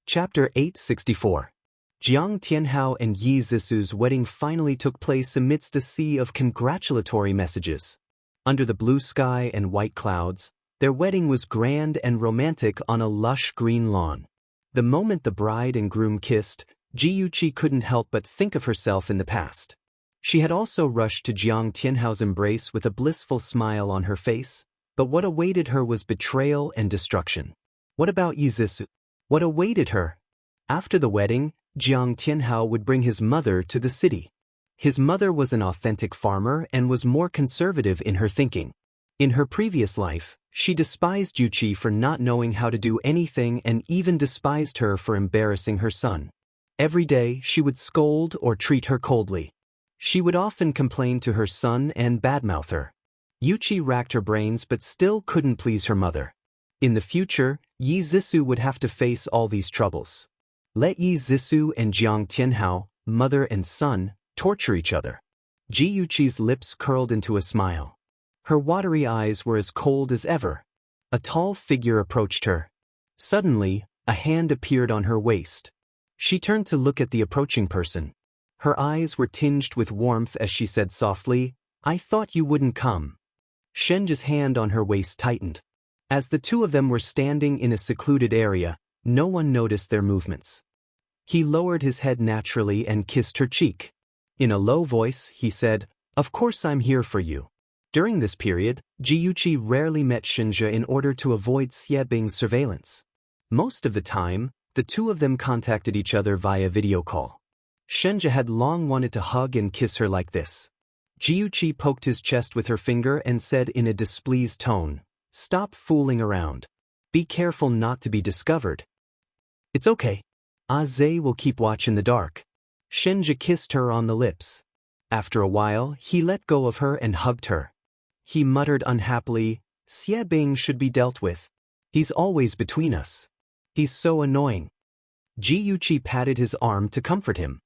Chapter 864. Jiang Tianhao and Yi Zisu's wedding finally took place amidst a sea of congratulatory messages. Under the blue sky and white clouds, their wedding was grand and romantic on a lush green lawn. The moment the bride and groom kissed, Ji Yuqi couldn't help but think of herself in the past. She had also rushed to Jiang Tianhao's embrace with a blissful smile on her face, but what awaited her was betrayal and destruction. What about Yi Zisu? What awaited her? After the wedding, Jiang Tianhao would bring his mother to the city. His mother was an authentic farmer and was more conservative in her thinking. In her previous life, she despised Yuqi for not knowing how to do anything and even despised her for embarrassing her son. Every day, she would scold or treat her coldly. She would often complain to her son and badmouth her. Yuqi racked her brains but still couldn't please her mother. In the future, Yi Zisu would have to face all these troubles. Let Yi Zisu and Jiang Tianhao, mother and son, torture each other. Ji Yuqi's lips curled into a smile. Her watery eyes were as cold as ever. A tall figure approached her. Suddenly, a hand appeared on her waist. She turned to look at the approaching person. Her eyes were tinged with warmth as she said softly, "I thought you wouldn't come." Shenji's hand on her waist tightened. As the two of them were standing in a secluded area, no one noticed their movements. He lowered his head naturally and kissed her cheek. In a low voice, he said, "Of course I'm here for you." During this period, Ji Yuqi rarely met Shenji in order to avoid Xie Bing's surveillance. Most of the time, the two of them contacted each other via video call. Shenji had long wanted to hug and kiss her like this. Ji Yuqi poked his chest with her finger and said in a displeased tone, "Stop fooling around. Be careful not to be discovered." "It's okay. Zhe will keep watch in the dark." Shenji kissed her on the lips. After a while, he let go of her and hugged her. He muttered unhappily, "Xie Bing should be dealt with. He's always between us. He's so annoying." Ji Yuqi patted his arm to comfort him.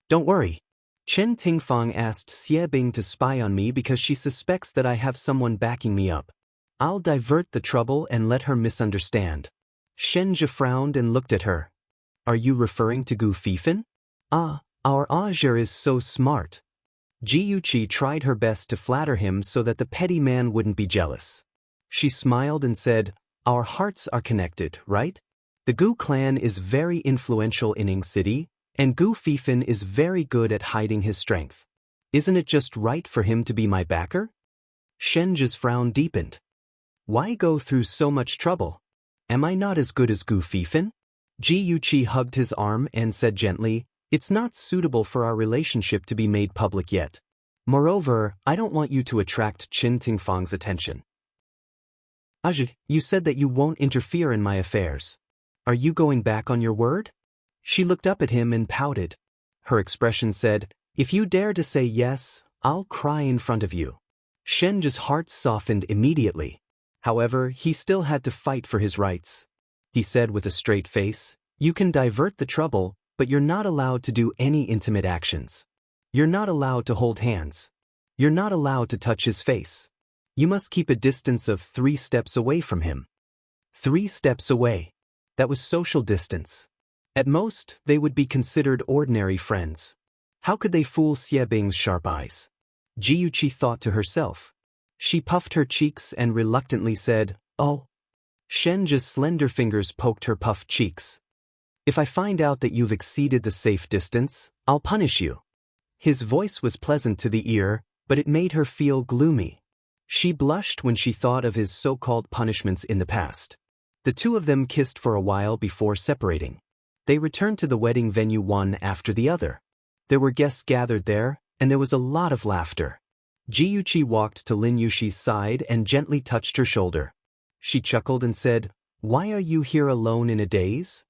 "Don't worry. Chen Tingfang asked Xie Bing to spy on me because she suspects that I have someone backing me up. I'll divert the trouble and let her misunderstand." Shenji frowned and looked at her. "Are you referring to Gu Fifan?" Our Azure is so smart." Ji Yuqi tried her best to flatter him so that the petty man wouldn't be jealous. She smiled and said, "Our hearts are connected, right? The Gu clan is very influential in Ying City, and Gu Fifan is very good at hiding his strength. Isn't it just right for him to be my backer?" Shenji's frown deepened. "Why go through so much trouble? Am I not as good as Gu Fifan?" Ji Yuqi hugged his arm and said gently, "It's not suitable for our relationship to be made public yet. Moreover, I don't want you to attract Chen Tingfang's attention." "Ajie, you said that you won't interfere in my affairs. Are you going back on your word?" She looked up at him and pouted. Her expression said, "If you dare to say yes, I'll cry in front of you." Shenji's heart softened immediately. However, he still had to fight for his rights. He said with a straight face, "You can divert the trouble, but you're not allowed to do any intimate actions. You're not allowed to hold hands. You're not allowed to touch his face. You must keep a distance of 3 steps away from him." 3 steps away. That was social distance. At most, they would be considered ordinary friends. How could they fool Xie Bing's sharp eyes? Ji Yuqi thought to herself. She puffed her cheeks and reluctantly said, "Oh." Shenji's slender fingers poked her puffed cheeks. "If I find out that you've exceeded the safe distance, I'll punish you." His voice was pleasant to the ear, but it made her feel gloomy. She blushed when she thought of his so-called punishments in the past. The two of them kissed for a while before separating. They returned to the wedding venue one after the other. There were guests gathered there, and there was a lot of laughter. Ji Yuqi walked to Lin Yushi's side and gently touched her shoulder. She chuckled and said, "Why are you here alone in a daze?"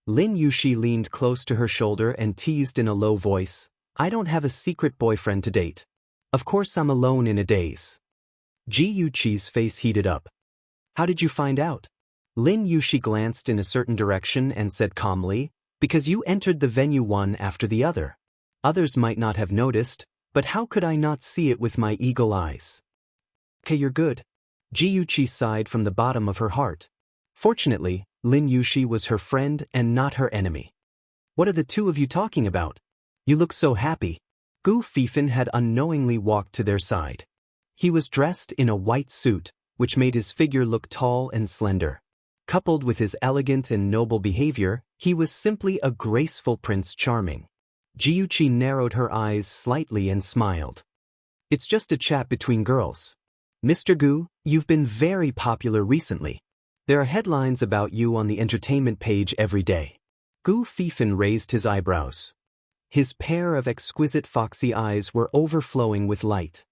Lin Yushi leaned close to her shoulder and teased in a low voice, "I don't have a secret boyfriend to date. Of course I'm alone in a daze." Ji Yuqi's face heated up. "How did you find out?" Lin Yushi glanced in a certain direction and said calmly, "Because you entered the venue one after the other. Others might not have noticed, but how could I not see it with my eagle eyes?" "Okay, you're good." Ji Yuqi sighed from the bottom of her heart. Fortunately, Lin Yushi was her friend and not her enemy. What are the two of you talking about? You look so happy. Gu Fifan had unknowingly walked to their side. He was dressed in a white suit, which made his figure look tall and slender. Coupled with his elegant and noble behavior, he was simply a graceful Prince Charming. Jiuchi narrowed her eyes slightly and smiled. It's just a chat between girls. Mr. Gu, you've been very popular recently. There are headlines about you on the entertainment page every day. Gu Fifan raised his eyebrows. His pair of exquisite foxy eyes were overflowing with light.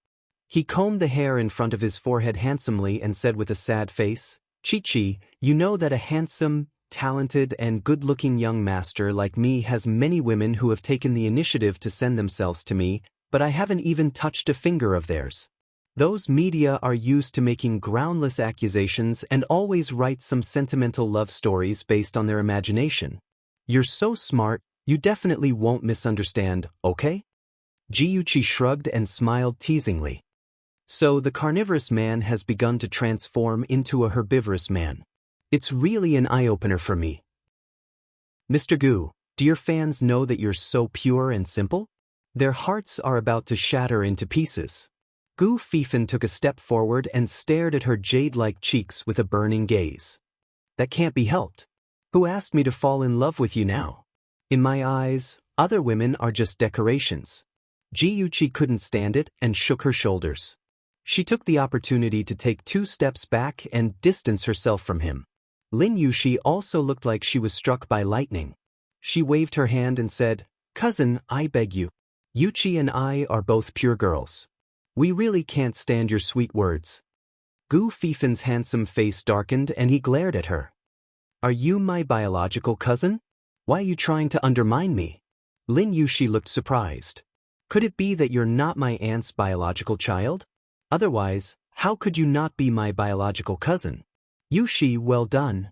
He combed the hair in front of his forehead handsomely and said with a sad face, Chi-Chi, you know that a handsome, talented, and good-looking young master like me has many women who have taken the initiative to send themselves to me, but I haven't even touched a finger of theirs. Those media are used to making groundless accusations and always write some sentimental love stories based on their imagination. You're so smart, you definitely won't misunderstand, okay? Jiuchi shrugged and smiled teasingly. So the carnivorous man has begun to transform into a herbivorous man. It's really an eye-opener for me. Mr. Gu, do your fans know that you're so pure and simple? Their hearts are about to shatter into pieces. Gu Fifan took a step forward and stared at her jade-like cheeks with a burning gaze. That can't be helped. Who asked me to fall in love with you now? In my eyes, other women are just decorations. Jiuchi couldn't stand it and shook her shoulders. She took the opportunity to take 2 steps back and distance herself from him. Lin Yushi also looked like she was struck by lightning. She waved her hand and said, Cousin, I beg you. Yuchi and I are both pure girls. We really can't stand your sweet words. Gu Fifan's handsome face darkened and he glared at her. Are you my biological cousin? Why are you trying to undermine me? Lin Yushi looked surprised. Could it be that you're not my aunt's biological child? Otherwise, how could you not be my biological cousin? Yushi, well done.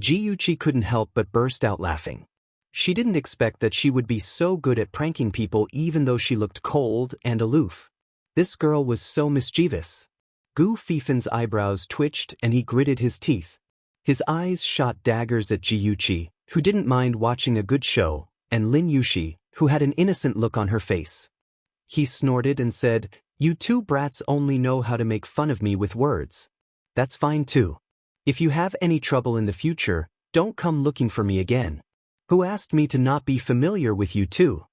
Jiuchi couldn't help but burst out laughing. She didn't expect that she would be so good at pranking people even though she looked cold and aloof. This girl was so mischievous. Gu Fifan's eyebrows twitched and he gritted his teeth. His eyes shot daggers at Jiuchi, who didn't mind watching a good show, and Lin Yushi, who had an innocent look on her face. He snorted and said, You two brats only know how to make fun of me with words. That's fine too. If you have any trouble in the future, don't come looking for me again. Who asked me to not be familiar with you too?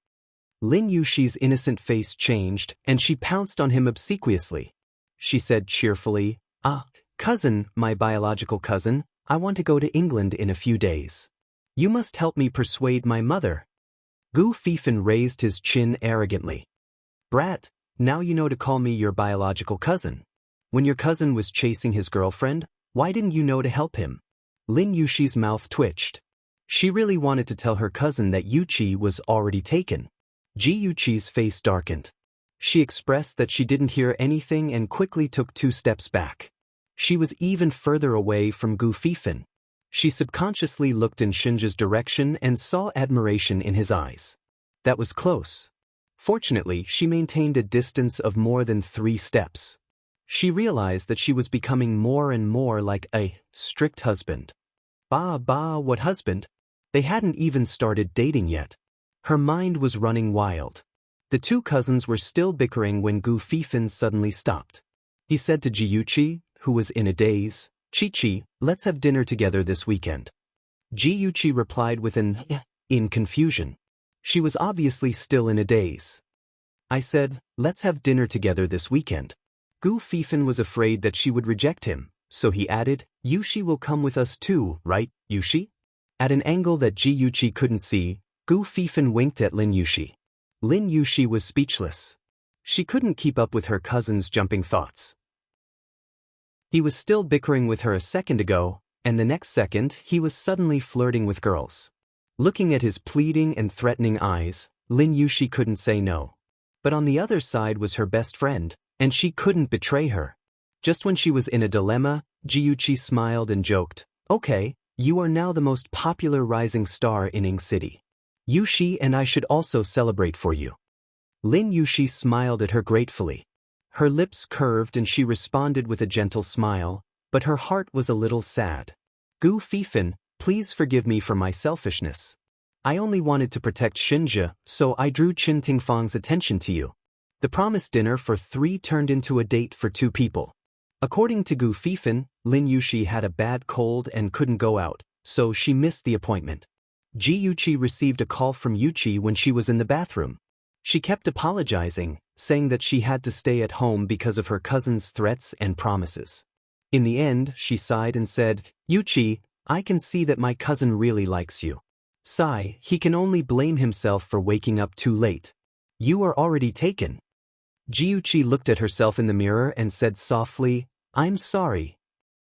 Lin Yushi's innocent face changed and she pounced on him obsequiously. She said cheerfully, Cousin, my biological cousin, I want to go to England in a few days. You must help me persuade my mother. Gu Fifan raised his chin arrogantly. Brat, now you know to call me your biological cousin. When your cousin was chasing his girlfriend, why didn't you know to help him? Lin Yushi's mouth twitched. She really wanted to tell her cousin that Yuchi was already taken. Jiuchi's face darkened. She expressed that she didn't hear anything and quickly took 2 steps back. She was even further away from Gu Fifan. She subconsciously looked in Shinja's direction and saw admiration in his eyes. That was close. Fortunately, she maintained a distance of more than 3 steps. She realized that she was becoming more and more like a strict husband. What husband? They hadn't even started dating yet. Her mind was running wild. The 2 cousins were still bickering when Gu Fifan suddenly stopped. He said to Jiuchi, who was in a daze, Chi-Chi, let's have dinner together this weekend. Jiuchi replied with an in confusion. She was obviously still in a daze. I said, let's have dinner together this weekend. Gu Fifan was afraid that she would reject him, so he added, Yushi will come with us too, right, Yushi? At an angle that Jiuchi couldn't see, Gu Fifan winked at Lin Yushi. Lin Yushi was speechless. She couldn't keep up with her cousin's jumping thoughts. He was still bickering with her a second ago, and the next second he was suddenly flirting with girls. Looking at his pleading and threatening eyes, Lin Yushi couldn't say no. But on the other side was her best friend, and she couldn't betray her. Just when she was in a dilemma, Jiuchi smiled and joked, Okay, you are now the most popular rising star in Ing City. Yushi and I should also celebrate for you. Lin Yushi smiled at her gratefully. Her lips curved and she responded with a gentle smile, but her heart was a little sad. Gu Fifan, Please forgive me for my selfishness. I only wanted to protect Shinja, so I drew Qin Tingfang's attention to you. The promised dinner for 3 turned into a date for 2 people. According to Gu Fifan, Lin Yushi had a bad cold and couldn't go out, so she missed the appointment. Ji Yuqi received a call from Yuqi when she was in the bathroom. She kept apologizing, saying that she had to stay at home because of her cousin's threats and promises. In the end, she sighed and said, "Yuqi, I can see that my cousin really likes you." Sigh, he can only blame himself for waking up too late. You are already taken. Ji Yuqi looked at herself in the mirror and said softly, "I'm sorry."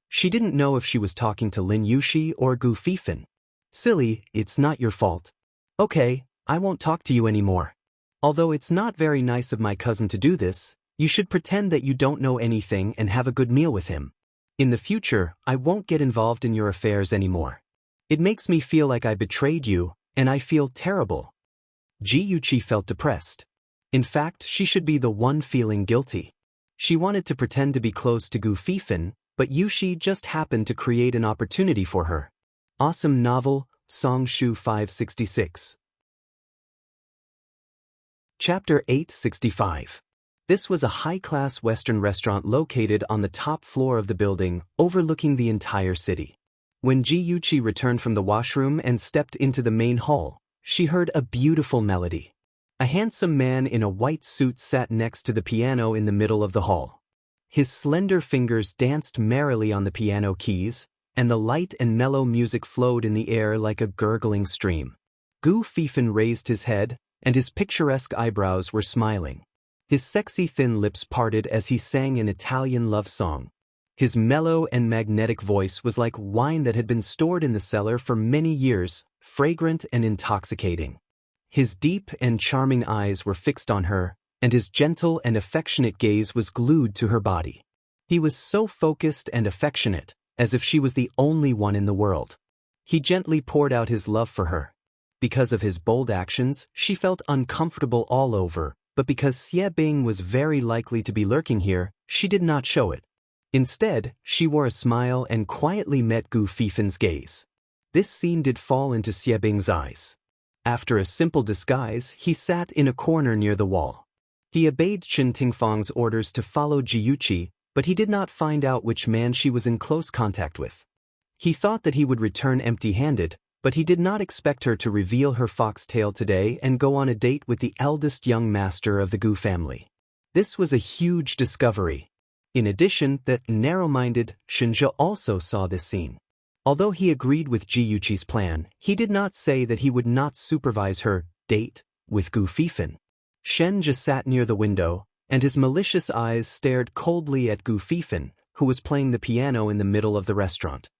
She didn't know if she was talking to Lin Yushi or Gu Fifan. Silly, it's not your fault. Okay, I won't talk to you anymore. Although it's not very nice of my cousin to do this, you should pretend that you don't know anything and have a good meal with him. In the future, I won't get involved in your affairs anymore. It makes me feel like I betrayed you, and I feel terrible. Ji Yuqi felt depressed. In fact, she should be the one feeling guilty. She wanted to pretend to be close to Gu Fifan, but Yushi just happened to create an opportunity for her. Awesome novel, Song Shu 566. Chapter 865. This was a high-class Western restaurant located on the top floor of the building, overlooking the entire city. When Ji Yuqi returned from the washroom and stepped into the main hall, she heard a beautiful melody. A handsome man in a white suit sat next to the piano in the middle of the hall. His slender fingers danced merrily on the piano keys, and the light and mellow music flowed in the air like a gurgling stream. Gu Fifan raised his head, and his picturesque eyebrows were smiling. His sexy thin lips parted as he sang an Italian love song. His mellow and magnetic voice was like wine that had been stored in the cellar for many years, fragrant and intoxicating. His deep and charming eyes were fixed on her, and his gentle and affectionate gaze was glued to her body. He was so focused and affectionate, as if she was the only one in the world. He gently poured out his love for her. Because of his bold actions, she felt uncomfortable all over, but because Xie Bing was very likely to be lurking here, she did not show it. Instead, she wore a smile and quietly met Gu Fifan's gaze. This scene did fall into Xie Bing's eyes. After a simple disguise, he sat in a corner near the wall. He obeyed Qin Tingfang's orders to follow Ji Yuqi, but he did not find out which man she was in close contact with. He thought that he would return empty-handed, but he did not expect her to reveal her foxtail today and go on a date with the eldest young master of the Gu family. This was a huge discovery. In addition, the narrow-minded Shinja also saw this scene. Although he agreed with Ji Yuqi's plan, he did not say that he would not supervise her date with Gu Fifan. Shinja sat near the window, and his malicious eyes stared coldly at Gu Fifan, who was playing the piano in the middle of the restaurant.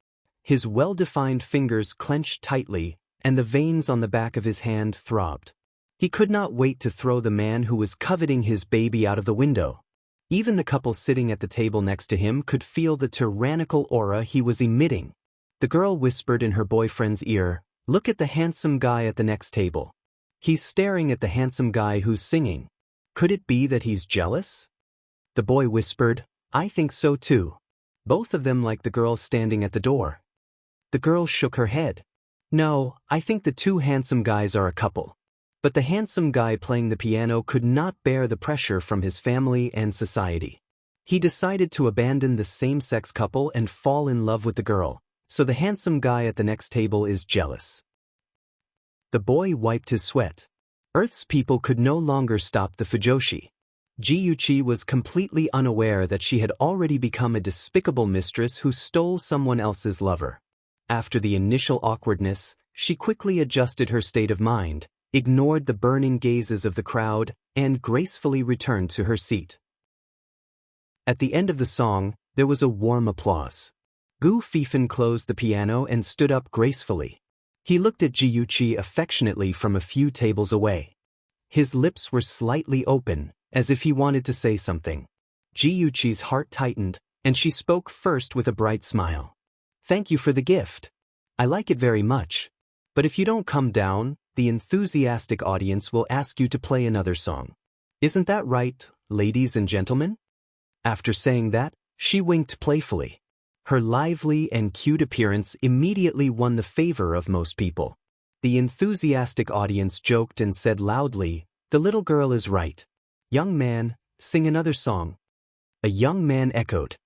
His well-defined fingers clenched tightly, and the veins on the back of his hand throbbed. He could not wait to throw the man who was coveting his baby out of the window. Even the couple sitting at the table next to him could feel the tyrannical aura he was emitting. The girl whispered in her boyfriend's ear, "Look at the handsome guy at the next table. He's staring at the handsome guy who's singing. Could it be that he's jealous?" The boy whispered, "I think so too." Both of them like the girl standing at the door. The girl shook her head. "No, I think the 2 handsome guys are a couple." But the handsome guy playing the piano could not bear the pressure from his family and society. He decided to abandon the same-sex couple and fall in love with the girl, so the handsome guy at the next table is jealous. The boy wiped his sweat. Earth's people could no longer stop the Fujoshi. Ji Yuqi was completely unaware that she had already become a despicable mistress who stole someone else's lover. After the initial awkwardness, she quickly adjusted her state of mind, ignored the burning gazes of the crowd, and gracefully returned to her seat. At the end of the song, there was a warm applause. Gu Fifan closed the piano and stood up gracefully. He looked at Ji Yuqi affectionately from a few tables away. His lips were slightly open, as if he wanted to say something. Ji Yuqi's heart tightened, and she spoke first with a bright smile. "Thank you for the gift. I like it very much. But if you don't come down, the enthusiastic audience will ask you to play another song. Isn't that right, ladies and gentlemen?" After saying that, she winked playfully. Her lively and cute appearance immediately won the favor of most people. The enthusiastic audience joked and said loudly, "The little girl is right. Young man, sing another song." A young man echoed.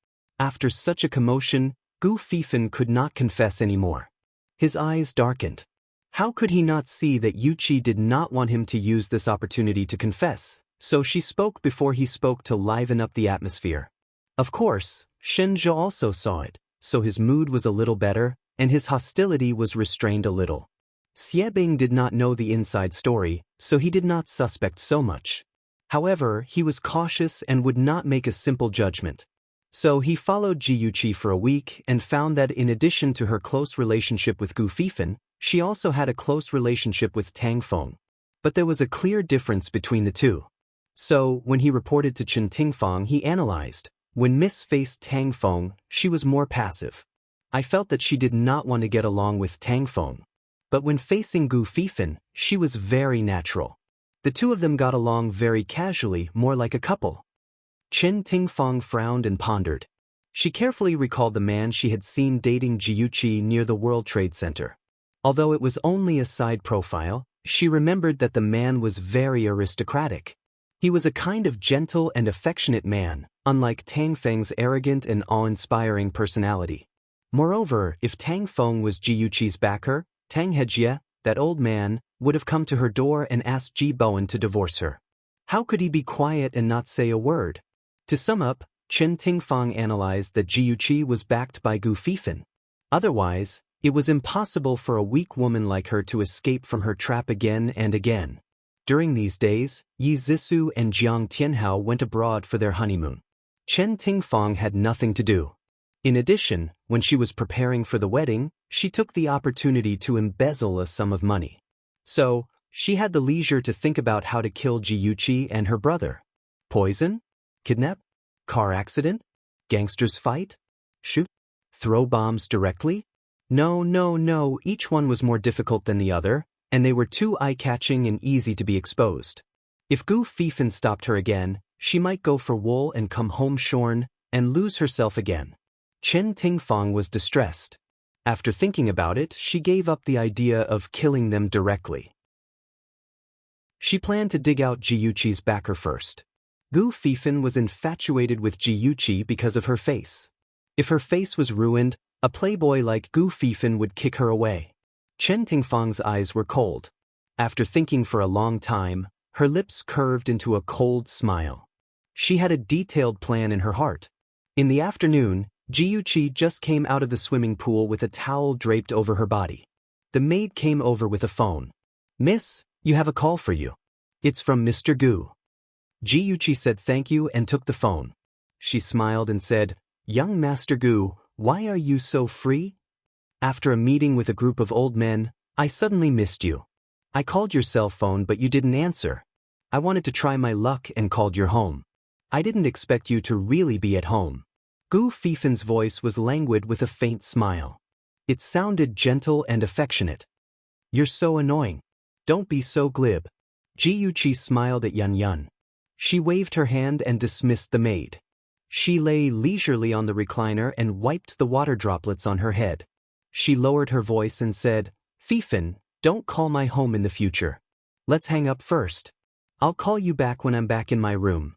After such a commotion, Gu Fifan could not confess anymore. His eyes darkened. How could he not see that Yuqi did not want him to use this opportunity to confess? So she spoke before he spoke to liven up the atmosphere. Of course, Shenja also saw it, so his mood was a little better, and his hostility was restrained a little. Xiebing did not know the inside story, so he did not suspect so much. However, he was cautious and would not make a simple judgment. So he followed Jiyuchi for a week and found that in addition to her close relationship with Gu Fifan, she also had a close relationship with Tang Feng. But there was a clear difference between the two. So, when he reported to Chen Tingfang, he analyzed. When Miss faced Tang Feng, she was more passive. I felt that she did not want to get along with Tang Feng. But when facing Gu Fifan, she was very natural. The two of them got along very casually, more like a couple. Chen Tingfang frowned and pondered. She carefully recalled the man she had seen dating Jiyuchi near the World Trade Center. Although it was only a side profile, she remembered that the man was very aristocratic. He was a kind of gentle and affectionate man, unlike Tang Feng's arrogant and awe-inspiring personality. Moreover, if Tang Feng was Jiyuchi's backer, Tang Hejie, that old man, would have come to her door and asked Ji Bowen to divorce her. How could he be quiet and not say a word? To sum up, Chen Tingfang analyzed that Jiyuchi was backed by Gu Fifan. Otherwise, it was impossible for a weak woman like her to escape from her trap again and again. During these days, Yi Zissou and Jiang Tianhao went abroad for their honeymoon. Chen Tingfang had nothing to do. In addition, when she was preparing for the wedding, she took the opportunity to embezzle a sum of money. So, she had the leisure to think about how to kill Jiyuchi and her brother. Poison? Kidnap? Car accident? Gangsters fight? Shoot? Throw bombs directly? No, each one was more difficult than the other, and they were too eye-catching and easy to be exposed. If Gu Fifan stopped her again, she might go for wool and come home shorn, and lose herself again. Chen Tingfang was distressed. After thinking about it, she gave up the idea of killing them directly. She planned to dig out Jiyuchi's backer first. Gu Fifan was infatuated with Jiyuchi because of her face. If her face was ruined, a playboy like Gu Fifan would kick her away. Chen Tingfang's eyes were cold. After thinking for a long time, her lips curved into a cold smile. She had a detailed plan in her heart. In the afternoon, Jiyuchi just came out of the swimming pool with a towel draped over her body. The maid came over with a phone. "Miss, you have a call for you. It's from Mr. Gu." Jiyuchi said thank you and took the phone. She smiled and said, "Young Master Gu, why are you so free? After a meeting with a group of old men, I suddenly missed you. I called your cell phone but you didn't answer. I wanted to try my luck and called your home. I didn't expect you to really be at home." Gu Fifan's voice was languid with a faint smile. It sounded gentle and affectionate. "You're so annoying. Don't be so glib." Jiyuchi smiled at Yan. She waved her hand and dismissed the maid. She lay leisurely on the recliner and wiped the water droplets on her head. She lowered her voice and said, "Fifan, don't call my home in the future. Let's hang up first. I'll call you back when I'm back in my room."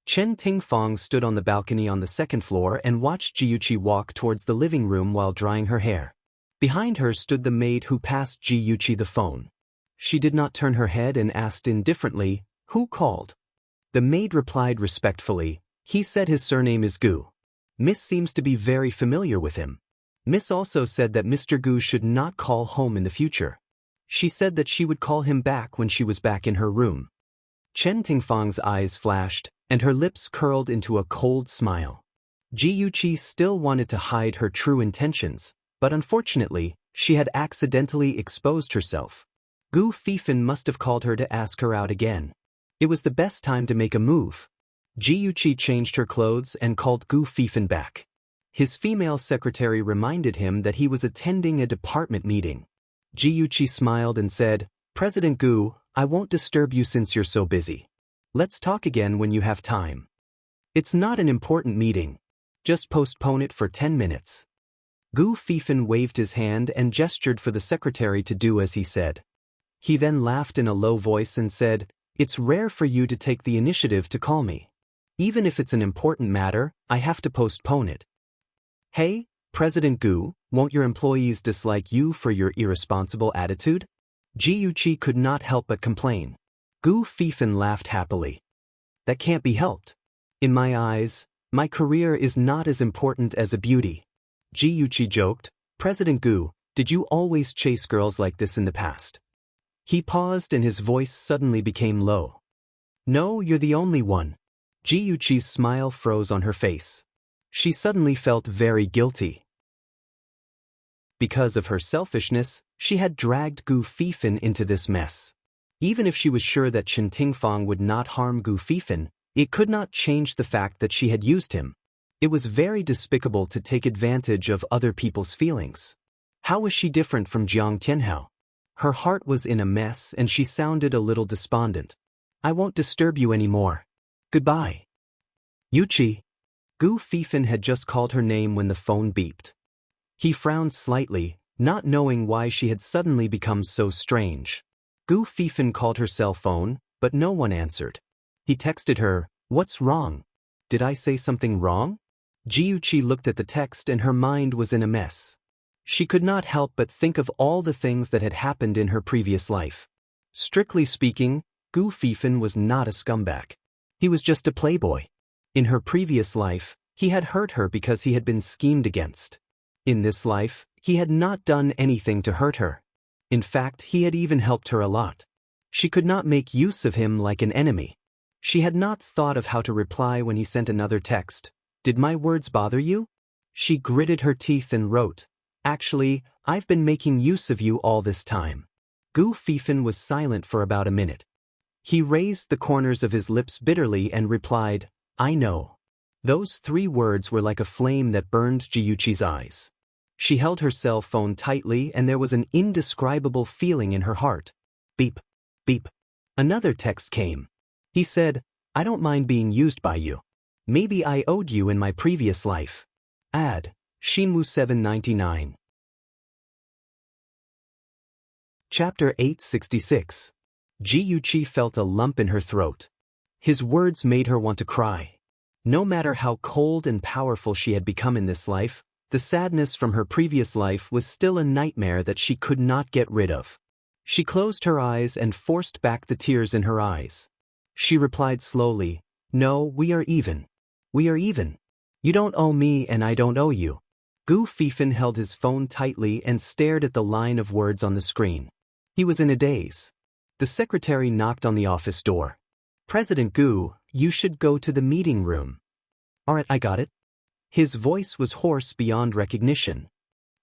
Chen Tingfang stood on the balcony on the second floor and watched Jiyuchi walk towards the living room while drying her hair. Behind her stood the maid who passed Jiyuchi the phone. She did not turn her head and asked indifferently, "Who called?" The maid replied respectfully, "He said his surname is Gu. Miss seems to be very familiar with him. Miss also said that Mr. Gu should not call home in the future. She said that she would call him back when she was back in her room." Chen Tingfang's eyes flashed, and her lips curled into a cold smile. Jiyuchi still wanted to hide her true intentions, but unfortunately, she had accidentally exposed herself. Gu Fifan must have called her to ask her out again. It was the best time to make a move. Jiyuchi changed her clothes and called Gu Fifan back. His female secretary reminded him that he was attending a department meeting. Jiyuchi smiled and said, "President Gu, I won't disturb you since you're so busy. Let's talk again when you have time." "It's not an important meeting." Just postpone it for 10 minutes. Gu Fifan waved his hand and gestured for the secretary to do as he said. He then laughed in a low voice and said, "It's rare for you to take the initiative to call me. Even if it's an important matter, I have to postpone it." "Hey, President Gu, won't your employees dislike you for your irresponsible attitude?" Ji could not help but complain. Gu Fifan laughed happily. "That can't be helped. In my eyes, my career is not as important as a beauty." Ji joked, "President Gu, did you always chase girls like this in the past?" He paused and his voice suddenly became low. "No, you're the only one." Ji smile froze on her face. She suddenly felt very guilty. Because of her selfishness, she had dragged Gu Fifan into this mess. Even if she was sure that Chen Tingfang would not harm Gu Fifan, it could not change the fact that she had used him. It was very despicable to take advantage of other people's feelings. How was she different from Jiang Tianhao? Her heart was in a mess and she sounded a little despondent. "I won't disturb you anymore. Goodbye." "Yuchi." Gu Fifan had just called her name when the phone beeped. He frowned slightly, not knowing why she had suddenly become so strange. Gu Fifan called her cell phone, but no one answered. He texted her, "What's wrong? Did I say something wrong?" Ji looked at the text and her mind was in a mess. She could not help but think of all the things that had happened in her previous life. Strictly speaking, Gu Fifan was not a scumbag. He was just a playboy. In her previous life, he had hurt her because he had been schemed against. In this life, he had not done anything to hurt her. In fact, he had even helped her a lot. She could not make use of him like an enemy. She had not thought of how to reply when he sent another text. "Did my words bother you?" She gritted her teeth and wrote, "Actually, I've been making use of you all this time." Gu Fifan was silent for about a minute. He raised the corners of his lips bitterly and replied, "I know." Those 3 words were like a flame that burned Ji eyes. She held her cell phone tightly and there was an indescribable feeling in her heart. Beep, beep. Another text came. He said, "I don't mind being used by you. Maybe I owed you in my previous life. Add, Shinmu 799. Chapter 866. Ji felt a lump in her throat. His words made her want to cry. No matter how cold and powerful she had become in this life, the sadness from her previous life was still a nightmare that she could not get rid of. She closed her eyes and forced back the tears in her eyes. She replied slowly, "No, we are even. We are even. You don't owe me and I don't owe you." Gu Fifan held his phone tightly and stared at the line of words on the screen. He was in a daze. The secretary knocked on the office door. "President Gu, you should go to the meeting room." "All right, I got it." His voice was hoarse beyond recognition.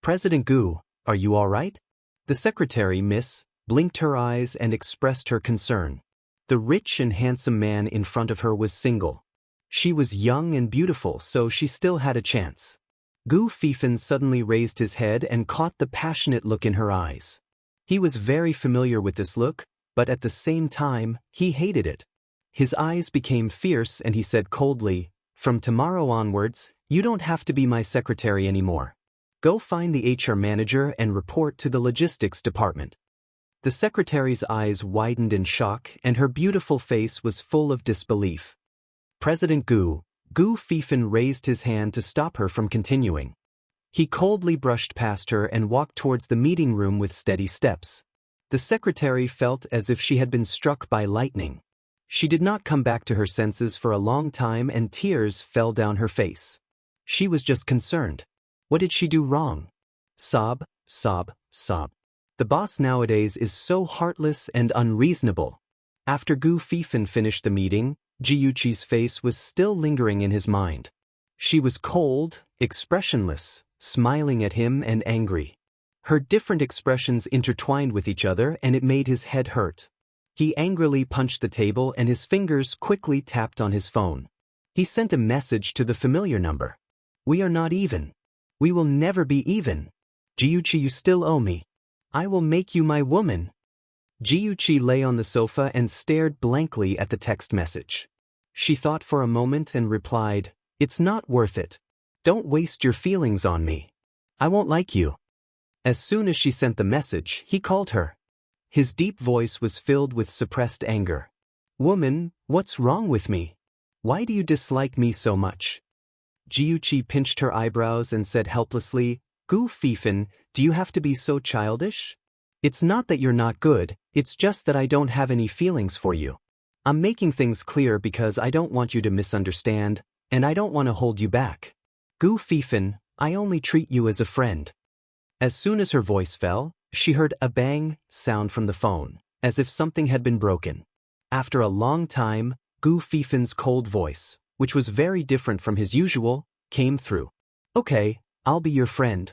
"President Gu, are you all right?" The secretary, Miss, blinked her eyes and expressed her concern. The rich and handsome man in front of her was single. She was young and beautiful, so she still had a chance. Gu Fifan suddenly raised his head and caught the passionate look in her eyes. He was very familiar with this look, but at the same time, he hated it. His eyes became fierce and he said coldly, "From tomorrow onwards, you don't have to be my secretary anymore. Go find the HR manager and report to the logistics department." The secretary's eyes widened in shock and her beautiful face was full of disbelief. "President Gu," Gu Fifan raised his hand to stop her from continuing. He coldly brushed past her and walked towards the meeting room with steady steps. The secretary felt as if she had been struck by lightning. She did not come back to her senses for a long time and tears fell down her face. She was just concerned. What did she do wrong? Sob, sob, sob. The boss nowadays is so heartless and unreasonable. After Gu Fifan finished the meeting, Ji face was still lingering in his mind. She was cold, expressionless, smiling at him and angry. Her different expressions intertwined with each other and it made his head hurt. He angrily punched the table and his fingers quickly tapped on his phone. He sent a message to the familiar number. "We are not even. We will never be even. Ji, you still owe me. I will make you my woman." Ji lay on the sofa and stared blankly at the text message. She thought for a moment and replied, "It's not worth it. Don't waste your feelings on me. I won't like you. As soon as she sent the message, he called her. His deep voice was filled with suppressed anger. Woman, what's wrong with me? Why do you dislike me so much? Jiuchi pinched her eyebrows and said helplessly, Gu Fifan, do you have to be so childish? It's not that you're not good, it's just that I don't have any feelings for you. I'm making things clear because I don't want you to misunderstand, and I don't want to hold you back. Gu Fifan, I only treat you as a friend. As soon as her voice fell, she heard a bang sound from the phone, as if something had been broken. After a long time, Gu Fifan's cold voice, which was very different from his usual, came through. Okay, I'll be your friend.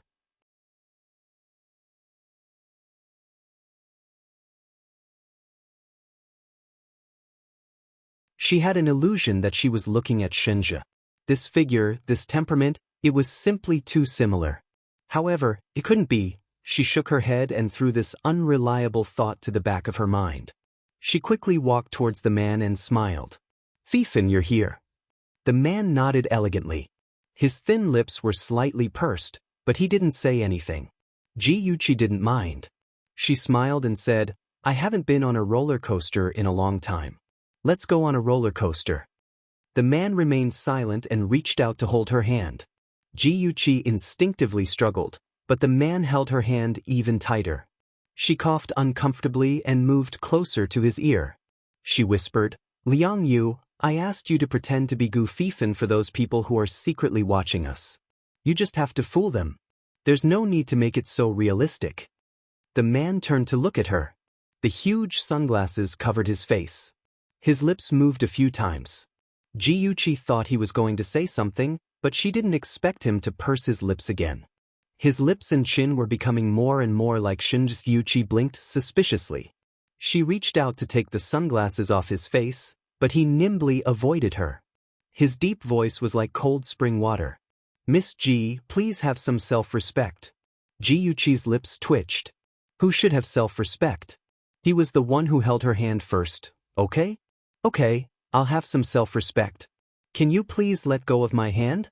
She had an illusion that she was looking at Shinja. This figure, this temperament, it was simply too similar. However, it couldn't be. She shook her head and threw this unreliable thought to the back of her mind. She quickly walked towards the man and smiled. Fifan, you're here. The man nodded elegantly. His thin lips were slightly pursed, but he didn't say anything. Jiuchi didn't mind. She smiled and said, I haven't been on a roller coaster in a long time. Let's go on a roller coaster. The man remained silent and reached out to hold her hand. Jiuchi instinctively struggled, but the man held her hand even tighter. She coughed uncomfortably and moved closer to his ear. She whispered, Liang Yu, I asked you to pretend to be Gu Fifan for those people who are secretly watching us. You just have to fool them. There's no need to make it so realistic. The man turned to look at her. The huge sunglasses covered his face. His lips moved a few times. Jiuchi thought he was going to say something, but she didn't expect him to purse his lips again. His lips and chin were becoming more and more like Shinja's. Jiuchi blinked suspiciously. She reached out to take the sunglasses off his face, but he nimbly avoided her. His deep voice was like cold spring water. Miss Ji, please have some self-respect. Jiuchi's lips twitched. Who should have self-respect? He was the one who held her hand first, okay? Okay, I'll have some self-respect. Can you please let go of my hand?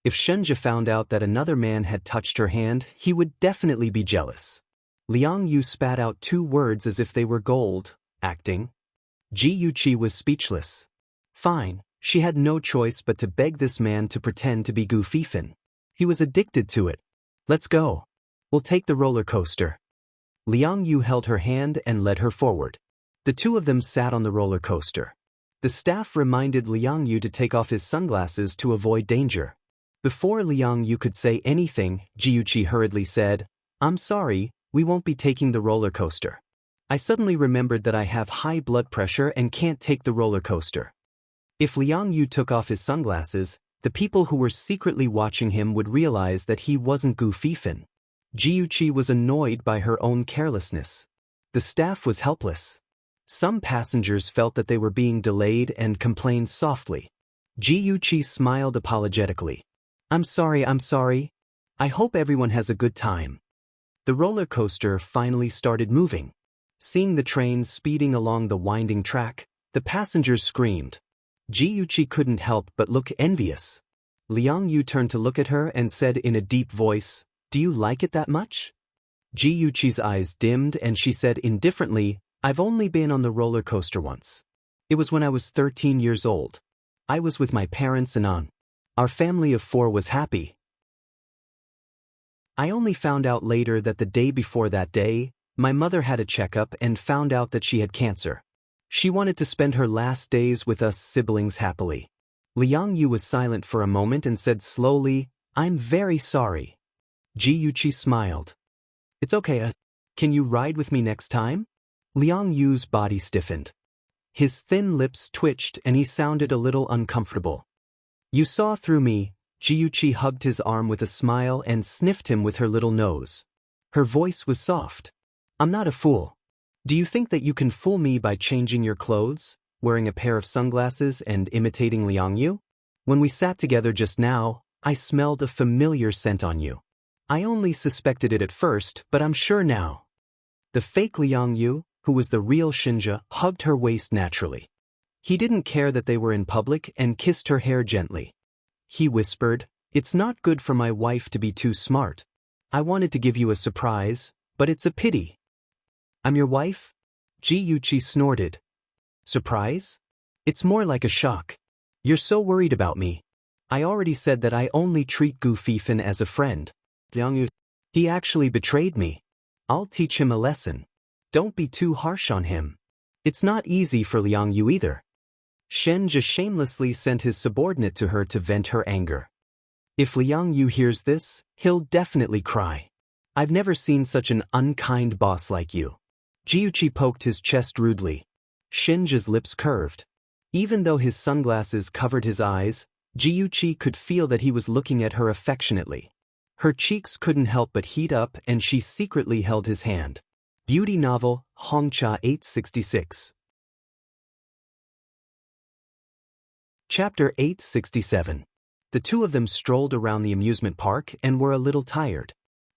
If Shinja found out that another man had touched her hand, he would definitely be jealous. Liang Yu spat out 2 words as if they were gold, acting. Jiuchi was speechless. Fine, she had no choice but to beg this man to pretend to be Gu Fifan. He was addicted to it. Let's go. We'll take the roller coaster. Liang Yu held her hand and led her forward. The two of them sat on the roller coaster. The staff reminded Liang Yu to take off his sunglasses to avoid danger. Before Liang Yu could say anything, Jiuchi hurriedly said, I'm sorry, we won't be taking the roller coaster. I suddenly remembered that I have high blood pressure and can't take the roller coaster. If Liang Yu took off his sunglasses, the people who were secretly watching him would realize that he wasn't Gu Fifan. Jiuchi was annoyed by her own carelessness. The staff was helpless. Some passengers felt that they were being delayed and complained softly. Jiuchi smiled apologetically. I'm sorry. I hope everyone has a good time. The roller coaster finally started moving. Seeing the train speeding along the winding track, the passengers screamed. Jiuchi couldn't help but look envious. Liang Yu turned to look at her and said in a deep voice, Do you like it that much? Jiuchi's eyes dimmed and she said indifferently, I've only been on the roller coaster once. It was when I was 13 years old. I was with my parents and Aunt. Our family of 4 was happy. I only found out later that the day before that day, my mother had a checkup and found out that she had cancer. She wanted to spend her last days with us siblings happily. Liang Yu was silent for a moment and said slowly, I'm very sorry. Jiuchi smiled. It's okay, can you ride with me next time? Liang Yu's body stiffened. His thin lips twitched and he sounded a little uncomfortable. You saw through me. Jiuchi hugged his arm with a smile and sniffed him with her little nose. Her voice was soft. I'm not a fool. Do you think that you can fool me by changing your clothes, wearing a pair of sunglasses and imitating Liang Yu? When we sat together just now, I smelled a familiar scent on you. I only suspected it at first, but I'm sure now. The fake Liang Yu, who was the real Shinja, hugged her waist naturally. He didn't care that they were in public and kissed her hair gently. He whispered, It's not good for my wife to be too smart. I wanted to give you a surprise, but it's a pity. I'm your wife? Ji snorted. Surprise? It's more like a shock. You're so worried about me. I already said that I only treat Gu Fifan as a friend. He actually betrayed me. I'll teach him a lesson. Don't be too harsh on him. It's not easy for Liang Yu either. Shen Zhi shamelessly sent his subordinate to her to vent her anger. If Liang Yu hears this, he'll definitely cry. I've never seen such an unkind boss like you. Jiuqi poked his chest rudely. Shen Zhi's lips curved. Even though his sunglasses covered his eyes, Jiuqi could feel that he was looking at her affectionately. Her cheeks couldn't help but heat up and she secretly held his hand. Beauty novel, Hongcha 866. Chapter 867. The two of them strolled around the amusement park and were a little tired.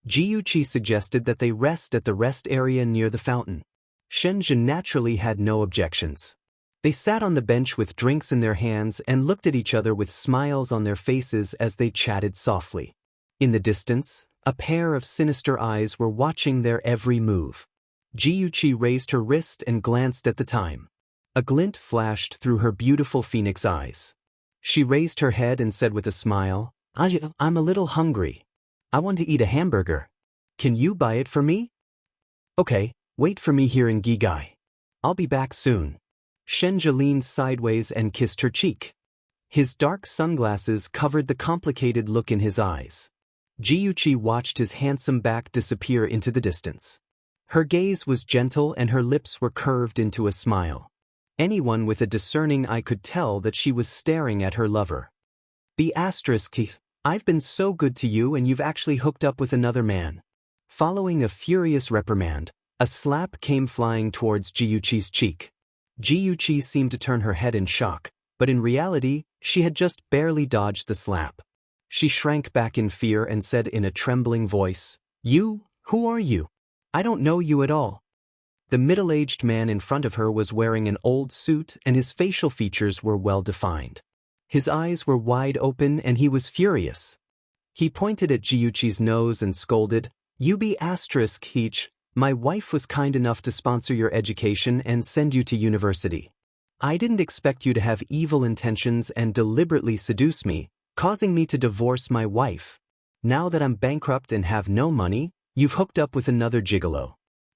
Jiuqi suggested that they rest at the rest area near the fountain. Shen Zhi naturally had no objections. They sat on the bench with drinks in their hands and looked at each other with smiles on their faces as they chatted softly. In the distance, a pair of sinister eyes were watching their every move. Jiuqi raised her wrist and glanced at the time. A glint flashed through her beautiful phoenix eyes. She raised her head and said with a smile, I'm a little hungry. I want to eat a hamburger. Can you buy it for me? Okay, wait for me here in Gigai. I'll be back soon. Shen Zhi leaned sideways and kissed her cheek. His dark sunglasses covered the complicated look in his eyes. Jiuqi watched his handsome back disappear into the distance. Her gaze was gentle and her lips were curved into a smile. Anyone with a discerning eye could tell that she was staring at her lover. I've been so good to you and you've actually hooked up with another man. Following a furious reprimand, a slap came flying towards Jiuqi's cheek. Jiuqi seemed to turn her head in shock, but in reality, she had just barely dodged the slap. She shrank back in fear and said in a trembling voice, "You, who are you? I don't know you at all." The middle-aged man in front of her was wearing an old suit and his facial features were well defined. His eyes were wide open and he was furious. He pointed at Jiuqi's nose and scolded, "You be asterisk Heech, my wife was kind enough to sponsor your education and send you to university. I didn't expect you to have evil intentions and deliberately seduce me, causing me to divorce my wife. Now that I'm bankrupt and have no money, you've hooked up with another gigolo.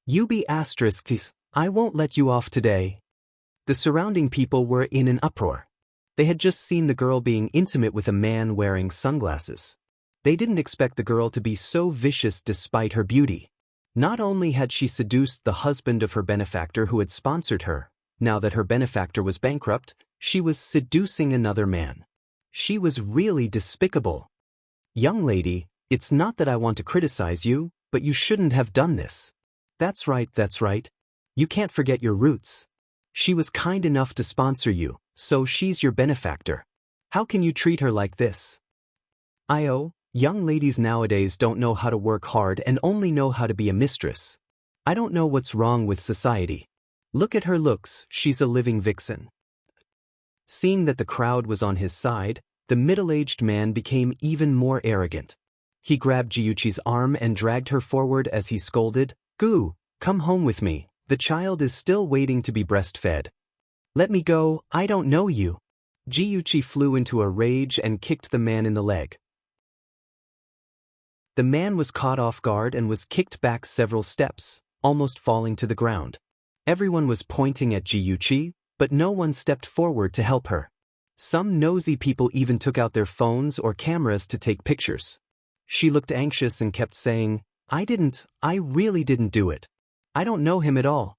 You be asterisks, I won't let you off today." The surrounding people were in an uproar. They had just seen the girl being intimate with a man wearing sunglasses. They didn't expect the girl to be so vicious despite her beauty. Not only had she seduced the husband of her benefactor who had sponsored her, now that her benefactor was bankrupt, she was seducing another man. She was really despicable. "Young lady, it's not that I want to criticize you, but you shouldn't have done this." That's right. You can't forget your roots. She was kind enough to sponsor you, so she's your benefactor. How can you treat her like this? Young ladies nowadays don't know how to work hard and only know how to be a mistress. I don't know what's wrong with society. Look at her looks, she's a living vixen. Seeing that the crowd was on his side, the middle-aged man became even more arrogant. He grabbed Jiuqi's arm and dragged her forward as he scolded, "Gu, come home with me, the child is still waiting to be breastfed." "Let me go, I don't know you." Jiuqi flew into a rage and kicked the man in the leg. The man was caught off guard and was kicked back several steps, almost falling to the ground. Everyone was pointing at Jiuqi, but no one stepped forward to help her. Some nosy people even took out their phones or cameras to take pictures. She looked anxious and kept saying, I really didn't do it. I don't know him at all."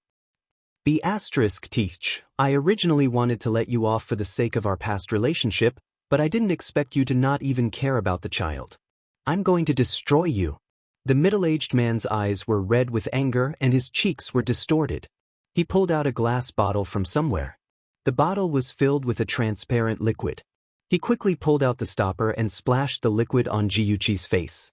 Be asterisk teach, I originally wanted to let you off for the sake of our past relationship, but I didn't expect you to not even care about the child. I'm going to destroy you. The middle-aged man's eyes were red with anger and his cheeks were distorted. He pulled out a glass bottle from somewhere. The bottle was filled with a transparent liquid. He quickly pulled out the stopper and splashed the liquid on Jiuqi's face.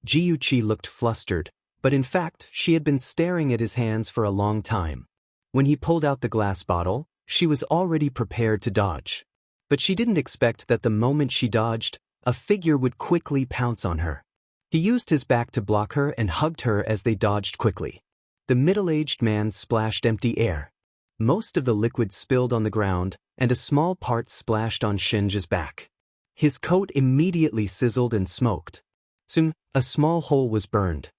Jiuqi looked flustered, but in fact she had been staring at his hands for a long time. When he pulled out the glass bottle, she was already prepared to dodge. But she didn't expect that the moment she dodged, a figure would quickly pounce on her. He used his back to block her and hugged her as they dodged quickly. The middle-aged man splashed empty air. Most of the liquid spilled on the ground, and a small part splashed on Shinja's back. His coat immediately sizzled and smoked. Soon, a small hole was burned.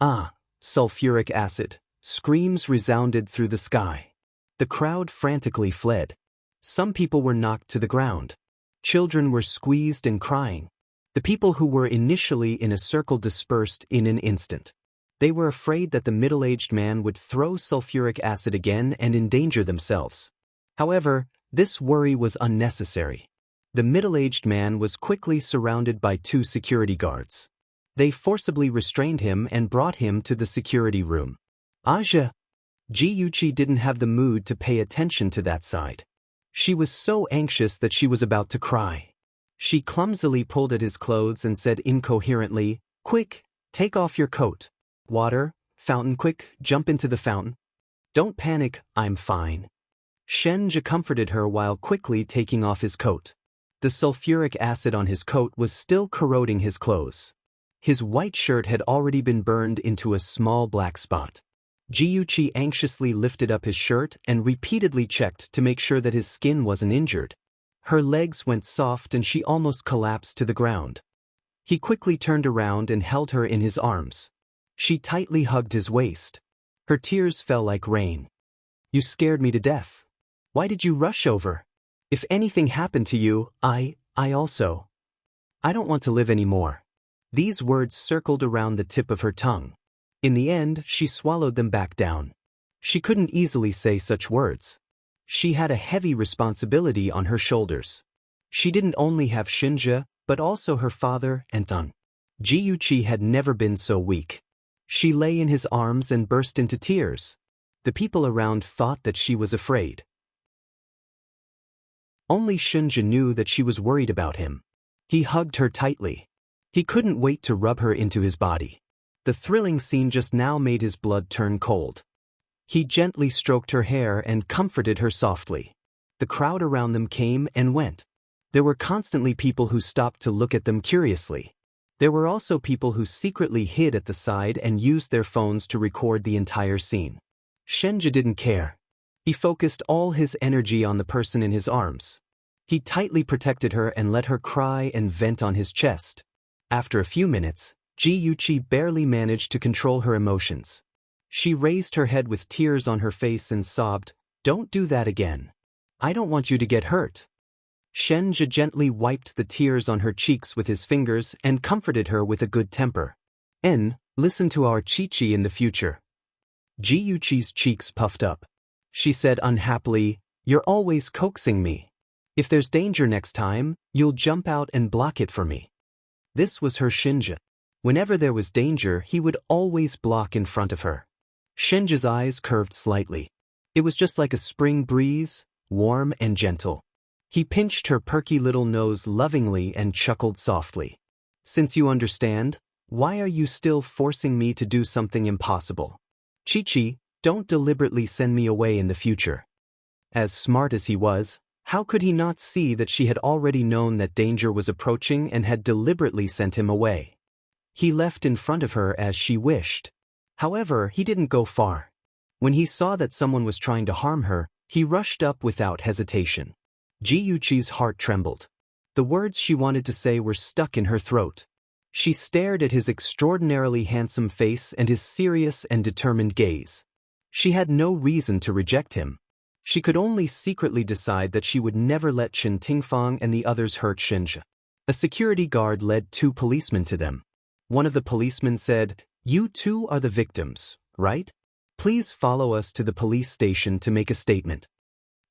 Ah, sulfuric acid! Screams resounded through the sky. The crowd frantically fled. Some people were knocked to the ground. Children were squeezed and crying. The people who were initially in a circle dispersed in an instant. They were afraid that the middle-aged man would throw sulfuric acid again and endanger themselves. However, this worry was unnecessary. The middle-aged man was quickly surrounded by 2 security guards. They forcibly restrained him and brought him to the security room. Aja! Jiyuchi didn't have the mood to pay attention to that side. She was so anxious that she was about to cry. She clumsily pulled at his clothes and said incoherently, "Quick, take off your coat. Water, fountain, quick, jump into the fountain. Don't panic, I'm fine." Shinja comforted her while quickly taking off his coat. The sulfuric acid on his coat was still corroding his clothes. His white shirt had already been burned into a small black spot. Jiyuchi anxiously lifted up his shirt and repeatedly checked to make sure that his skin wasn't injured. Her legs went soft and she almost collapsed to the ground. He quickly turned around and held her in his arms. She tightly hugged his waist. Her tears fell like rain. "You scared me to death. Why did you rush over? If anything happened to you, I also. I don't want to live anymore." These words circled around the tip of her tongue. In the end, she swallowed them back down. She couldn't easily say such words. She had a heavy responsibility on her shoulders. She didn't only have Shinja, but also her father and Tun. Jiyuchi had never been so weak. She lay in his arms and burst into tears. The people around thought that she was afraid. Only Shinja knew that she was worried about him. He hugged her tightly. He couldn't wait to rub her into his body. The thrilling scene just now made his blood turn cold. He gently stroked her hair and comforted her softly. The crowd around them came and went. There were constantly people who stopped to look at them curiously. There were also people who secretly hid at the side and used their phones to record the entire scene. Shinja didn't care. He focused all his energy on the person in his arms. He tightly protected her and let her cry and vent on his chest. After a few minutes, Jiyuchi barely managed to control her emotions. She raised her head with tears on her face and sobbed, "Don't do that again. I don't want you to get hurt." Shinja gently wiped the tears on her cheeks with his fingers and comforted her with a good temper. Listen to our Chichi in the future." Jiyuchi's cheeks puffed up. She said unhappily, "You're always coaxing me. If there's danger next time, you'll jump out and block it for me." This was her Shinja. Whenever there was danger, he would always block in front of her. Shinja's eyes curved slightly. It was just like a spring breeze, warm and gentle. He pinched her perky little nose lovingly and chuckled softly. "Since you understand, why are you still forcing me to do something impossible? Chichi, don't deliberately send me away in the future." As smart as he was, how could he not see that she had already known that danger was approaching and had deliberately sent him away? He left in front of her as she wished. However, he didn't go far. When he saw that someone was trying to harm her, he rushed up without hesitation. Jiyuchi's heart trembled. The words she wanted to say were stuck in her throat. She stared at his extraordinarily handsome face and his serious and determined gaze. She had no reason to reject him. She could only secretly decide that she would never let Chen Tingfang and the others hurt Shinja. A security guard led 2 policemen to them. One of the policemen said, "You 2 are the victims, right? Please follow us to the police station to make a statement."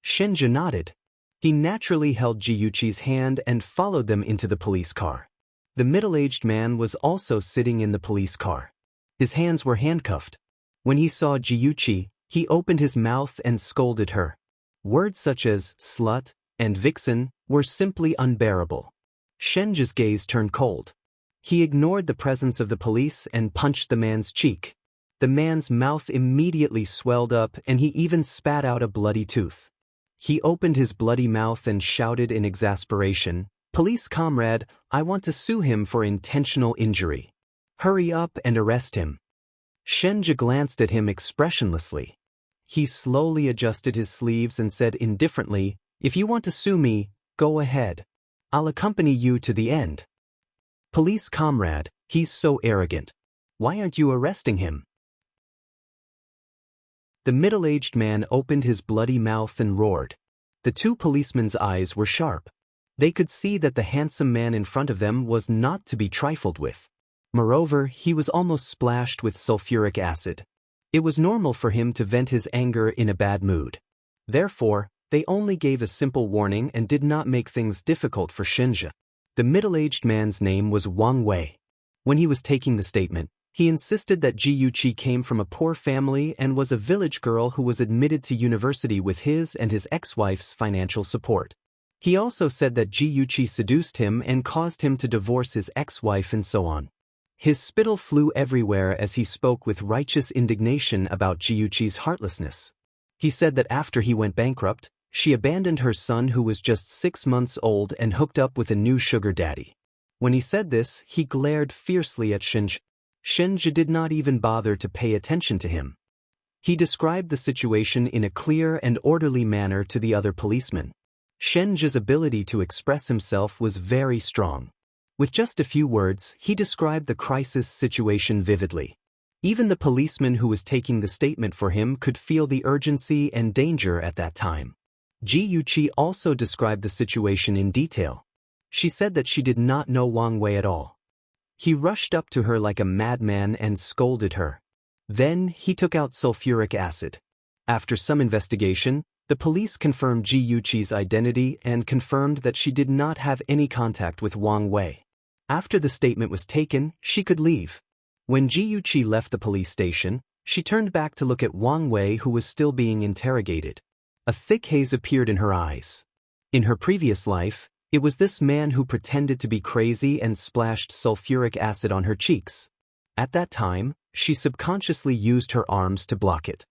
Shinja nodded. He naturally held Jiyuchi's hand and followed them into the police car. The middle-aged man was also sitting in the police car. His hands were handcuffed. When he saw Jiyuchi, he opened his mouth and scolded her. Words such as slut and vixen were simply unbearable. Shinja's gaze turned cold. He ignored the presence of the police and punched the man's cheek. The man's mouth immediately swelled up and he even spat out a bloody tooth. He opened his bloody mouth and shouted in exasperation, Police comrade, I want to sue him for intentional injury. Hurry up and arrest him. Shenja glanced at him expressionlessly. He slowly adjusted his sleeves and said indifferently, if you want to sue me, go ahead. I'll accompany you to the end. Police comrade, he's so arrogant. Why aren't you arresting him? The middle-aged man opened his bloody mouth and roared. The two policemen's eyes were sharp. They could see that the handsome man in front of them was not to be trifled with. Moreover, he was almost splashed with sulfuric acid. It was normal for him to vent his anger in a bad mood. Therefore, they only gave a simple warning and did not make things difficult for Shenja. The middle-aged man's name was Wang Wei. When he was taking the statement, he insisted that Ji Yuqi came from a poor family and was a village girl who was admitted to university with his and his ex-wife's financial support. He also said that Ji Yuqi seduced him and caused him to divorce his ex-wife and so on. His spittle flew everywhere as he spoke with righteous indignation about Ji Yuqi's heartlessness. He said that after he went bankrupt, she abandoned her son who was just 6 months old and hooked up with a new sugar daddy. When he said this, he glared fiercely at Shenja. Shenja did not even bother to pay attention to him. He described the situation in a clear and orderly manner to the other policemen. Shenja's ability to express himself was very strong. With just a few words, he described the crisis situation vividly. Even the policeman who was taking the statement for him could feel the urgency and danger at that time. Ji Yuqi also described the situation in detail. She said that she did not know Wang Wei at all. He rushed up to her like a madman and scolded her. Then he took out sulfuric acid. After some investigation, the police confirmed Ji Yuqi's identity and confirmed that she did not have any contact with Wang Wei. After the statement was taken, she could leave. When Ji Yuqi left the police station, she turned back to look at Wang Wei who was still being interrogated. A thick haze appeared in her eyes. In her previous life, it was this man who pretended to be crazy and splashed sulfuric acid on her cheeks. At that time, she subconsciously used her arms to block it.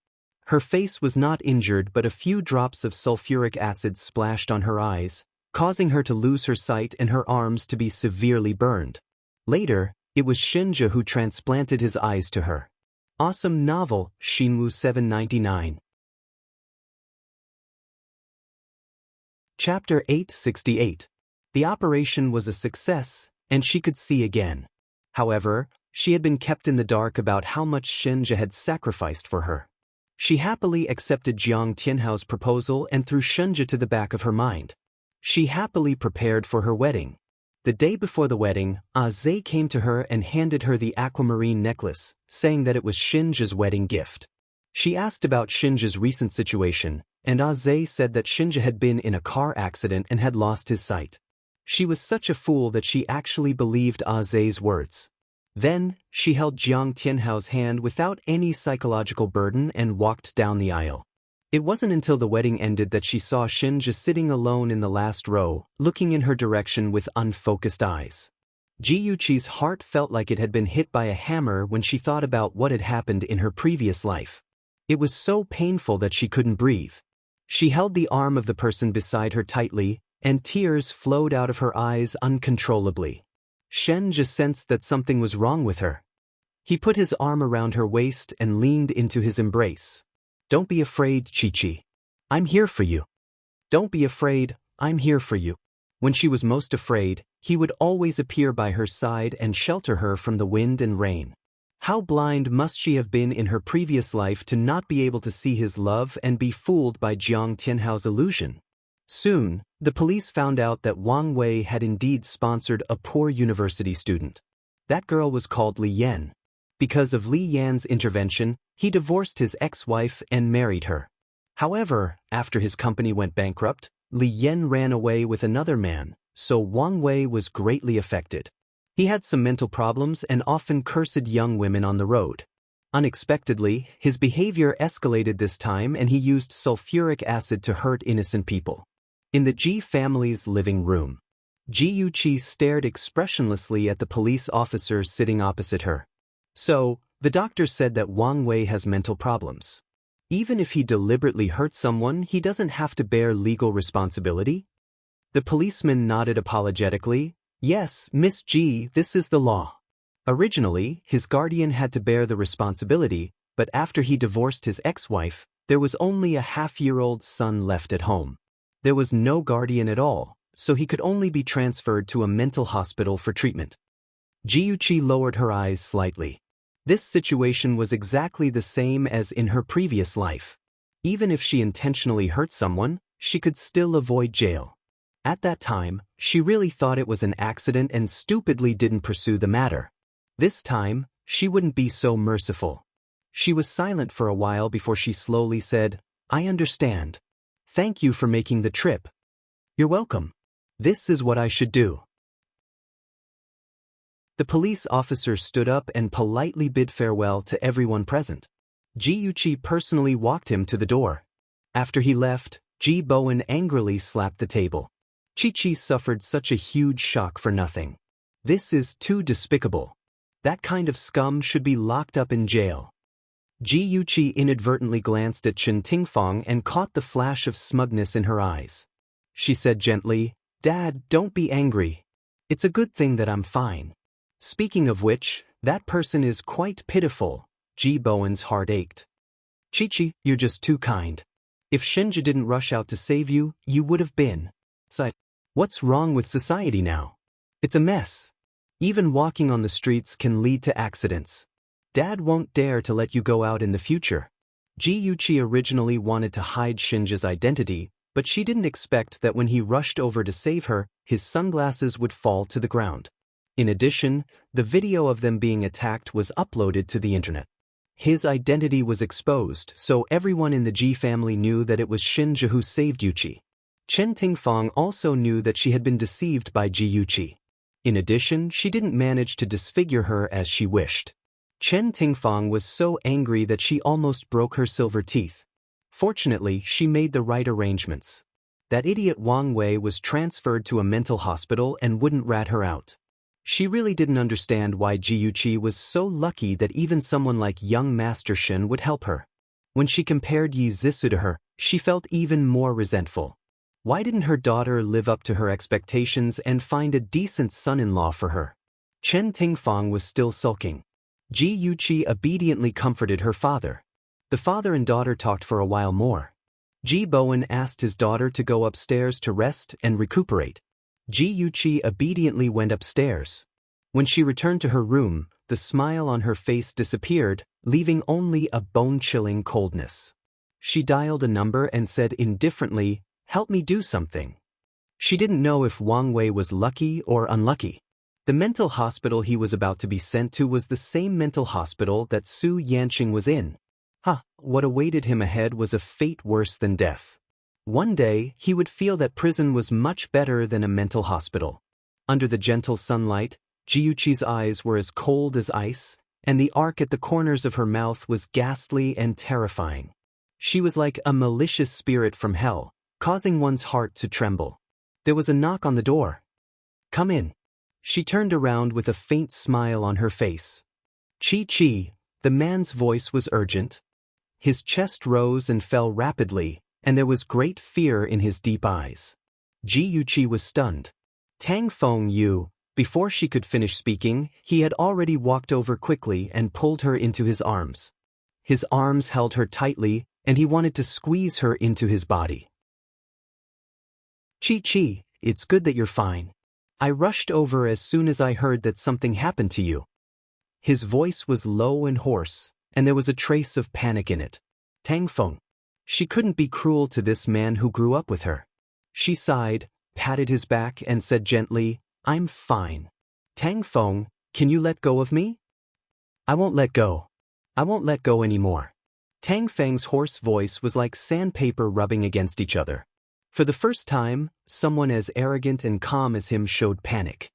Her face was not injured, but a few drops of sulfuric acid splashed on her eyes, causing her to lose her sight and her arms to be severely burned. Later, it was Shenja who transplanted his eyes to her. Awesome novel, Shinmu 799. Chapter 868. The operation was a success, and she could see again. However, she had been kept in the dark about how much Shenja had sacrificed for her. She happily accepted Jiang Tianhao's proposal and threw Shenja to the back of her mind. She happily prepared for her wedding. The day before the wedding, Zhe came to her and handed her the aquamarine necklace, saying that it was Shenja's wedding gift. She asked about Shenja's recent situation, and Zhe said that Shenja had been in a car accident and had lost his sight. She was such a fool that she actually believed Zhe's words. Then, she held Jiang Tianhao's hand without any psychological burden and walked down the aisle. It wasn't until the wedding ended that she saw Shenja sitting alone in the last row, looking in her direction with unfocused eyes. Ji Yuqi's heart felt like it had been hit by a hammer when she thought about what had happened in her previous life. It was so painful that she couldn't breathe. She held the arm of the person beside her tightly, and tears flowed out of her eyes uncontrollably. Shenja sensed that something was wrong with her. He put his arm around her waist and leaned into his embrace. Don't be afraid, Chi-Chi. I'm here for you. Don't be afraid, I'm here for you. When she was most afraid, he would always appear by her side and shelter her from the wind and rain. How blind must she have been in her previous life to not be able to see his love and be fooled by Jiang Tianhao's illusion? Soon, the police found out that Wang Wei had indeed sponsored a poor university student. That girl was called Li Yan. Because of Li Yan's intervention, he divorced his ex-wife and married her. However, after his company went bankrupt, Li Yan ran away with another man, so Wang Wei was greatly affected. He had some mental problems and often cursed young women on the road. Unexpectedly, his behavior escalated this time and he used sulfuric acid to hurt innocent people. In the Ji family's living room, Ji Yuqi stared expressionlessly at the police officer sitting opposite her. So, the doctor said that Wang Wei has mental problems. Even if he deliberately hurt someone, he doesn't have to bear legal responsibility? The policeman nodded apologetically. Yes, Miss G, this is the law. Originally, his guardian had to bear the responsibility, but after he divorced his ex-wife, there was only a half-year-old son left at home. There was no guardian at all, so he could only be transferred to a mental hospital for treatment. Jiuchi lowered her eyes slightly. This situation was exactly the same as in her previous life. Even if she intentionally hurt someone, she could still avoid jail. At that time, she really thought it was an accident and stupidly didn't pursue the matter. This time, she wouldn't be so merciful. She was silent for a while before she slowly said, I understand. Thank you for making the trip. You're welcome. This is what I should do. The police officer stood up and politely bid farewell to everyone present. Jiuchi personally walked him to the door. After he left, Ji Bowen angrily slapped the table. Chi-Chi suffered such a huge shock for nothing. This is too despicable. That kind of scum should be locked up in jail. Jiuchi inadvertently glanced at Chen Tingfang and caught the flash of smugness in her eyes. She said gently, Dad, don't be angry. It's a good thing that I'm fine. Speaking of which, that person is quite pitiful. Ji Bowen's heart ached. Chi-Chi, you're just too kind. If Shinja didn't rush out to save you, you would have been. What's wrong with society now? It's a mess. Even walking on the streets can lead to accidents. Dad won't dare to let you go out in the future. Jiuchi originally wanted to hide Shinja's identity, but she didn't expect that when he rushed over to save her, his sunglasses would fall to the ground. In addition, the video of them being attacked was uploaded to the internet. His identity was exposed, so everyone in the Ji family knew that it was Shinja who saved Yuchi. Chen Tingfang also knew that she had been deceived by Jiuchi. In addition, she didn't manage to disfigure her as she wished. Chen Tingfang was so angry that she almost broke her silver teeth. Fortunately, she made the right arrangements. That idiot Wang Wei was transferred to a mental hospital and wouldn't rat her out. She really didn't understand why Jiuchi was so lucky that even someone like young Master Shin would help her. When she compared Yi Zissou to her, she felt even more resentful. Why didn't her daughter live up to her expectations and find a decent son-in-law for her? Chen Tingfang was still sulking. Jiuchi obediently comforted her father. The father and daughter talked for a while more. Ji Bowen asked his daughter to go upstairs to rest and recuperate. Jiuchi obediently went upstairs. When she returned to her room, the smile on her face disappeared, leaving only a bone-chilling coldness. She dialed a number and said indifferently, Help me do something. She didn't know if Wang Wei was lucky or unlucky. The mental hospital he was about to be sent to was the same mental hospital that Su Yanqing was in. What awaited him ahead was a fate worse than death. One day, he would feel that prison was much better than a mental hospital. Under the gentle sunlight, Jiuchi's eyes were as cold as ice, and the arc at the corners of her mouth was ghastly and terrifying. She was like a malicious spirit from hell, causing one's heart to tremble. There was a knock on the door. Come in. She turned around with a faint smile on her face. Chi-Chi, the man's voice was urgent. His chest rose and fell rapidly, and there was great fear in his deep eyes. Jiuchi was stunned. Tang Feng Yu, before she could finish speaking, he had already walked over quickly and pulled her into his arms. His arms held her tightly, and he wanted to squeeze her into his body. Chi-Chi, it's good that you're fine. I rushed over as soon as I heard that something happened to you. His voice was low and hoarse, and there was a trace of panic in it. Tang Feng. She couldn't be cruel to this man who grew up with her. She sighed, patted his back and said gently, I'm fine. Tang Feng, can you let go of me? I won't let go. I won't let go anymore. Tang Feng's hoarse voice was like sandpaper rubbing against each other. For the first time, someone as arrogant and calm as him showed panic.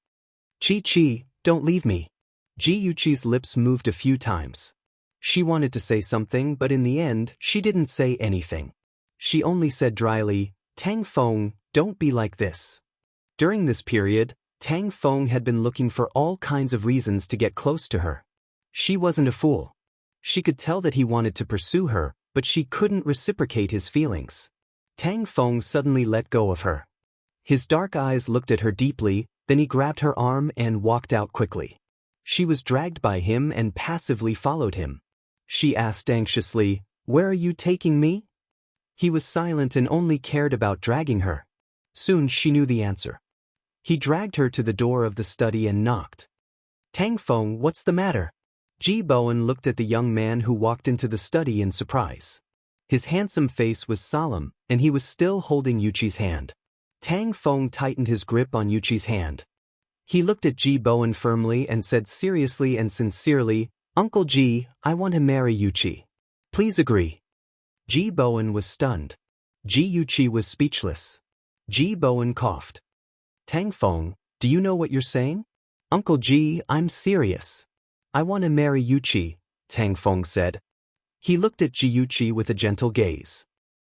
Chi-Chi, don't leave me. Jiuchi's lips moved a few times. She wanted to say something, but in the end, she didn't say anything. She only said dryly, Tang Feng, don't be like this. During this period, Tang Feng had been looking for all kinds of reasons to get close to her. She wasn't a fool. She could tell that he wanted to pursue her, but she couldn't reciprocate his feelings. Tang Feng suddenly let go of her. His dark eyes looked at her deeply, then he grabbed her arm and walked out quickly. She was dragged by him and passively followed him. She asked anxiously, "Where are you taking me?" He was silent and only cared about dragging her. Soon she knew the answer. He dragged her to the door of the study and knocked. "Tang Feng, what's the matter?" Ji Bowen looked at the young man who walked into the study in surprise. His handsome face was solemn, and he was still holding Yuqi's hand. Tang Feng tightened his grip on Yuqi's hand. He looked at Ji Bowen firmly and said seriously and sincerely, "Uncle Ji, I want to marry Yuqi. Please agree." Ji Bowen was stunned. Ji Yuqi was speechless. Ji Bowen coughed. "Tang Feng, do you know what you're saying?" "Uncle Ji, I'm serious. I want to marry Yuqi," Tang Feng said. He looked at Ji Yuqi with a gentle gaze.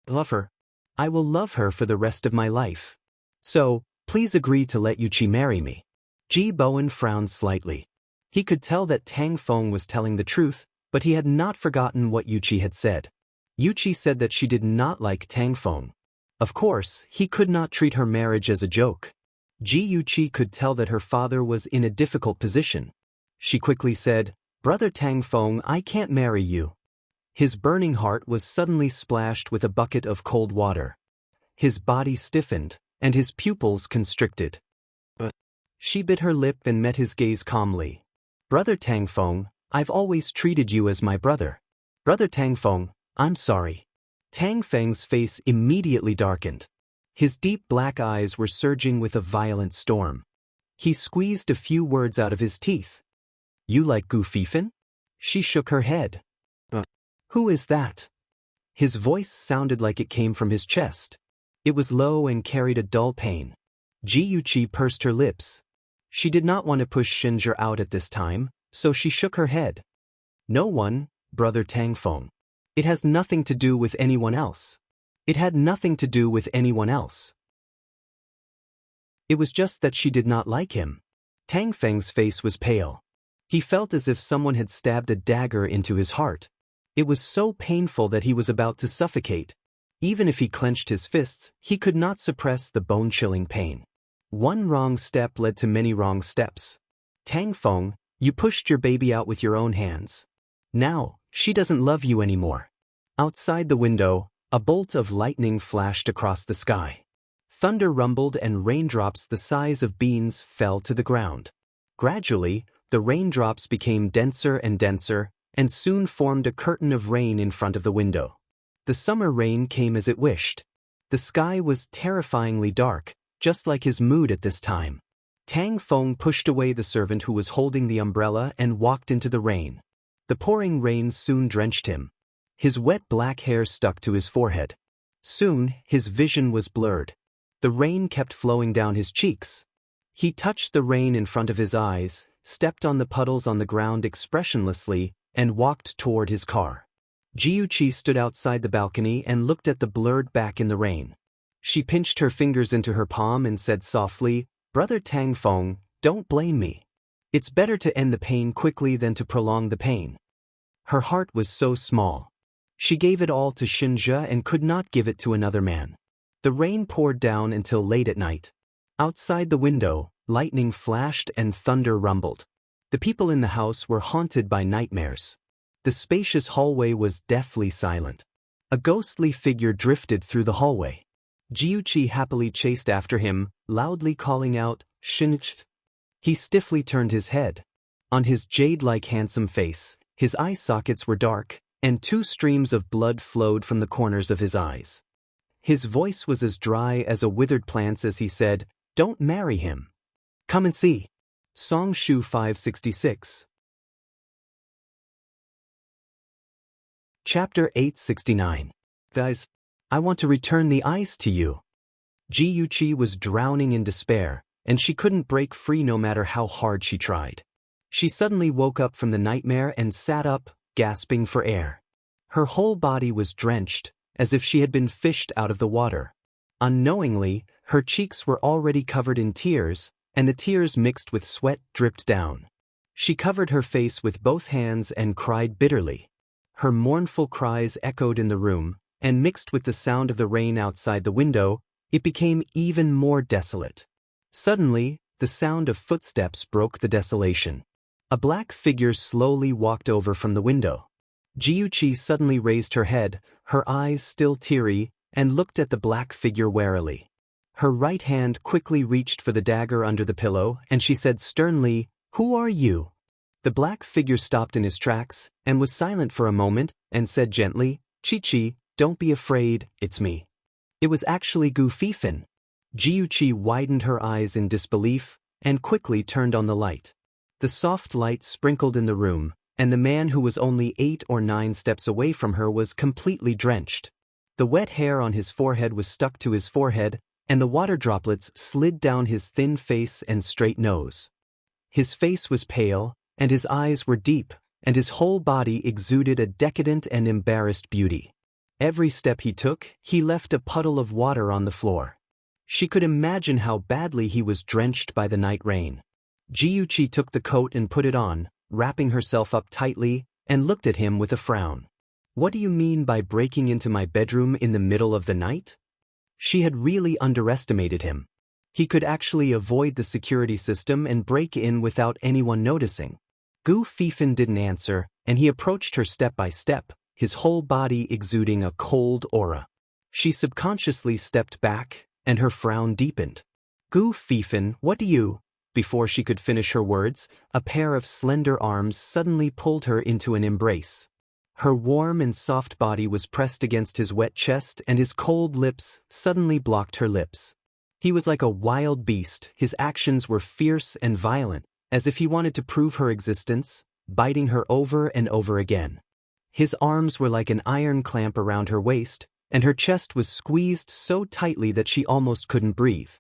"Love her. I will love her for the rest of my life. So, please agree to let Yuqi marry me." Ji Bowen frowned slightly. He could tell that Tang Feng was telling the truth, but he had not forgotten what Yuqi had said. Yuqi said that she did not like Tang Feng. Of course, he could not treat her marriage as a joke. Ji Yuqi could tell that her father was in a difficult position. She quickly said, "Brother Tang Feng, I can't marry you." His burning heart was suddenly splashed with a bucket of cold water. His body stiffened, and his pupils constricted. But she bit her lip and met his gaze calmly. "Brother Tang Feng, I've always treated you as my brother." "Brother Tang Feng, I'm sorry." Tang Feng's face immediately darkened. His deep black eyes were surging with a violent storm. He squeezed a few words out of his teeth. "You like Gu Fifan?" She shook her head. Who is that?" His voice sounded like it came from his chest. It was low and carried a dull pain. Ji Yuqi pursed her lips. She did not want to push Xinzhi out at this time, so she shook her head. "No one, Brother Tang Feng. It has nothing to do with anyone else. It had nothing to do with anyone else. It was just that she did not like him." Tang Feng's face was pale. He felt as if someone had stabbed a dagger into his heart. It was so painful that he was about to suffocate. Even if he clenched his fists, he could not suppress the bone-chilling pain. One wrong step led to many wrong steps. "Tang Feng, you pushed your baby out with your own hands. Now, she doesn't love you anymore." Outside the window, a bolt of lightning flashed across the sky. Thunder rumbled and raindrops the size of beans fell to the ground. Gradually, the raindrops became denser and denser, and soon formed a curtain of rain in front of the window. The summer rain came as it wished. The sky was terrifyingly dark, just like his mood at this time. Tang Feng pushed away the servant who was holding the umbrella and walked into the rain. The pouring rain soon drenched him. His wet black hair stuck to his forehead. Soon, his vision was blurred. The rain kept flowing down his cheeks. He touched the rain in front of his eyes, stepped on the puddles on the ground expressionlessly, and walked toward his car. Ji Yuqi stood outside the balcony and looked at the blurred back in the rain. She pinched her fingers into her palm and said softly, "Brother Tang Feng, don't blame me. It's better to end the pain quickly than to prolong the pain." Her heart was so small. She gave it all to Xinzhi and could not give it to another man. The rain poured down until late at night. Outside the window, lightning flashed and thunder rumbled. The people in the house were haunted by nightmares. The spacious hallway was deathly silent. A ghostly figure drifted through the hallway. Ji Yuqi happily chased after him, loudly calling out, "Xinzhi." He stiffly turned his head. On his jade-like handsome face, his eye sockets were dark, and 2 streams of blood flowed from the corners of his eyes. His voice was as dry as a withered plant's as he said, "Don't marry him. Come and see." Song Shu 566. Chapter 869. Guys, I want to return the ice to you. Ji Yuqi was drowning in despair, and she couldn't break free no matter how hard she tried. She suddenly woke up from the nightmare and sat up, gasping for air. Her whole body was drenched, as if she had been fished out of the water. Unknowingly, her cheeks were already covered in tears, and the tears mixed with sweat dripped down. She covered her face with both hands and cried bitterly. Her mournful cries echoed in the room, and mixed with the sound of the rain outside the window, it became even more desolate. Suddenly, the sound of footsteps broke the desolation. A black figure slowly walked over from the window. Jiuchi suddenly raised her head, her eyes still teary, and looked at the black figure warily. Her right hand quickly reached for the dagger under the pillow, and she said sternly, "Who are you?" The black figure stopped in his tracks, and was silent for a moment, and said gently, "Chi-Chi, don't be afraid, it's me." It was actually Gu Fifin. Jiuchi widened her eyes in disbelief, and quickly turned on the light. The soft light sprinkled in the room, and the man who was only 8 or 9 steps away from her was completely drenched. The wet hair on his forehead was stuck to his forehead, and the water droplets slid down his thin face and straight nose. His face was pale, and his eyes were deep, and his whole body exuded a decadent and embarrassed beauty. Every step he took, he left a puddle of water on the floor. She could imagine how badly he was drenched by the night rain. Jiuchi took the coat and put it on, wrapping herself up tightly, and looked at him with a frown. "What do you mean by breaking into my bedroom in the middle of the night?" She had really underestimated him. He could actually avoid the security system and break in without anyone noticing. Gu Fifin didn't answer, and he approached her step by step, his whole body exuding a cold aura. She subconsciously stepped back, and her frown deepened. "Gu Fifin, what do you—" Before she could finish her words, a pair of slender arms suddenly pulled her into an embrace. Her warm and soft body was pressed against his wet chest, and his cold lips suddenly blocked her lips. He was like a wild beast, his actions were fierce and violent, as if he wanted to prove her existence, biting her over and over again. His arms were like an iron clamp around her waist, and her chest was squeezed so tightly that she almost couldn't breathe.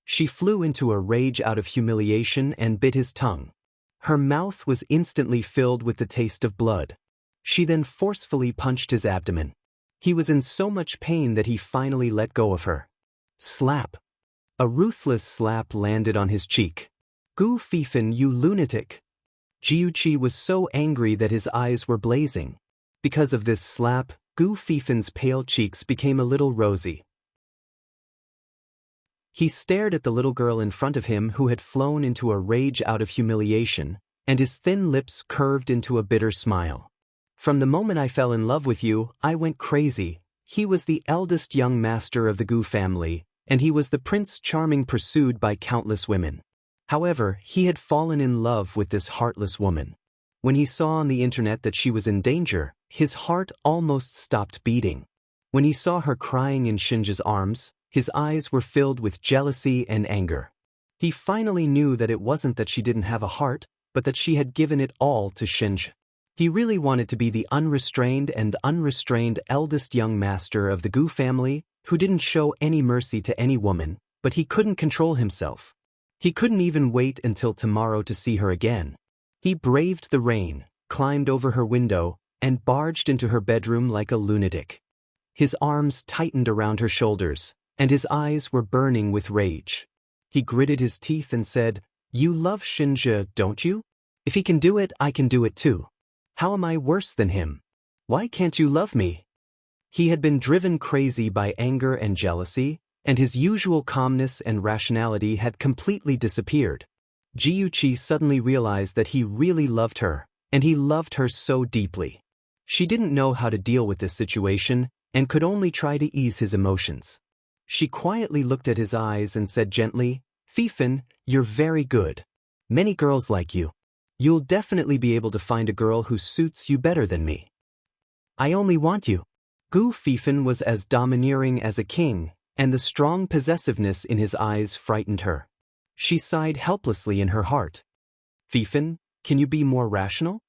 She flew into a rage out of humiliation and bit his tongue. Her mouth was instantly filled with the taste of blood. She then forcefully punched his abdomen. He was in so much pain that he finally let go of her. Slap. A ruthless slap landed on his cheek. "Gu Fifin, you lunatic!" Jiuchi was so angry that his eyes were blazing. Because of this slap, Gu Fifin's pale cheeks became a little rosy. He stared at the little girl in front of him who had flown into a rage out of humiliation, and his thin lips curved into a bitter smile. "From the moment I fell in love with you, I went crazy." He was the eldest young master of the Gu family, and he was the Prince Charming pursued by countless women. However, he had fallen in love with this heartless woman. When he saw on the internet that she was in danger, his heart almost stopped beating. When he saw her crying in Shinja's arms, his eyes were filled with jealousy and anger. He finally knew that it wasn't that she didn't have a heart, but that she had given it all to Shinja. He really wanted to be the unrestrained eldest young master of the Gu family, who didn't show any mercy to any woman, but he couldn't control himself. He couldn't even wait until tomorrow to see her again. He braved the rain, climbed over her window, and barged into her bedroom like a lunatic. His arms tightened around her shoulders, and his eyes were burning with rage. He gritted his teeth and said, "You love Shinja, don't you? If he can do it, I can do it too. How am I worse than him? Why can't you love me?" He had been driven crazy by anger and jealousy, and his usual calmness and rationality had completely disappeared. Jiuchi suddenly realized that he really loved her, and he loved her so deeply. She didn't know how to deal with this situation, and could only try to ease his emotions. She quietly looked at his eyes and said gently, "Fifin, you're very good. Many girls like you. You'll definitely be able to find a girl who suits you better than me. I only want you." Gu Fifin was as domineering as a king, and the strong possessiveness in his eyes frightened her. She sighed helplessly in her heart. "Fifin, can you be more rational?"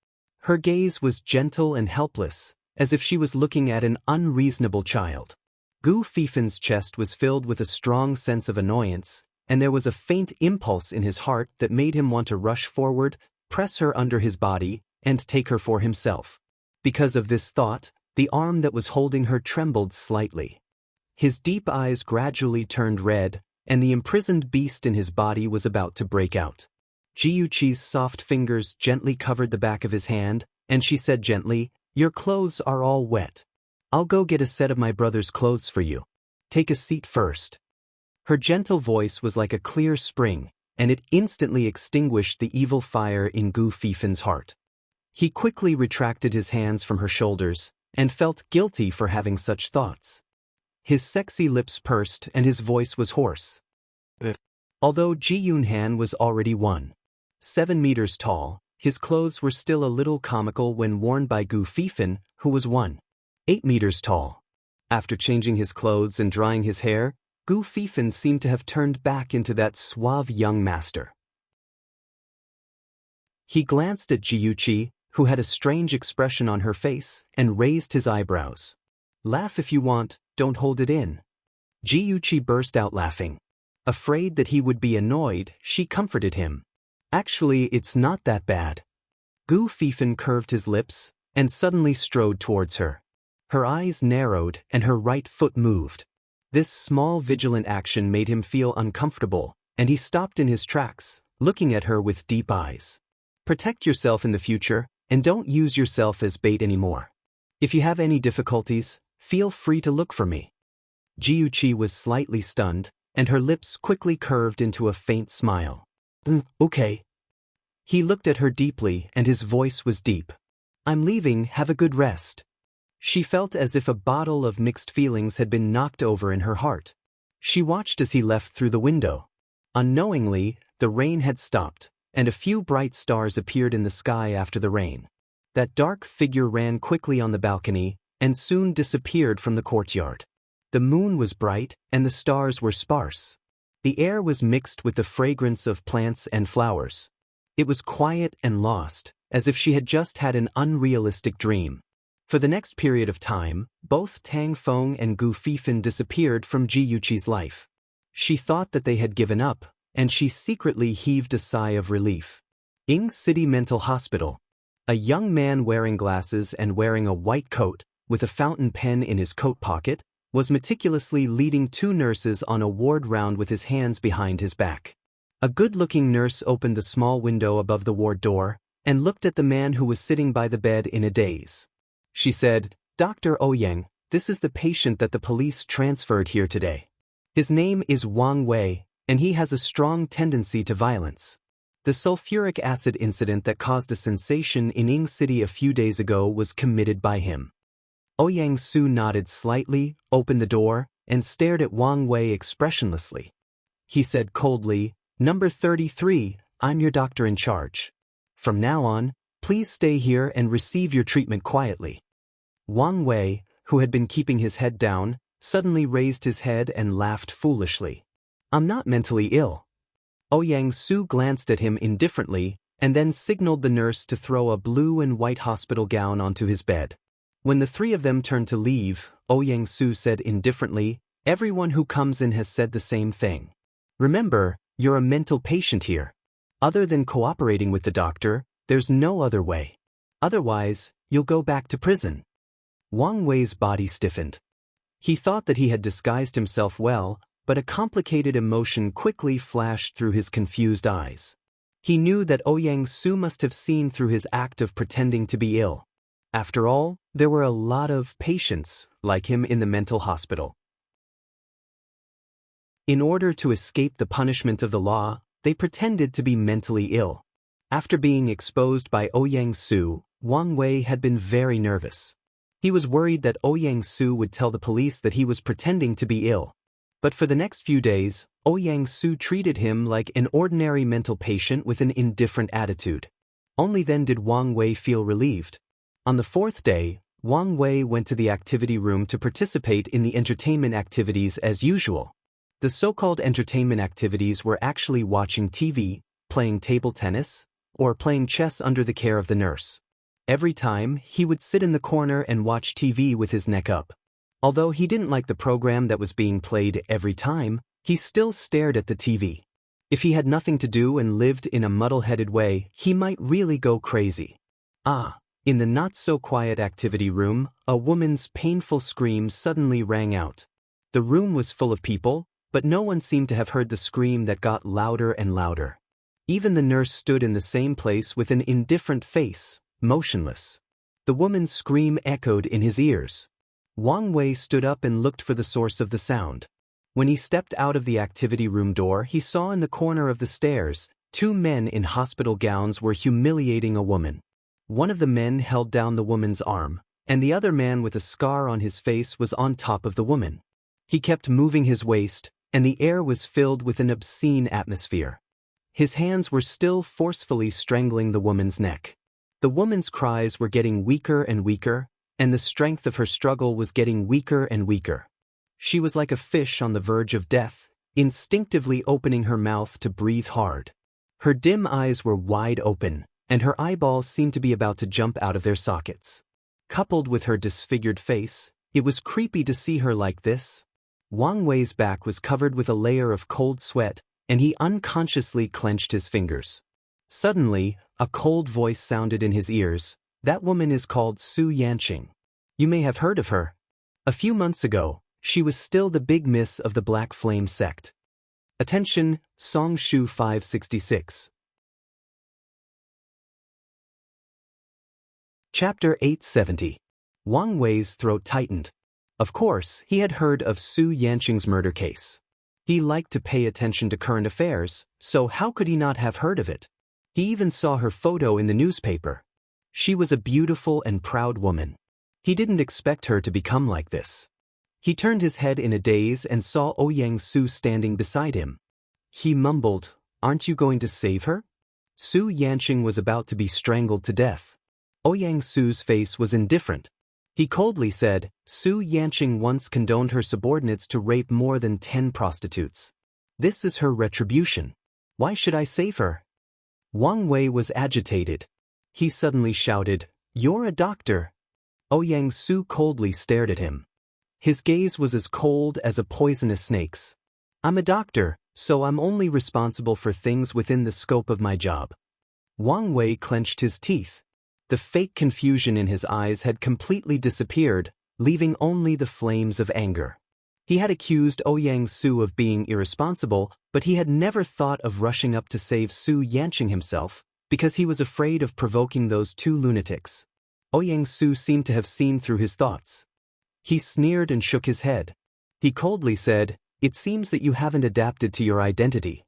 Her gaze was gentle and helpless, as if she was looking at an unreasonable child. Gu Fifin's chest was filled with a strong sense of annoyance, and there was a faint impulse in his heart that made him want to rush forward, press her under his body, and take her for himself. Because of this thought, the arm that was holding her trembled slightly. His deep eyes gradually turned red, and the imprisoned beast in his body was about to break out. Jiuchi's soft fingers gently covered the back of his hand, and she said gently, "Your clothes are all wet. I'll go get a set of my brother's clothes for you. Take a seat first." Her gentle voice was like a clear spring, and it instantly extinguished the evil fire in Gu Fifin's heart. He quickly retracted his hands from her shoulders, and felt guilty for having such thoughts. His sexy lips pursed and his voice was hoarse. Although Ji Yunhan was already 1.7 meters tall, his clothes were still a little comical when worn by Gu Fifin, who was 1.8 meters tall. After changing his clothes and drying his hair, Gu Fifin seemed to have turned back into that suave young master. He glanced at Jiuqi, who had a strange expression on her face, and raised his eyebrows. "Laugh if you want, don't hold it in." Jiuqi burst out laughing. Afraid that he would be annoyed, she comforted him. "Actually, it's not that bad." Gu Fifin curved his lips, and suddenly strode towards her. Her eyes narrowed and her right foot moved. This small vigilant action made him feel uncomfortable, and he stopped in his tracks, looking at her with deep eyes. "Protect yourself in the future, and don't use yourself as bait anymore. If you have any difficulties, feel free to look for me." Jiuqi was slightly stunned, and her lips quickly curved into a faint smile. Okay." He looked at her deeply and his voice was deep. "I'm leaving, have a good rest." She felt as if a bottle of mixed feelings had been knocked over in her heart. She watched as he left through the window. Unknowingly, the rain had stopped, and a few bright stars appeared in the sky after the rain. That dark figure ran quickly on the balcony, and soon disappeared from the courtyard. The moon was bright, and the stars were sparse. The air was mixed with the fragrance of plants and flowers. It was quiet and lost, as if she had just had an unrealistic dream. For the next period of time, both Tang Feng and Gu Fifin disappeared from Jiuqi's life. She thought that they had given up, and she secretly heaved a sigh of relief. Ying City Mental Hospital. A young man wearing glasses and wearing a white coat, with a fountain pen in his coat pocket, was meticulously leading two nurses on a ward round with his hands behind his back. A good-looking nurse opened the small window above the ward door, and looked at the man who was sitting by the bed in a daze. She said, "Dr. Ouyang, this is the patient that the police transferred here today. His name is Wang Wei, and he has a strong tendency to violence. The sulfuric acid incident that caused a sensation in Ying City a few days ago was committed by him." Ouyang Su nodded slightly, opened the door, and stared at Wang Wei expressionlessly. He said coldly, "Number 33, I'm your doctor in charge. From now on, please stay here and receive your treatment quietly." Wang Wei, who had been keeping his head down, suddenly raised his head and laughed foolishly. "I'm not mentally ill." Ouyang Su glanced at him indifferently, and then signaled the nurse to throw a blue and white hospital gown onto his bed. When the three of them turned to leave, Ouyang Su said indifferently, "Everyone who comes in has said the same thing. Remember, you're a mental patient here. Other than cooperating with the doctor, there's no other way. Otherwise, you'll go back to prison." Wang Wei's body stiffened. He thought that he had disguised himself well, but a complicated emotion quickly flashed through his confused eyes. He knew that Ouyang Su must have seen through his act of pretending to be ill. After all, there were a lot of patients like him in the mental hospital. In order to escape the punishment of the law, they pretended to be mentally ill. After being exposed by Ouyang Su, Wang Wei had been very nervous. He was worried that Ouyang Su would tell the police that he was pretending to be ill. But for the next few days, Ouyang Su treated him like an ordinary mental patient with an indifferent attitude. Only then did Wang Wei feel relieved. On the fourth day, Wang Wei went to the activity room to participate in the entertainment activities as usual. The so-called entertainment activities were actually watching TV, playing table tennis, or playing chess under the care of the nurse. Every time, he would sit in the corner and watch TV with his neck up. Although he didn't like the program that was being played every time, he still stared at the TV. If he had nothing to do and lived in a muddle-headed way, he might really go crazy. In the not-so-quiet activity room, a woman's painful scream suddenly rang out. The room was full of people, but no one seemed to have heard the scream that got louder and louder. Even the nurse stood in the same place with an indifferent face, motionless. The woman's scream echoed in his ears. Wang Wei stood up and looked for the source of the sound. When he stepped out of the activity room door, he saw in the corner of the stairs, two men in hospital gowns were humiliating a woman. One of the men held down the woman's arm, and the other man with a scar on his face was on top of the woman. He kept moving his waist, and the air was filled with an obscene atmosphere. His hands were still forcefully strangling the woman's neck. The woman's cries were getting weaker and weaker, and the strength of her struggle was getting weaker and weaker. She was like a fish on the verge of death, instinctively opening her mouth to breathe hard. Her dim eyes were wide open, and her eyeballs seemed to be about to jump out of their sockets. Coupled with her disfigured face, it was creepy to see her like this. Wang Wei's back was covered with a layer of cold sweat, and he unconsciously clenched his fingers. Suddenly, a cold voice sounded in his ears. "That woman is called Su Yanqing. You may have heard of her. A few months ago, she was still the big miss of the Black Flame sect." Attention, Song Shu 566. Chapter 870. Wang Wei's throat tightened. Of course, he had heard of Su Yanqing's murder case. He liked to pay attention to current affairs, so how could he not have heard of it? He even saw her photo in the newspaper. She was a beautiful and proud woman. He didn't expect her to become like this. He turned his head in a daze and saw Ouyang Su standing beside him. He mumbled, "Aren't you going to save her?" Su Yanqing was about to be strangled to death. Ouyang Su's face was indifferent. He coldly said, "Su Yanqing once condoned her subordinates to rape more than 10 prostitutes. This is her retribution. Why should I save her?" Wang Wei was agitated. He suddenly shouted, "You're a doctor." Ouyang Su coldly stared at him. His gaze was as cold as a poisonous snake's. "I'm a doctor, so I'm only responsible for things within the scope of my job." Wang Wei clenched his teeth. The fake confusion in his eyes had completely disappeared, leaving only the flames of anger. He had accused Ouyang Su of being irresponsible, but he had never thought of rushing up to save Su Yanqing himself, because he was afraid of provoking those two lunatics. Ouyang Su seemed to have seen through his thoughts. He sneered and shook his head. He coldly said, "It seems that you haven't adapted to your identity."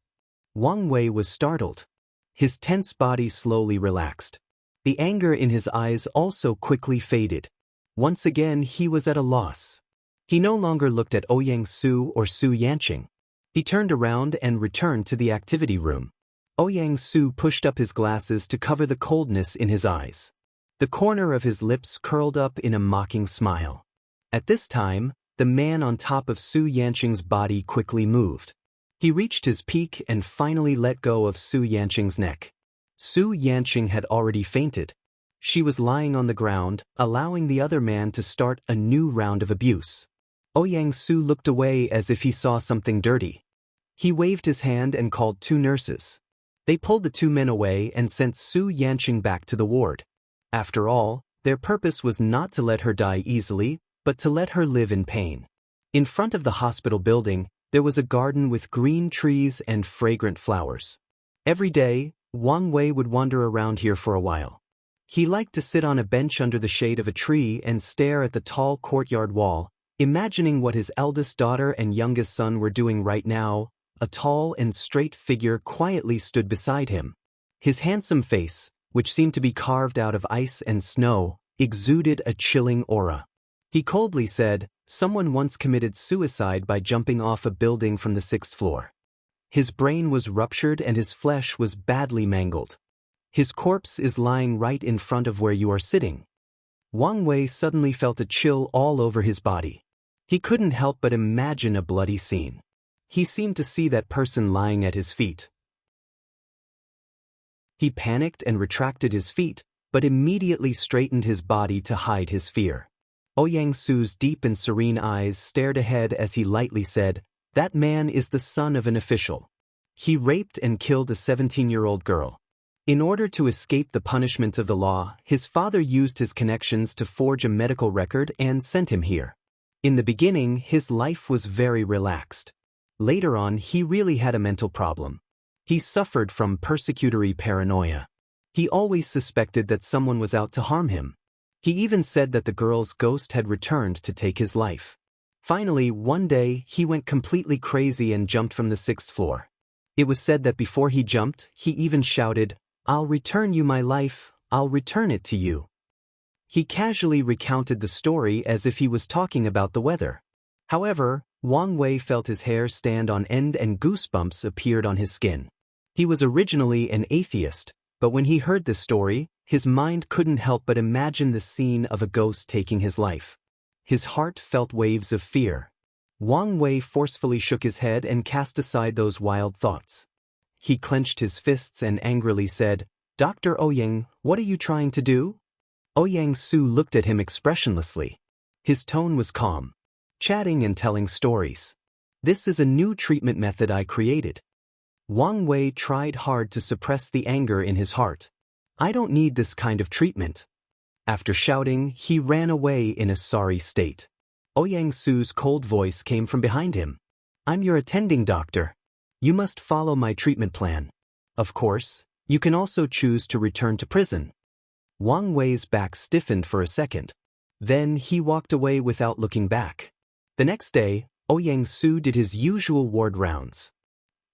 Wang Wei was startled. His tense body slowly relaxed. The anger in his eyes also quickly faded. Once again he was at a loss. He no longer looked at Ouyang Su or Su Yanqing. He turned around and returned to the activity room. Ouyang Su pushed up his glasses to cover the coldness in his eyes. The corner of his lips curled up in a mocking smile. At this time, the man on top of Su Yanqing's body quickly moved. He reached his peak and finally let go of Su Yanqing's neck. Su Yanqing had already fainted. She was lying on the ground, allowing the other man to start a new round of abuse. Ouyang Su looked away as if he saw something dirty. He waved his hand and called 2 nurses. They pulled the 2 men away and sent Su Yanqing back to the ward. After all, their purpose was not to let her die easily, but to let her live in pain. In front of the hospital building, there was a garden with green trees and fragrant flowers. Every day, Wang Wei would wander around here for a while. He liked to sit on a bench under the shade of a tree and stare at the tall courtyard wall, imagining what his eldest daughter and youngest son were doing right now. A tall and straight figure quietly stood beside him. His handsome face, which seemed to be carved out of ice and snow, exuded a chilling aura. He coldly said, "Someone once committed suicide by jumping off a building from the 6th floor. His brain was ruptured and his flesh was badly mangled. His corpse is lying right in front of where you are sitting." Wang Wei suddenly felt a chill all over his body. He couldn't help but imagine a bloody scene. He seemed to see that person lying at his feet. He panicked and retracted his feet, but immediately straightened his body to hide his fear. Ouyang Su's deep and serene eyes stared ahead as he lightly said, "That man is the son of an official. He raped and killed a 17-year-old girl. In order to escape the punishment of the law, his father used his connections to forge a medical record and sent him here. In the beginning, his life was very relaxed. Later on, he really had a mental problem. He suffered from persecutory paranoia. He always suspected that someone was out to harm him. He even said that the girl's ghost had returned to take his life. Finally, one day, he went completely crazy and jumped from the 6th floor. It was said that before he jumped, he even shouted, "I'll return you my life, I'll return it to you." He casually recounted the story as if he was talking about the weather. However, Wang Wei felt his hair stand on end and goosebumps appeared on his skin. He was originally an atheist, but when he heard this story, his mind couldn't help but imagine the scene of a ghost taking his life. His heart felt waves of fear. Wang Wei forcefully shook his head and cast aside those wild thoughts. He clenched his fists and angrily said, "Dr. Ouyang, what are you trying to do?" Ouyang Su looked at him expressionlessly. His tone was calm. "Chatting and telling stories. This is a new treatment method I created." Wang Wei tried hard to suppress the anger in his heart. "I don't need this kind of treatment." After shouting, he ran away in a sorry state. Ouyang Su's cold voice came from behind him. "I'm your attending doctor. You must follow my treatment plan. Of course, you can also choose to return to prison." Wang Wei's back stiffened for a second. Then he walked away without looking back. The next day, Ouyang Su did his usual ward rounds.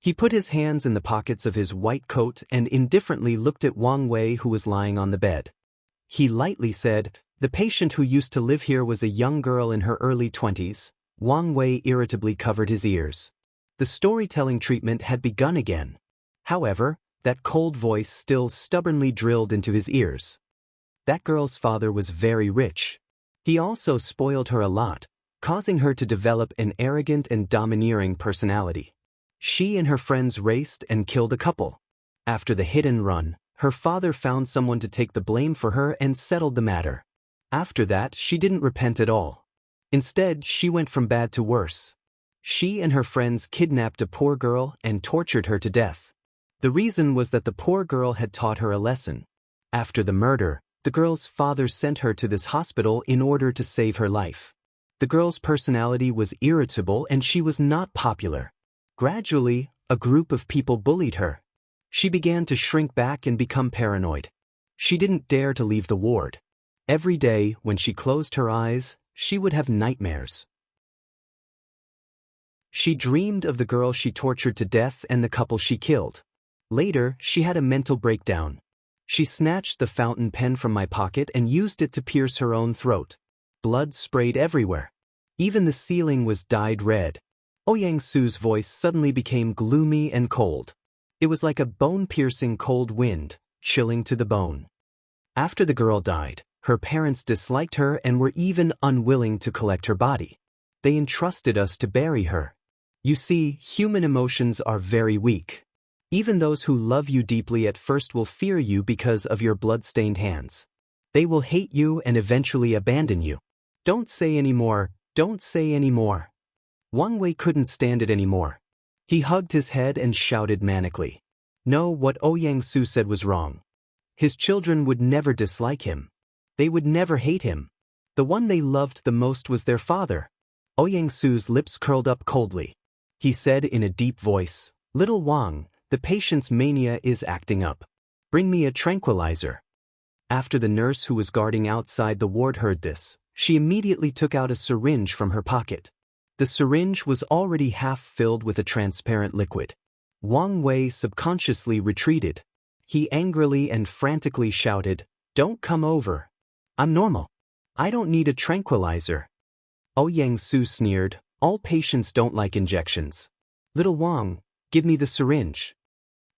He put his hands in the pockets of his white coat and indifferently looked at Wang Wei, who was lying on the bed. He lightly said, "The patient who used to live here was a young girl in her early 20s. Wang Wei irritably covered his ears. The storytelling treatment had begun again. However, that cold voice still stubbornly drilled into his ears. That girl's father was very rich. He also spoiled her a lot, causing her to develop an arrogant and domineering personality. She and her friends raced and killed a couple. After the hit and run, her father found someone to take the blame for her and settled the matter. After that, she didn't repent at all. Instead, she went from bad to worse. She and her friends kidnapped a poor girl and tortured her to death. The reason was that the poor girl had taught her a lesson. After the murder, the girl's father sent her to this hospital in order to save her life. The girl's personality was irritable and she was not popular. Gradually, a group of people bullied her. She began to shrink back and become paranoid. She didn't dare to leave the ward. Every day, when she closed her eyes, she would have nightmares. She dreamed of the girl she tortured to death and the couple she killed. Later, she had a mental breakdown. She snatched the fountain pen from my pocket and used it to pierce her own throat. Blood sprayed everywhere. Even the ceiling was dyed red. Ouyang Su's voice suddenly became gloomy and cold. It was like a bone-piercing cold wind, chilling to the bone. After the girl died, her parents disliked her and were even unwilling to collect her body. They entrusted us to bury her. You see, human emotions are very weak. Even those who love you deeply at first will fear you because of your blood-stained hands. They will hate you and eventually abandon you. Don't say any more, don't say any more. Wang Wei couldn't stand it anymore. He hugged his head and shouted manically. No, what Ouyang Su said was wrong. His children would never dislike him. They would never hate him. The one they loved the most was their father. Ouyang Su's lips curled up coldly. He said in a deep voice, "Little Wang, the patient's mania is acting up. Bring me a tranquilizer." After the nurse who was guarding outside the ward heard this, she immediately took out a syringe from her pocket. The syringe was already half filled with a transparent liquid. Wang Wei subconsciously retreated. He angrily and frantically shouted, "Don't come over. I'm normal. I don't need a tranquilizer." Ouyang Su sneered, "All patients don't like injections. Little Wang, give me the syringe."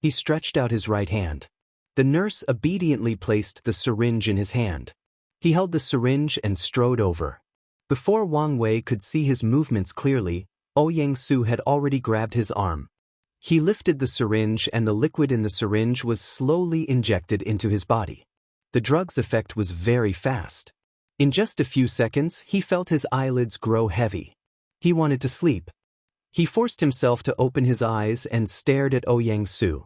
He stretched out his right hand. The nurse obediently placed the syringe in his hand. He held the syringe and strode over. Before Wang Wei could see his movements clearly, Ouyang Su had already grabbed his arm. He lifted the syringe and the liquid in the syringe was slowly injected into his body. The drug's effect was very fast. In just a few seconds, he felt his eyelids grow heavy. He wanted to sleep. He forced himself to open his eyes and stared at Ouyang Su.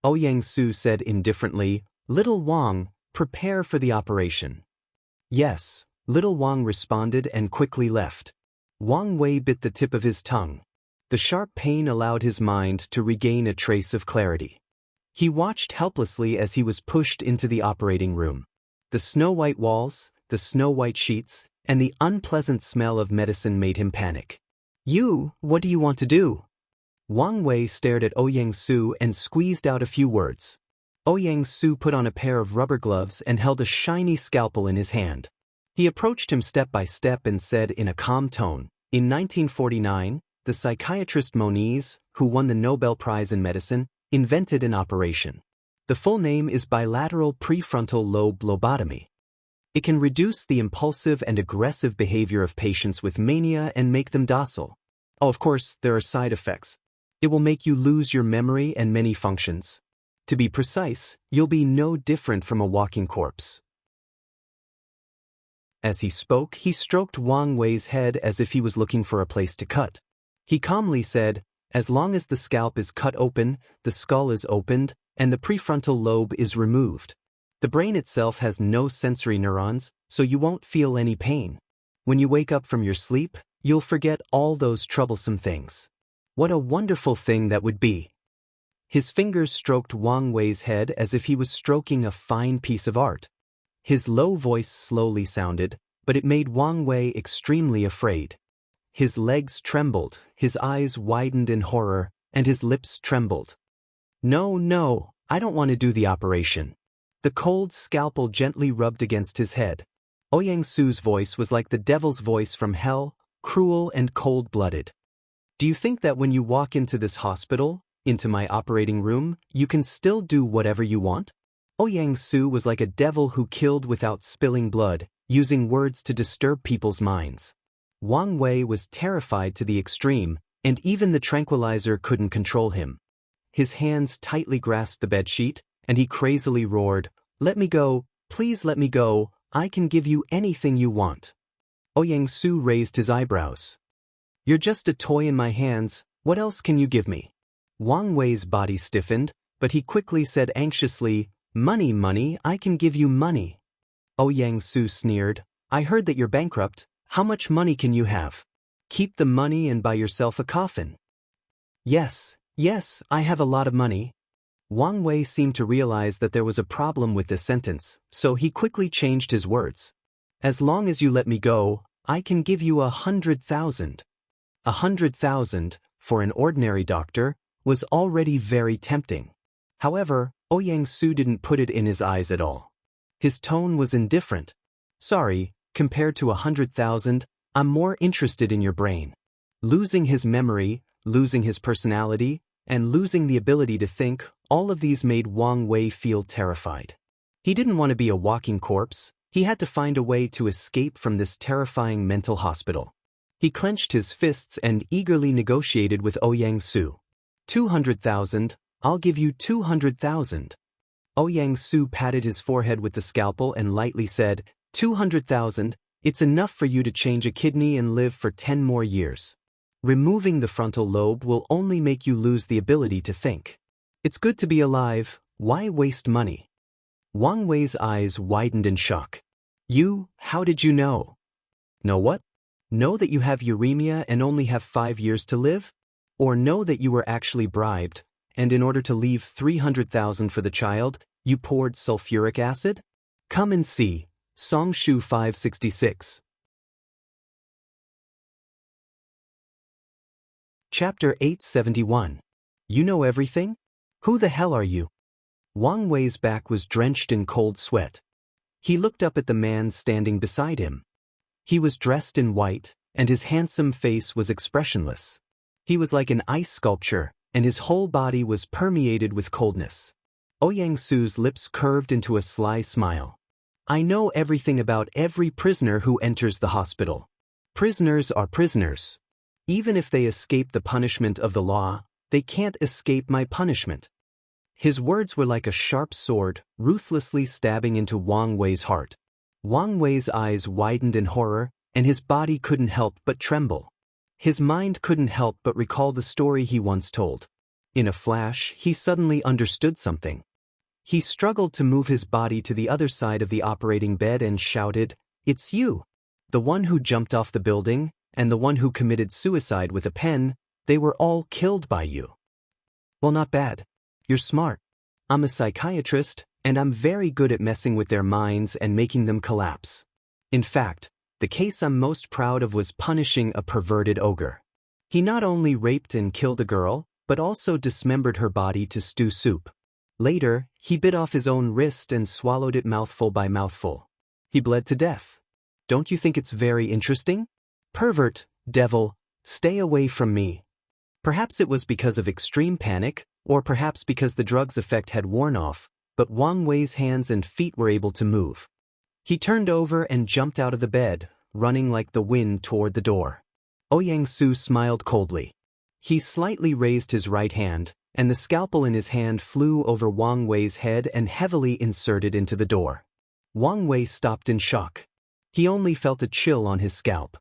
Ouyang Su said indifferently, "Little Wang, prepare for the operation." "Yes," Little Wang responded and quickly left. Wang Wei bit the tip of his tongue. The sharp pain allowed his mind to regain a trace of clarity. He watched helplessly as he was pushed into the operating room. The snow-white walls, the snow-white sheets, and the unpleasant smell of medicine made him panic. What do you want to do? Wang Wei stared at Ouyang Su and squeezed out a few words. Ouyang Su put on a pair of rubber gloves and held a shiny scalpel in his hand. He approached him step by step and said in a calm tone, "In 1949, the psychiatrist Moniz, who won the Nobel Prize in Medicine, invented an operation. The full name is bilateral prefrontal lobe lobotomy. It can reduce the impulsive and aggressive behavior of patients with mania and make them docile. Oh, of course, there are side effects. It will make you lose your memory and many functions. To be precise, you'll be no different from a walking corpse." As he spoke, he stroked Wang Wei's head as if he was looking for a place to cut. He calmly said, "As long as the scalp is cut open, the skull is opened, and the prefrontal lobe is removed. The brain itself has no sensory neurons, so you won't feel any pain. When you wake up from your sleep, you'll forget all those troublesome things. What a wonderful thing that would be." His fingers stroked Wang Wei's head as if he was stroking a fine piece of art. His low voice slowly sounded, but it made Wang Wei extremely afraid. His legs trembled, his eyes widened in horror, and his lips trembled. No, I don't want to do the operation." The cold scalpel gently rubbed against his head. Ouyang Su's voice was like the devil's voice from hell, cruel and cold-blooded. "Do you think that when you walk into this hospital, into my operating room, you can still do whatever you want?" Ouyang Su was like a devil who killed without spilling blood, using words to disturb people's minds. Wang Wei was terrified to the extreme, and even the tranquilizer couldn't control him. His hands tightly grasped the bedsheet, and he crazily roared, "Let me go, please let me go, I can give you anything you want." Ouyang Su raised his eyebrows. "You're just a toy in my hands, what else can you give me?" Wang Wei's body stiffened, but he quickly said anxiously, Money, I can give you money." Ouyang Su sneered, "I heard that you're bankrupt, how much money can you have? Keep the money and buy yourself a coffin." Yes, I have a lot of money." Wang Wei seemed to realize that there was a problem with this sentence, so he quickly changed his words. "As long as you let me go, I can give you 100,000. 100,000, for an ordinary doctor, was already very tempting. However, Ouyang Su didn't put it in his eyes at all. His tone was indifferent. "Sorry, compared to 100,000, I'm more interested in your brain." Losing his memory, losing his personality, and losing the ability to think, all of these made Wang Wei feel terrified. He didn't want to be a walking corpse, he had to find a way to escape from this terrifying mental hospital. He clenched his fists and eagerly negotiated with Ouyang Su. 200,000, I'll give you 200,000. Ouyang Su patted his forehead with the scalpel and lightly said, 200,000, it's enough for you to change a kidney and live for 10 more years. Removing the frontal lobe will only make you lose the ability to think. It's good to be alive, why waste money? Wang Wei's eyes widened in shock. How did you know? Know what? Know that you have uremia and only have 5 years to live? Or know that you were actually bribed, and in order to leave 300,000 for the child, you poured sulfuric acid? Come and see. Songshu 566. Chapter 871. You know everything? Who the hell are you? Wang Wei's back was drenched in cold sweat. He looked up at the man standing beside him. He was dressed in white, and his handsome face was expressionless. He was like an ice sculpture, and his whole body was permeated with coldness. Ouyang Su's lips curved into a sly smile. I know everything about every prisoner who enters the hospital. Prisoners are prisoners. Even if they escape the punishment of the law, they can't escape my punishment. His words were like a sharp sword, ruthlessly stabbing into Wang Wei's heart. Wang Wei's eyes widened in horror, and his body couldn't help but tremble. His mind couldn't help but recall the story he once told. In a flash, he suddenly understood something. He struggled to move his body to the other side of the operating bed and shouted, It's you! The one who jumped off the building, and the one who committed suicide with a pen, they were all killed by you. Well, not bad. You're smart. I'm a psychiatrist, and I'm very good at messing with their minds and making them collapse. In fact, The case I'm most proud of was punishing a perverted ogre. He not only raped and killed a girl, but also dismembered her body to stew soup. Later, he bit off his own wrist and swallowed it mouthful by mouthful. He bled to death. Don't you think it's very interesting? Pervert, devil, stay away from me. Perhaps it was because of extreme panic, or perhaps because the drug's effect had worn off, but Wang Wei's hands and feet were able to move. He turned over and jumped out of the bed, running like the wind toward the door. Ouyang Su smiled coldly. He slightly raised his right hand, and the scalpel in his hand flew over Wang Wei's head and heavily inserted into the door. Wang Wei stopped in shock. He only felt a chill on his scalp.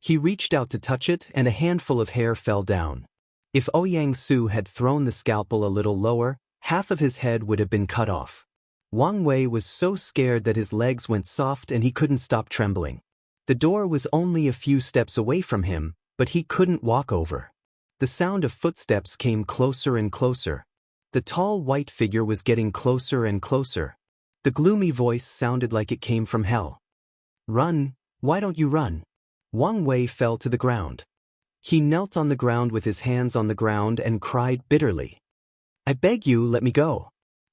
He reached out to touch it and a handful of hair fell down. If Ouyang Su had thrown the scalpel a little lower, half of his head would have been cut off. Wang Wei was so scared that his legs went soft and he couldn't stop trembling. The door was only a few steps away from him, but he couldn't walk over. The sound of footsteps came closer and closer. The tall white figure was getting closer and closer. The gloomy voice sounded like it came from hell. Run, why don't you run? Wang Wei fell to the ground. He knelt on the ground with his hands on the ground and cried bitterly. I beg you, let me go.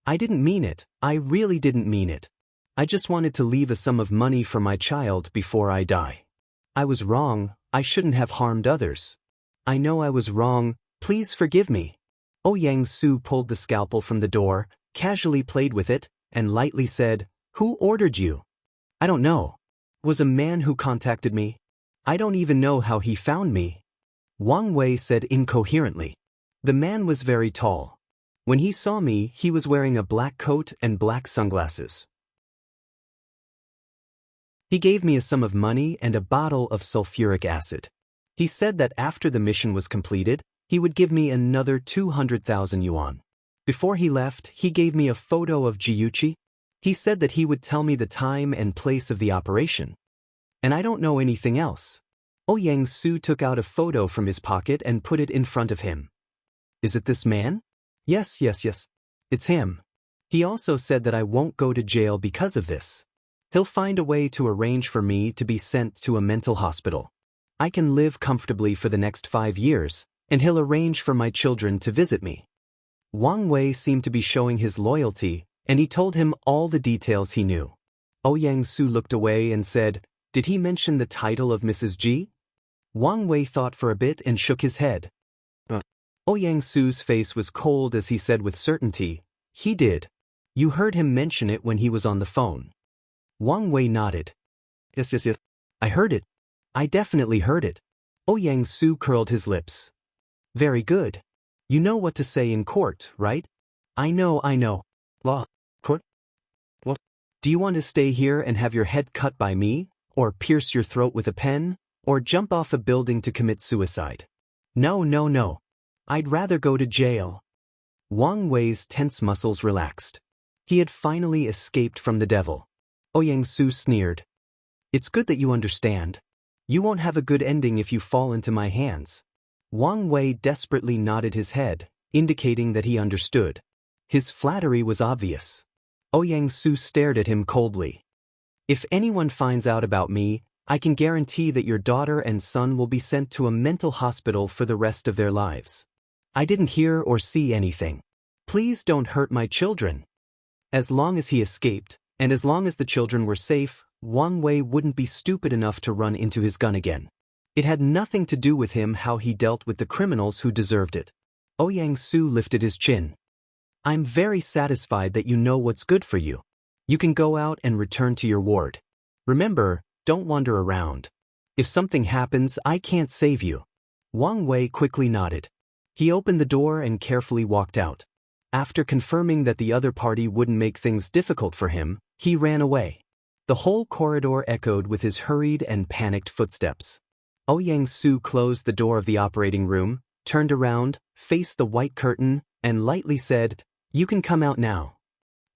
I didn't mean it, I really didn't mean it. I just wanted to leave a sum of money for my child before I die. I was wrong, I shouldn't have harmed others. I know I was wrong, please forgive me. Ouyang Su pulled the scalpel from the door, casually played with it, and lightly said, Who ordered you? I don't know. It was a man who contacted me. I don't even know how he found me. Wang Wei said incoherently. The man was very tall. When he saw me, he was wearing a black coat and black sunglasses. He gave me a sum of money and a bottle of sulfuric acid. He said that after the mission was completed, he would give me another 200,000 yuan. Before he left, he gave me a photo of Jiuqi. He said that he would tell me the time and place of the operation. And I don't know anything else. Ouyang Su took out a photo from his pocket and put it in front of him. Is it this man? Yes. It's him. He also said that I won't go to jail because of this. He'll find a way to arrange for me to be sent to a mental hospital. I can live comfortably for the next 5 years, and he'll arrange for my children to visit me. Wang Wei seemed to be showing his loyalty, and he told him all the details he knew. Ouyang Su looked away and said, Did he mention the title of Mrs. Ji? Wang Wei thought for a bit and shook his head. Ouyang Su's face was cold as he said with certainty, He did. You heard him mention it when he was on the phone. Wang Wei nodded. Yes. I heard it. I definitely heard it. Ouyang Su curled his lips. Very good. You know what to say in court, right? I know. Law. Court? What? Do you want to stay here and have your head cut by me, or pierce your throat with a pen, or jump off a building to commit suicide? No. I'd rather go to jail. Wang Wei's tense muscles relaxed. He had finally escaped from the devil. Ouyang Su sneered. It's good that you understand. You won't have a good ending if you fall into my hands. Wang Wei desperately nodded his head, indicating that he understood. His flattery was obvious. Ouyang Su stared at him coldly. If anyone finds out about me, I can guarantee that your daughter and son will be sent to a mental hospital for the rest of their lives. I didn't hear or see anything. Please don't hurt my children. As long as he escaped, and as long as the children were safe, Wang Wei wouldn't be stupid enough to run into his gun again. It had nothing to do with him how he dealt with the criminals who deserved it. Ouyang Su lifted his chin. I'm very satisfied that you know what's good for you. You can go out and return to your ward. Remember, don't wander around. If something happens, I can't save you. Wang Wei quickly nodded. He opened the door and carefully walked out. After confirming that the other party wouldn't make things difficult for him, he ran away. The whole corridor echoed with his hurried and panicked footsteps. Ouyang Su closed the door of the operating room, turned around, faced the white curtain, and lightly said, You can come out now.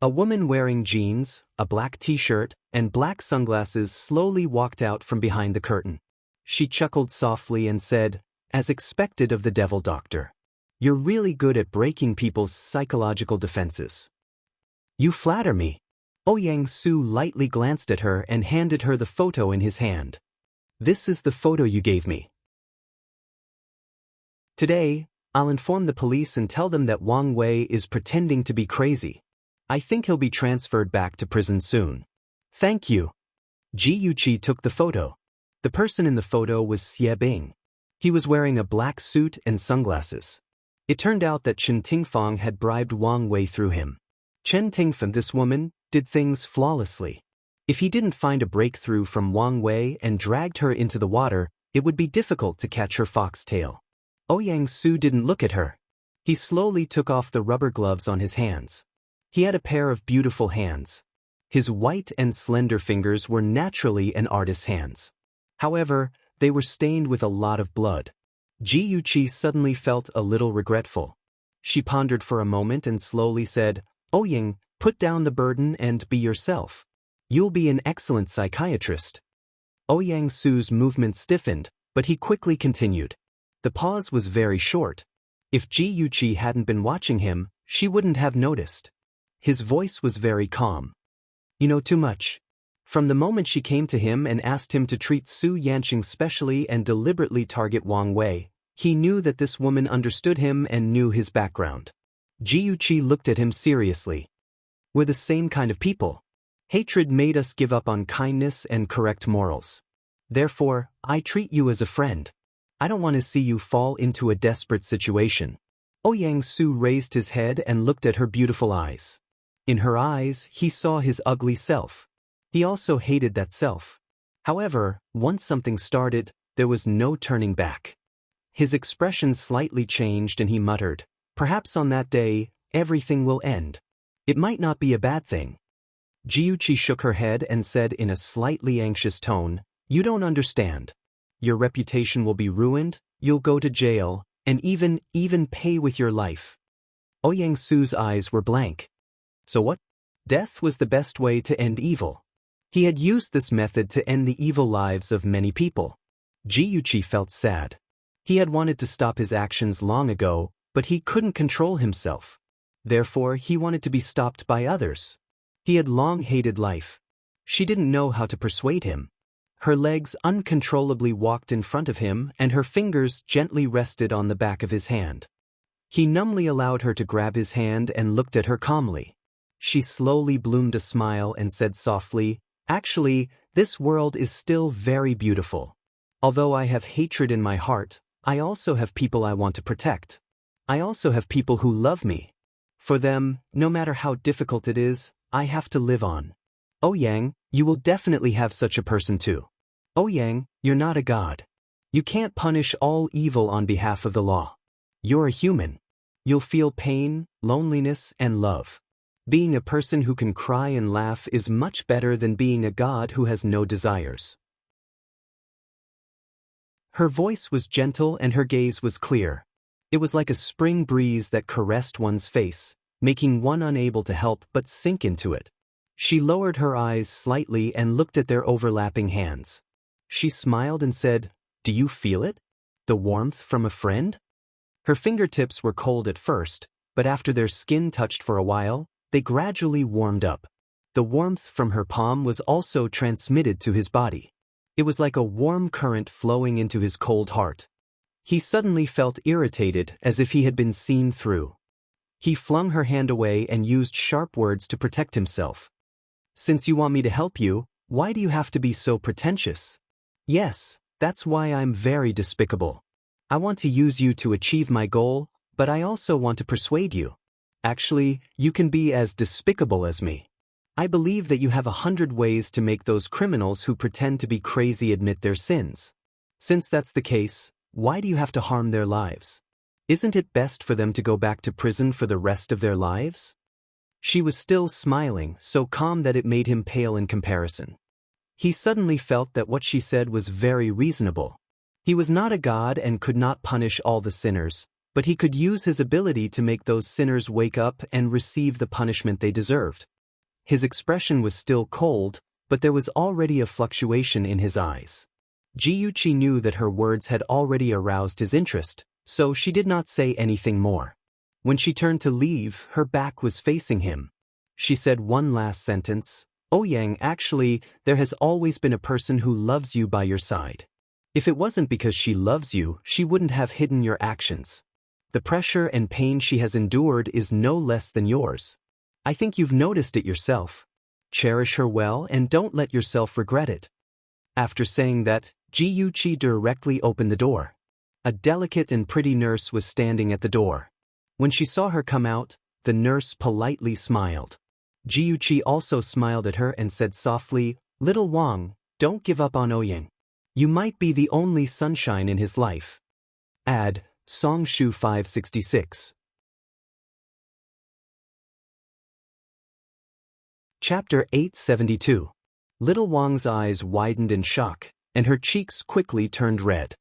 A woman wearing jeans, a black t-shirt, and black sunglasses slowly walked out from behind the curtain. She chuckled softly and said, As expected of the devil doctor. You're really good at breaking people's psychological defenses. You flatter me. Ouyang Su lightly glanced at her and handed her the photo in his hand. This is the photo you gave me. Today, I'll inform the police and tell them that Wang Wei is pretending to be crazy. I think he'll be transferred back to prison soon. Thank you. Ji Yuqi took the photo. The person in the photo was Xie Bing. He was wearing a black suit and sunglasses. It turned out that Chen Tingfang had bribed Wang Wei through him. Chen Tingfang, this woman, did things flawlessly. If he didn't find a breakthrough from Wang Wei and dragged her into the water, it would be difficult to catch her foxtail. Ouyang Su didn't look at her. He slowly took off the rubber gloves on his hands. He had a pair of beautiful hands. His white and slender fingers were naturally an artist's hands. However, they were stained with a lot of blood. Ji Yuqi suddenly felt a little regretful. She pondered for a moment and slowly said, Ouyang, put down the burden and be yourself. You'll be an excellent psychiatrist. Ouyang Su's movement stiffened, but he quickly continued. The pause was very short. If Ji Yuqi hadn't been watching him, she wouldn't have noticed. His voice was very calm. You know too much. From the moment she came to him and asked him to treat Su Yanqing specially and deliberately target Wang Wei, he knew that this woman understood him and knew his background. Ji Yuqi looked at him seriously. We're the same kind of people. Hatred made us give up on kindness and correct morals. Therefore, I treat you as a friend. I don't want to see you fall into a desperate situation. Ouyang Su raised his head and looked at her beautiful eyes. In her eyes, he saw his ugly self. He also hated that self. However, once something started, there was no turning back. His expression slightly changed and he muttered, perhaps on that day, everything will end. It might not be a bad thing. Ji Yuqi shook her head and said in a slightly anxious tone, you don't understand. Your reputation will be ruined, you'll go to jail, and even pay with your life. Ouyang Su's eyes were blank. So what? Death was the best way to end evil. He had used this method to end the evil lives of many people. Ji Yuqi felt sad. He had wanted to stop his actions long ago, but he couldn't control himself. Therefore, he wanted to be stopped by others. He had long hated life. She didn't know how to persuade him. Her legs uncontrollably walked in front of him and her fingers gently rested on the back of his hand. He numbly allowed her to grab his hand and looked at her calmly. She slowly bloomed a smile and said softly, actually, this world is still very beautiful. Although I have hatred in my heart, I also have people I want to protect. I also have people who love me. For them, no matter how difficult it is, I have to live on. Ouyang, you will definitely have such a person too. Ouyang, you're not a god. You can't punish all evil on behalf of the law. You're a human. You'll feel pain, loneliness, and love. Being a person who can cry and laugh is much better than being a god who has no desires. Her voice was gentle and her gaze was clear. It was like a spring breeze that caressed one's face, making one unable to help but sink into it. She lowered her eyes slightly and looked at their overlapping hands. She smiled and said, do you feel it? The warmth from a friend? Her fingertips were cold at first, but after their skin touched for a while, they gradually warmed up. The warmth from her palm was also transmitted to his body. It was like a warm current flowing into his cold heart. He suddenly felt irritated as if he had been seen through. He flung her hand away and used sharp words to protect himself. Since you want me to help you, why do you have to be so pretentious? Yes, that's why I'm very despicable. I want to use you to achieve my goal, but I also want to persuade you. Actually, you can be as despicable as me. I believe that you have 100 ways to make those criminals who pretend to be crazy admit their sins. Since that's the case, why do you have to harm their lives? Isn't it best for them to go back to prison for the rest of their lives? She was still smiling, so calm that it made him pale in comparison. He suddenly felt that what she said was very reasonable. He was not a god and could not punish all the sinners, but he could use his ability to make those sinners wake up and receive the punishment they deserved. His expression was still cold, but there was already a fluctuation in his eyes. Ji Yuqi knew that her words had already aroused his interest, so she did not say anything more. When she turned to leave, her back was facing him. She said one last sentence, Ouyang, actually, there has always been a person who loves you by your side. If it wasn't because she loves you, she wouldn't have hidden your actions. The pressure and pain she has endured is no less than yours. I think you've noticed it yourself. Cherish her well and don't let yourself regret it. After saying that, Ji Yuqi directly opened the door. A delicate and pretty nurse was standing at the door. When she saw her come out, the nurse politely smiled. Ji Yuqi also smiled at her and said softly, "Little Wang, don't give up on Ouyang. You might be the only sunshine in his life." Add, Song Shu 566. Chapter 872. Little Wang's eyes widened in shock, and her cheeks quickly turned red.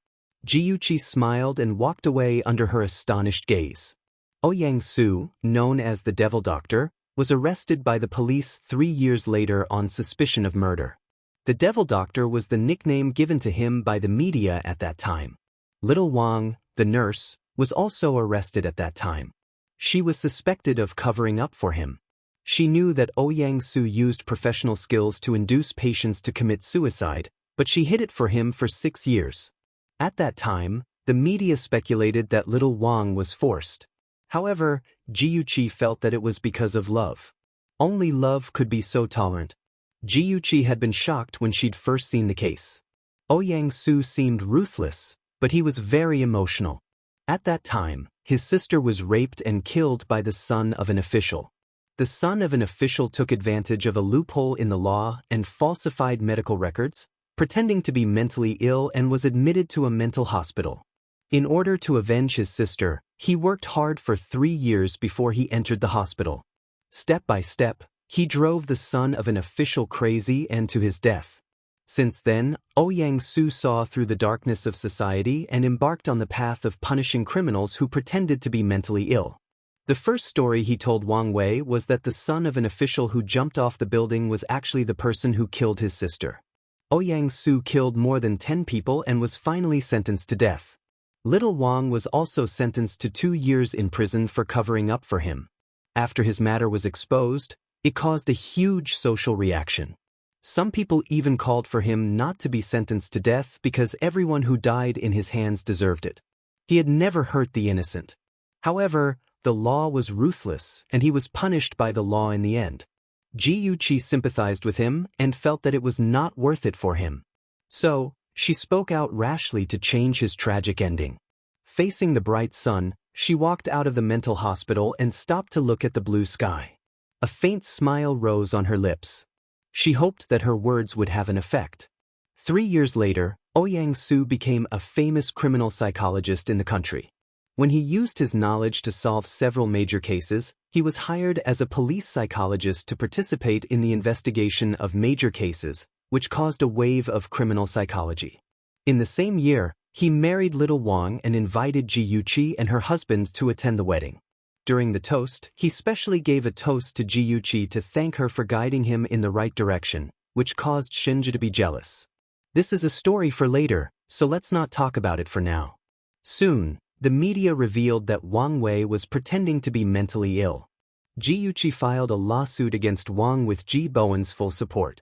Ji Yuqi smiled and walked away under her astonished gaze. Ouyang Su, known as the Devil Doctor, was arrested by the police 3 years later on suspicion of murder. The Devil Doctor was the nickname given to him by the media at that time. Little Wang, the nurse, was also arrested at that time. She was suspected of covering up for him. She knew that Ouyang Su used professional skills to induce patients to commit suicide, but she hid it for him for 6 years. At that time, the media speculated that Little Wang was forced. However, Ji Yuqi felt that it was because of love. Only love could be so tolerant. Ji Yuqi had been shocked when she'd first seen the case. Ouyang Su seemed ruthless, but he was very emotional. At that time, his sister was raped and killed by the son of an official. The son of an official took advantage of a loophole in the law and falsified medical records, pretending to be mentally ill, and was admitted to a mental hospital. In order to avenge his sister, he worked hard for 3 years before he entered the hospital. Step by step, he drove the son of an official crazy and to his death. Since then, Ouyang Su saw through the darkness of society and embarked on the path of punishing criminals who pretended to be mentally ill. The first story he told Wang Wei was that the son of an official who jumped off the building was actually the person who killed his sister. Ouyang Su killed more than 10 people and was finally sentenced to death. Little Wang was also sentenced to 2 years in prison for covering up for him. After his matter was exposed, it caused a huge social reaction. Some people even called for him not to be sentenced to death because everyone who died in his hands deserved it. He had never hurt the innocent. However, the law was ruthless, and he was punished by the law in the end. Ji Yuqi sympathized with him and felt that it was not worth it for him. So, she spoke out rashly to change his tragic ending. Facing the bright sun, she walked out of the mental hospital and stopped to look at the blue sky. A faint smile rose on her lips. She hoped that her words would have an effect. 3 years later, Ouyang Su became a famous criminal psychologist in the country. When he used his knowledge to solve several major cases, he was hired as a police psychologist to participate in the investigation of major cases, which caused a wave of criminal psychology. In the same year, he married Little Wang and invited Ji Yuqi and her husband to attend the wedding. During the toast, he specially gave a toast to Ji Yuqi to thank her for guiding him in the right direction, which caused Shinja to be jealous. This is a story for later, so let's not talk about it for now. Soon, the media revealed that Wang Wei was pretending to be mentally ill. Ji Yuqi filed a lawsuit against Wang with Ji Bowen's full support.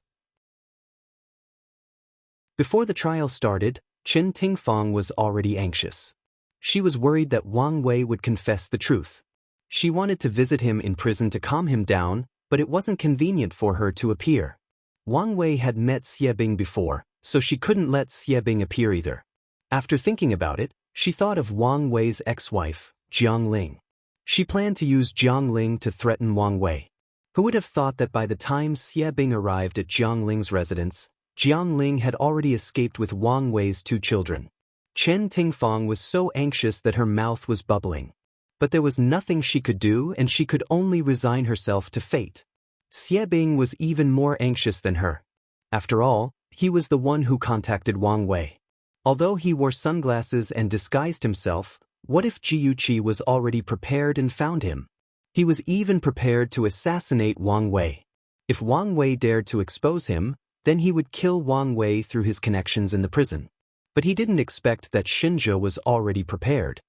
Before the trial started, Chen Tingfang was already anxious. She was worried that Wang Wei would confess the truth. She wanted to visit him in prison to calm him down, but it wasn't convenient for her to appear. Wang Wei had met Xie Bing before, so she couldn't let Xie Bing appear either. After thinking about it, she thought of Wang Wei's ex-wife, Jiang Ling. She planned to use Jiang Ling to threaten Wang Wei. Who would have thought that by the time Xie Bing arrived at Jiang Ling's residence, Jiang Ling had already escaped with Wang Wei's 2 children. Chen Tingfang was so anxious that her mouth was bubbling. But there was nothing she could do, and she could only resign herself to fate. Xie Bing was even more anxious than her. After all, he was the one who contacted Wang Wei. Although he wore sunglasses and disguised himself, what if Ji Yuqi was already prepared and found him? He was even prepared to assassinate Wang Wei. If Wang Wei dared to expose him, then he would kill Wang Wei through his connections in the prison. But he didn't expect that Shinja was already prepared.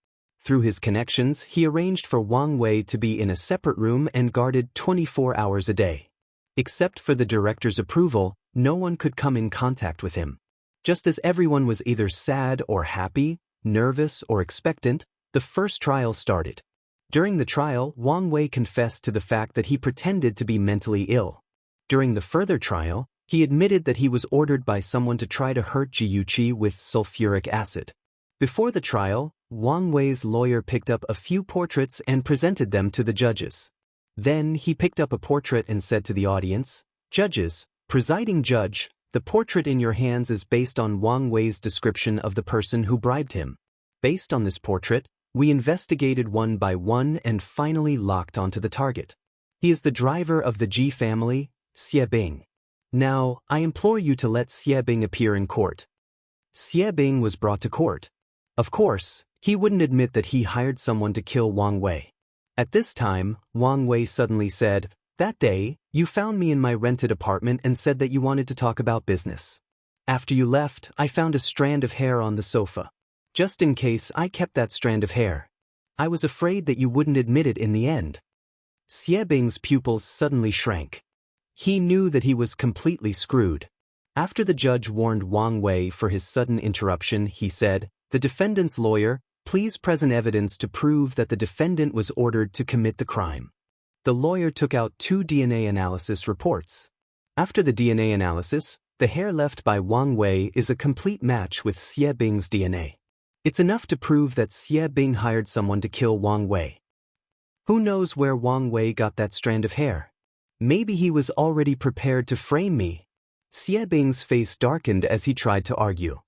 Through his connections, he arranged for Wang Wei to be in a separate room and guarded 24 hours a day. Except for the director's approval, no one could come in contact with him. Just as everyone was either sad or happy, nervous or expectant, the first trial started. During the trial, Wang Wei confessed to the fact that he pretended to be mentally ill. During the further trial, he admitted that he was ordered by someone to try to hurt Ji Yuqi with sulfuric acid. Before the trial, Wang Wei's lawyer picked up a few portraits and presented them to the judges. Then he picked up a portrait and said to the audience, "Judges, presiding judge, the portrait in your hands is based on Wang Wei's description of the person who bribed him. Based on this portrait, we investigated one by one and finally locked onto the target. He is the driver of the Ji family, Xie Bing. Now, I implore you to let Xie Bing appear in court." Xie Bing was brought to court. Of course, he wouldn't admit that he hired someone to kill Wang Wei. At this time, Wang Wei suddenly said, "That day, you found me in my rented apartment and said that you wanted to talk about business. After you left, I found a strand of hair on the sofa. Just in case, I kept that strand of hair. I was afraid that you wouldn't admit it in the end." Xie Bing's pupils suddenly shrank. He knew that he was completely screwed. After the judge warned Wang Wei for his sudden interruption, he said, "The defendant's lawyer, please present evidence to prove that the defendant was ordered to commit the crime." The lawyer took out 2 DNA analysis reports. After the DNA analysis, the hair left by Wang Wei is a complete match with Xie Bing's DNA. It's enough to prove that Xie Bing hired someone to kill Wang Wei. Who knows where Wang Wei got that strand of hair? Maybe he was already prepared to frame me. Xie Bing's face darkened as he tried to argue.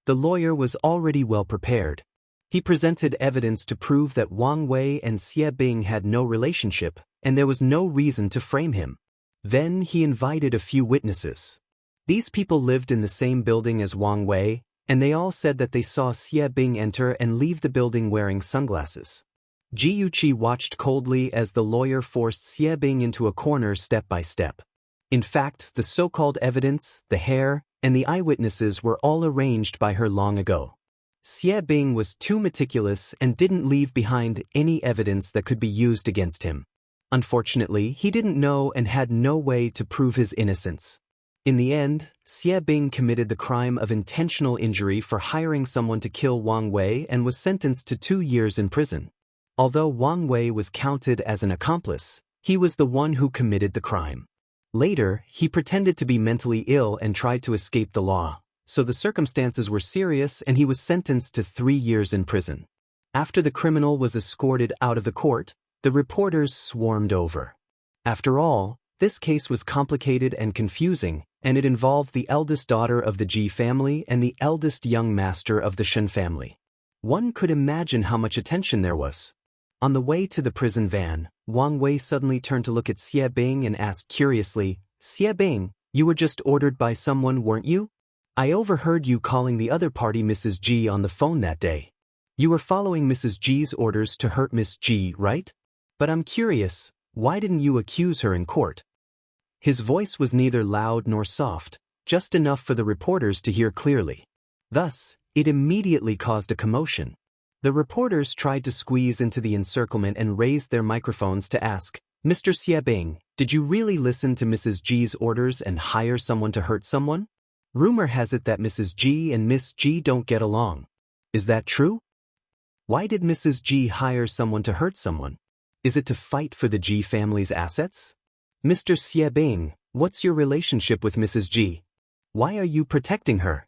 The lawyer was already well prepared. He presented evidence to prove that Wang Wei and Xie Bing had no relationship, and there was no reason to frame him. Then he invited a few witnesses. These people lived in the same building as Wang Wei, and they all said that they saw Xie Bing enter and leave the building wearing sunglasses. Ji Yuqi watched coldly as the lawyer forced Xie Bing into a corner step by step. In fact, the so-called evidence, the hair, and the eyewitnesses were all arranged by her long ago. Xie Bing was too meticulous and didn't leave behind any evidence that could be used against him. Unfortunately, he didn't know and had no way to prove his innocence. In the end, Xie Bing committed the crime of intentional injury for hiring someone to kill Wang Wei and was sentenced to 2 years in prison. Although Wang Wei was counted as an accomplice, he was the one who committed the crime. Later, he pretended to be mentally ill and tried to escape the law, so the circumstances were serious and he was sentenced to 3 years in prison. After the criminal was escorted out of the court, the reporters swarmed over. After all, this case was complicated and confusing, and it involved the eldest daughter of the Ji family and the eldest young master of the Shen family. One could imagine how much attention there was. On the way to the prison van, Wang Wei suddenly turned to look at Xie Bing and asked curiously, "Xie Bing, you were just ordered by someone, weren't you? I overheard you calling the other party Mrs. Ji on the phone that day. You were following Mrs. Ji's orders to hurt Miss Ji, right? But I'm curious, why didn't you accuse her in court?" His voice was neither loud nor soft, just enough for the reporters to hear clearly. Thus, it immediately caused a commotion. The reporters tried to squeeze into the encirclement and raised their microphones to ask, "Mr. Xie Bing, did you really listen to Mrs. Ji's orders and hire someone to hurt someone? Rumor has it that Mrs. Ji and Miss Ji don't get along. Is that true? Why did Mrs. Ji hire someone to hurt someone? Is it to fight for the Ji family's assets? Mr. Xie Bing, what's your relationship with Mrs. Ji? Why are you protecting her?"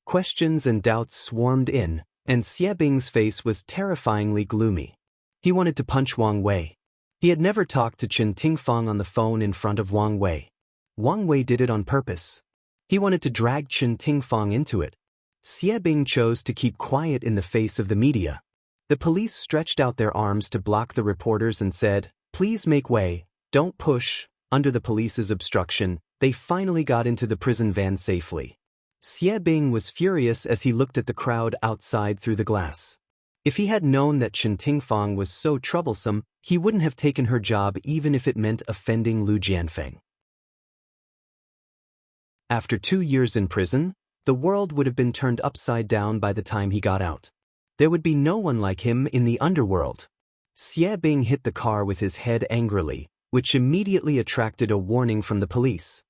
Questions and doubts swarmed in, and Xie Bing's face was terrifyingly gloomy. He wanted to punch Wang Wei. He had never talked to Chen Tingfang on the phone in front of Wang Wei. Wang Wei did it on purpose. He wanted to drag Chen Tingfang into it. Xie Bing chose to keep quiet in the face of the media. The police stretched out their arms to block the reporters and said, "Please make way, don't push." Under the police's obstruction, they finally got into the prison van safely. Xie Bing was furious as he looked at the crowd outside through the glass. If he had known that Chen Tingfang was so troublesome, he wouldn't have taken her job even if it meant offending Lu Jianfeng. After 2 years in prison, the world would have been turned upside down by the time he got out. There would be no one like him in the underworld. Xie Bing hit the car with his head angrily, which immediately attracted a warning from the police.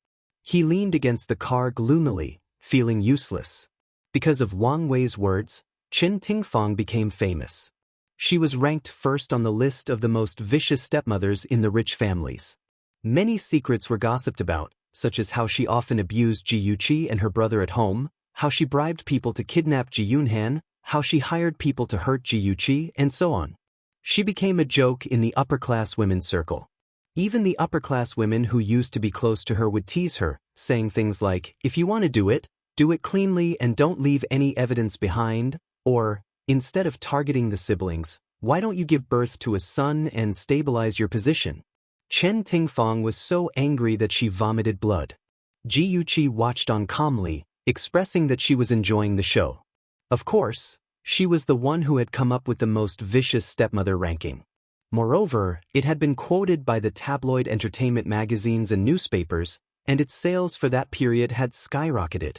He leaned against the car gloomily, feeling useless. Because of Wang Wei's words, Chen Tingfang became famous. She was ranked first on the list of the most vicious stepmothers in the rich families. Many secrets were gossiped about, such as how she often abused Ji Yuqi and her brother at home, how she bribed people to kidnap Ji Yunhan, how she hired people to hurt Ji Yuqi, and so on. She became a joke in the upper-class women's circle. Even the upper-class women who used to be close to her would tease her, saying things like, "If you want to do it cleanly and don't leave any evidence behind," or, "Instead of targeting the siblings, why don't you give birth to a son and stabilize your position?" Chen Tingfang was so angry that she vomited blood. Ji Yuqi watched on calmly, expressing that she was enjoying the show. Of course, she was the one who had come up with the most vicious stepmother ranking. Moreover, it had been quoted by the tabloid entertainment magazines and newspapers, and its sales for that period had skyrocketed.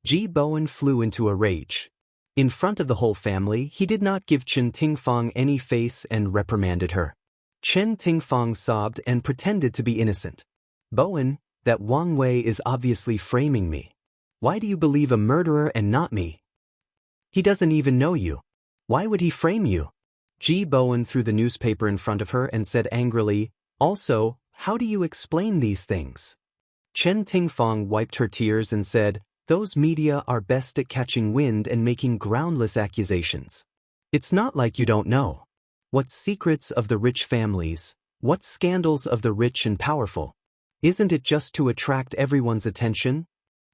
Ji Bowen flew into a rage. In front of the whole family, he did not give Chen Tingfang any face and reprimanded her. Chen Tingfang sobbed and pretended to be innocent. "Bowen, that Wang Wei is obviously framing me. Why do you believe a murderer and not me? He doesn't even know you. Why would he frame you?" Ji Bowen threw the newspaper in front of her and said angrily, "Also, how do you explain these things?" Chen Tingfang wiped her tears and said, "Those media are best at catching wind and making groundless accusations. It's not like you don't know. What secrets of the rich families, what scandals of the rich and powerful? Isn't it just to attract everyone's attention?"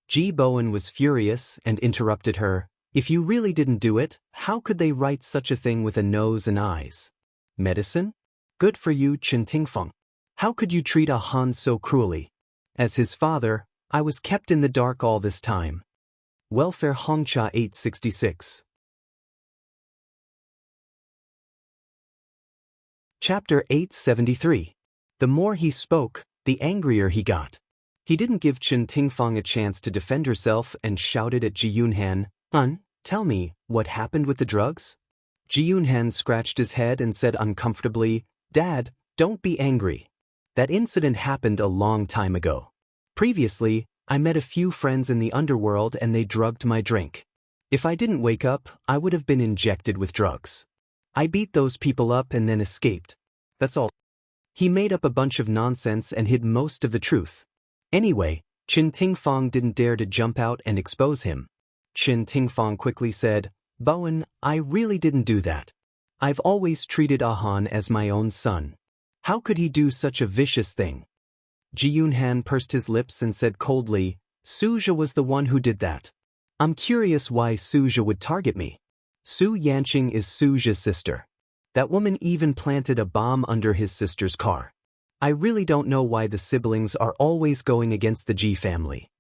Ji Bowen was furious and interrupted her, "If you really didn't do it, how could they write such a thing with a nose and eyes? Medicine? Good for you, Chen Tingfang. How could you treat a Han so cruelly? As his father, I was kept in the dark all this time." Welfare Hongcha 866. Chapter 873. The more he spoke, the angrier he got. He didn't give Chen Tingfang a chance to defend herself and shouted at Ji Yunhan, "Hun, tell me, what happened with the drugs?" Ji Yunhan scratched his head and said uncomfortably, "Dad, don't be angry. That incident happened a long time ago. Previously, I met a few friends in the underworld and they drugged my drink. If I didn't wake up, I would have been injected with drugs. I beat those people up and then escaped. That's all." He made up a bunch of nonsense and hid most of the truth. Anyway, Chen Tingfang didn't dare to jump out and expose him. Chen Tingfang quickly said, "Bowen, I really didn't do that. I've always treated Ahan as my own son. How could he do such a vicious thing?" Ji Yunhan pursed his lips and said coldly, "Suja was the one who did that. I'm curious why Suja would target me. Su Yanqing is Suja's sister. That woman even planted a bomb under his sister's car. I really don't know why the siblings are always going against the Ji family."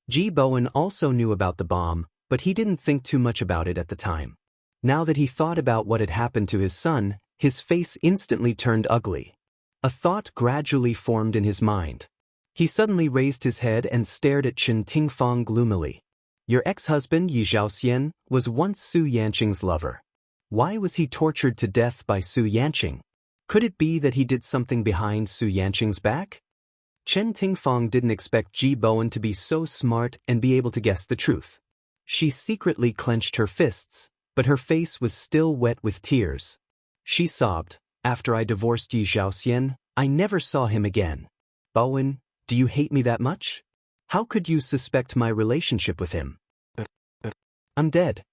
Ji Bowen also knew about the bomb, but he didn't think too much about it at the time. Now that he thought about what had happened to his son, his face instantly turned ugly. A thought gradually formed in his mind. He suddenly raised his head and stared at Chen Tingfang gloomily. "Your ex-husband Yi Zhaoxian was once Su Yanqing's lover. Why was he tortured to death by Su Yanqing? Could it be that he did something behind Su Yanqing's back?" Chen Tingfang didn't expect Ji Bowen to be so smart and be able to guess the truth. She secretly clenched her fists, but her face was still wet with tears. She sobbed, "After I divorced Yi Zhaoxian, I never saw him again. Bowen, do you hate me that much? How could you suspect my relationship with him? I'm dead."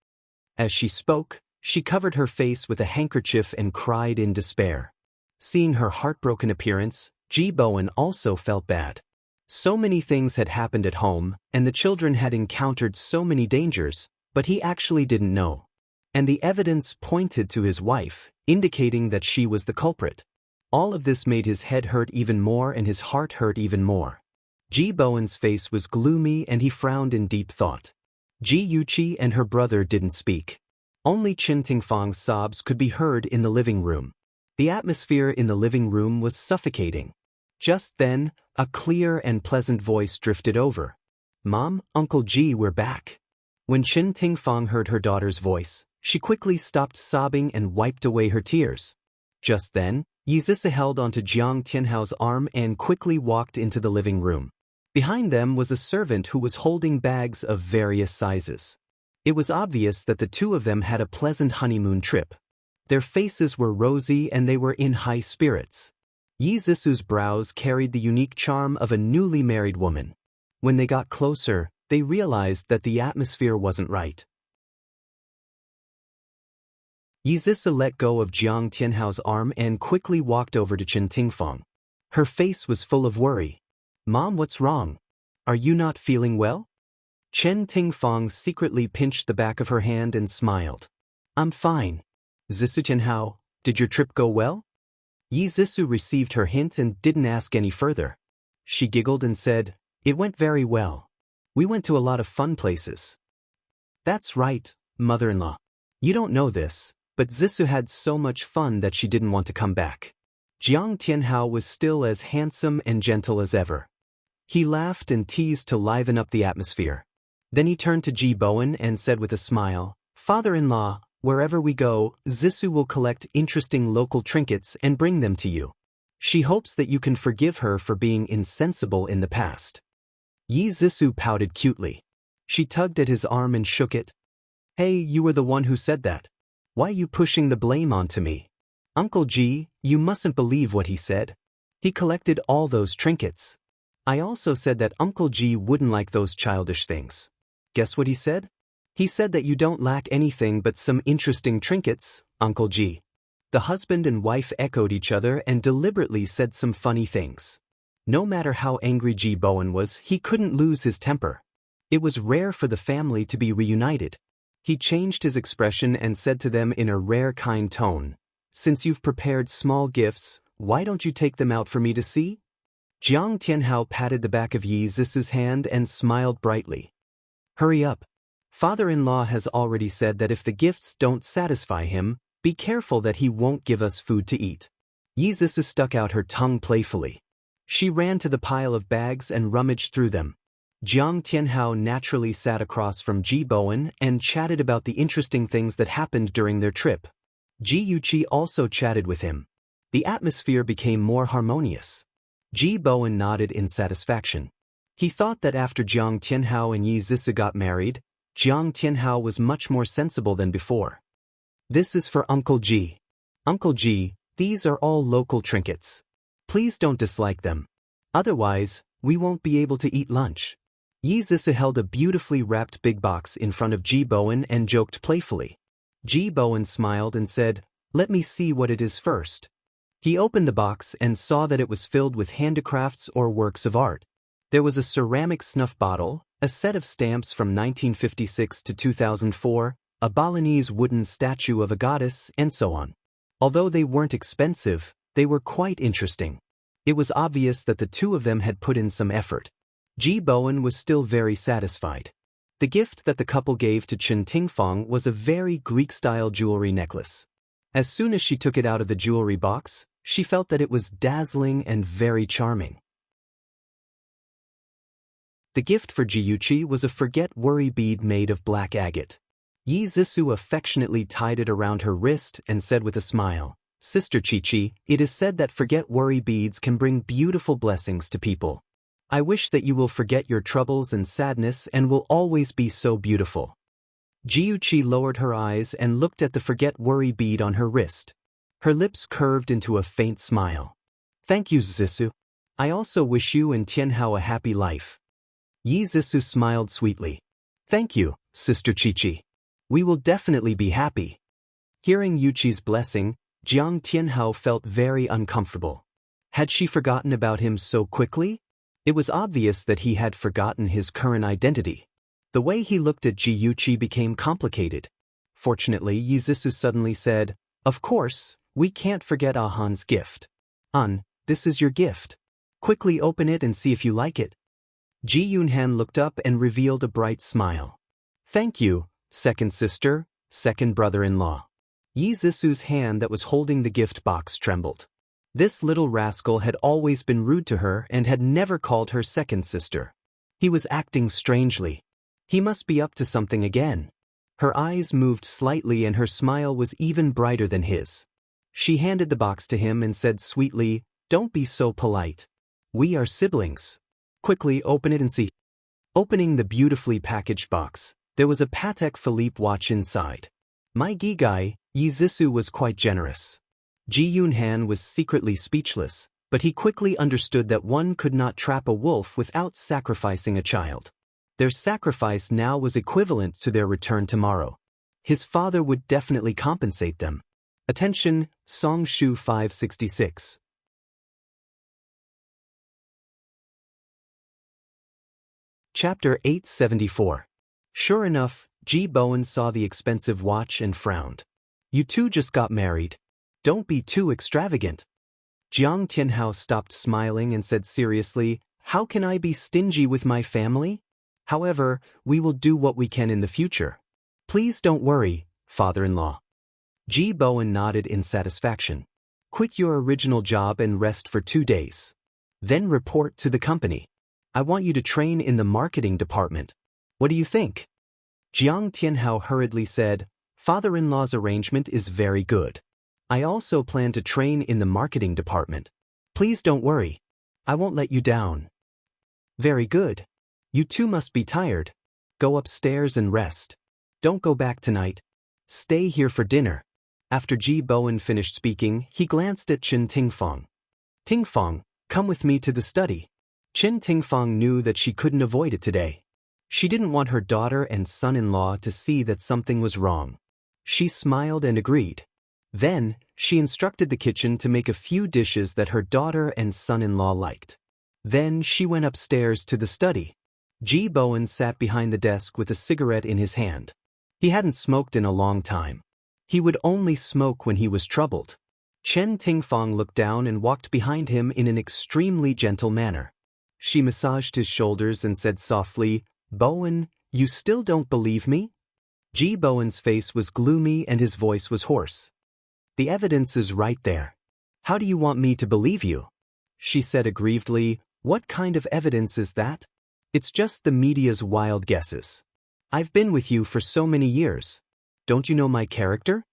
As she spoke, she covered her face with a handkerchief and cried in despair. Seeing her heartbroken appearance, Ji Bowen also felt bad. So many things had happened at home, and the children had encountered so many dangers, but he actually didn't know. And the evidence pointed to his wife, indicating that she was the culprit. All of this made his head hurt even more and his heart hurt even more. Ji Bowen's face was gloomy and he frowned in deep thought. Ji Yuqi and her brother didn't speak. Only Chen Tingfang's sobs could be heard in the living room. The atmosphere in the living room was suffocating. Just then, a clear and pleasant voice drifted over. "Mom, Uncle Ji, we're back." When Chen Tingfang heard her daughter's voice, she quickly stopped sobbing and wiped away her tears. Just then, Yi Zisu held onto Jiang Tianhao's arm and quickly walked into the living room. Behind them was a servant who was holding bags of various sizes. It was obvious that the two of them had a pleasant honeymoon trip. Their faces were rosy and they were in high spirits. Yi Zisu's brows carried the unique charm of a newly married woman. When they got closer, they realized that the atmosphere wasn't right. Yi Zisu let go of Jiang Tianhao's arm and quickly walked over to Chen Tingfang. Her face was full of worry. "Mom, what's wrong? Are you not feeling well?" Chen Tingfang secretly pinched the back of her hand and smiled. "I'm fine. Zisu Tianhao, did your trip go well?" Yi Zisu received her hint and didn't ask any further. She giggled and said, "It went very well. We went to a lot of fun places." "That's right, mother-in-law. You don't know this, but Zisu had so much fun that she didn't want to come back." Jiang Tianhao was still as handsome and gentle as ever. He laughed and teased to liven up the atmosphere. Then he turned to Ji Bowen and said with a smile, "Father-in-law, wherever we go, Zisu will collect interesting local trinkets and bring them to you. She hopes that you can forgive her for being insensible in the past." Yi Zisu pouted cutely. She tugged at his arm and shook it. "Hey, you were the one who said that. Why are you pushing the blame onto me? Uncle Ji, you mustn't believe what he said. He collected all those trinkets. I also said that Uncle Ji wouldn't like those childish things. Guess what he said? He said that you don't lack anything but some interesting trinkets, Uncle Ji." The husband and wife echoed each other and deliberately said some funny things. No matter how angry Ji Bowen was, he couldn't lose his temper. It was rare for the family to be reunited. He changed his expression and said to them in a rare kind tone, "Since you've prepared small gifts, why don't you take them out for me to see?" Jiang Tianhao patted the back of Yi Zisu's hand and smiled brightly. "Hurry up. Father-in-law has already said that if the gifts don't satisfy him, be careful that he won't give us food to eat." Yi Zisu stuck out her tongue playfully. She ran to the pile of bags and rummaged through them. Jiang Tianhao naturally sat across from Ji Bowen and chatted about the interesting things that happened during their trip. Ji Yuqi also chatted with him. The atmosphere became more harmonious. Ji Bowen nodded in satisfaction. He thought that after Jiang Tianhao and Yi Zisu got married, Jiang Tianhao was much more sensible than before. "This is for Uncle Ji. Uncle Ji, these are all local trinkets. Please don't dislike them. Otherwise, we won't be able to eat lunch." Yi Zisu held a beautifully wrapped big box in front of Ji Bowen and joked playfully. Ji Bowen smiled and said, "Let me see what it is first." He opened the box and saw that it was filled with handicrafts or works of art. There was a ceramic snuff bottle, a set of stamps from 1956 to 2004, a Balinese wooden statue of a goddess, and so on. Although they weren't expensive, they were quite interesting. It was obvious that the two of them had put in some effort. Ji Bowen was still very satisfied. The gift that the couple gave to Chen Tingfang was a very Greek-style jewelry necklace. As soon as she took it out of the jewelry box, she felt that it was dazzling and very charming. The gift for Ji Yuqi was a forget-worry bead made of black agate. Yi Zisu affectionately tied it around her wrist and said with a smile, "Sister Chi-Chi, it is said that forget-worry beads can bring beautiful blessings to people. I wish that you will forget your troubles and sadness and will always be so beautiful." Ji Yuqi lowered her eyes and looked at the forget-worry bead on her wrist. Her lips curved into a faint smile. "Thank you, Zisu. I also wish you and Tianhao a happy life." Yi Zisu smiled sweetly. "Thank you, Sister Chi-Chi. We will definitely be happy." Hearing Yuqi's blessing, Jiang Tianhao felt very uncomfortable. Had she forgotten about him so quickly? It was obvious that he had forgotten his current identity. The way he looked at Ji Yuqi became complicated. Fortunately, Yi Zisu suddenly said, "Of course, we can't forget Ahan's gift. An, this is your gift. Quickly open it and see if you like it." Ji Yunhan looked up and revealed a bright smile. "Thank you, second sister, second brother-in-law." Yi Zisu's hand that was holding the gift box trembled. This little rascal had always been rude to her and had never called her second sister. He was acting strangely. He must be up to something again. Her eyes moved slightly and her smile was even brighter than his. She handed the box to him and said sweetly, "Don't be so polite. We are siblings. Quickly open it and see." Opening the beautifully packaged box, there was a Patek Philippe watch inside. My Gigai, Yi Zissou was quite generous. Ji Yunhan was secretly speechless, but he quickly understood that one could not trap a wolf without sacrificing a child. Their sacrifice now was equivalent to their return tomorrow. His father would definitely compensate them. Attention, Song Shu 566. Chapter 874. Sure enough, Ji Bowen saw the expensive watch and frowned. "You two just got married. Don't be too extravagant." Jiang Tianhao stopped smiling and said seriously, "How can I be stingy with my family? However, we will do what we can in the future. Please don't worry, father-in-law." Ji Bowen nodded in satisfaction. "Quit your original job and rest for 2 days. Then report to the company. I want you to train in the marketing department. What do you think?" Jiang Tianhao hurriedly said, "Father-in-law's arrangement is very good. I also plan to train in the marketing department. Please don't worry. I won't let you down." "Very good. You two must be tired. Go upstairs and rest. Don't go back tonight. Stay here for dinner." After Ji Bowen finished speaking, he glanced at Chen Tingfang. "Tingfang, come with me to the study." Chen Tingfang knew that she couldn't avoid it today. She didn't want her daughter and son-in-law to see that something was wrong. She smiled and agreed. Then, she instructed the kitchen to make a few dishes that her daughter and son-in-law liked. Then she went upstairs to the study. Ji Bowen sat behind the desk with a cigarette in his hand. He hadn't smoked in a long time. He would only smoke when he was troubled. Chen Tingfang looked down and walked behind him in an extremely gentle manner. She massaged his shoulders and said softly, "Bowen, you still don't believe me?" Ji Bowen's face was gloomy and his voice was hoarse. "The evidence is right there. How do you want me to believe you?" She said aggrievedly, "What kind of evidence is that? It's just the media's wild guesses. I've been with you for so many years. Don't you know my character?"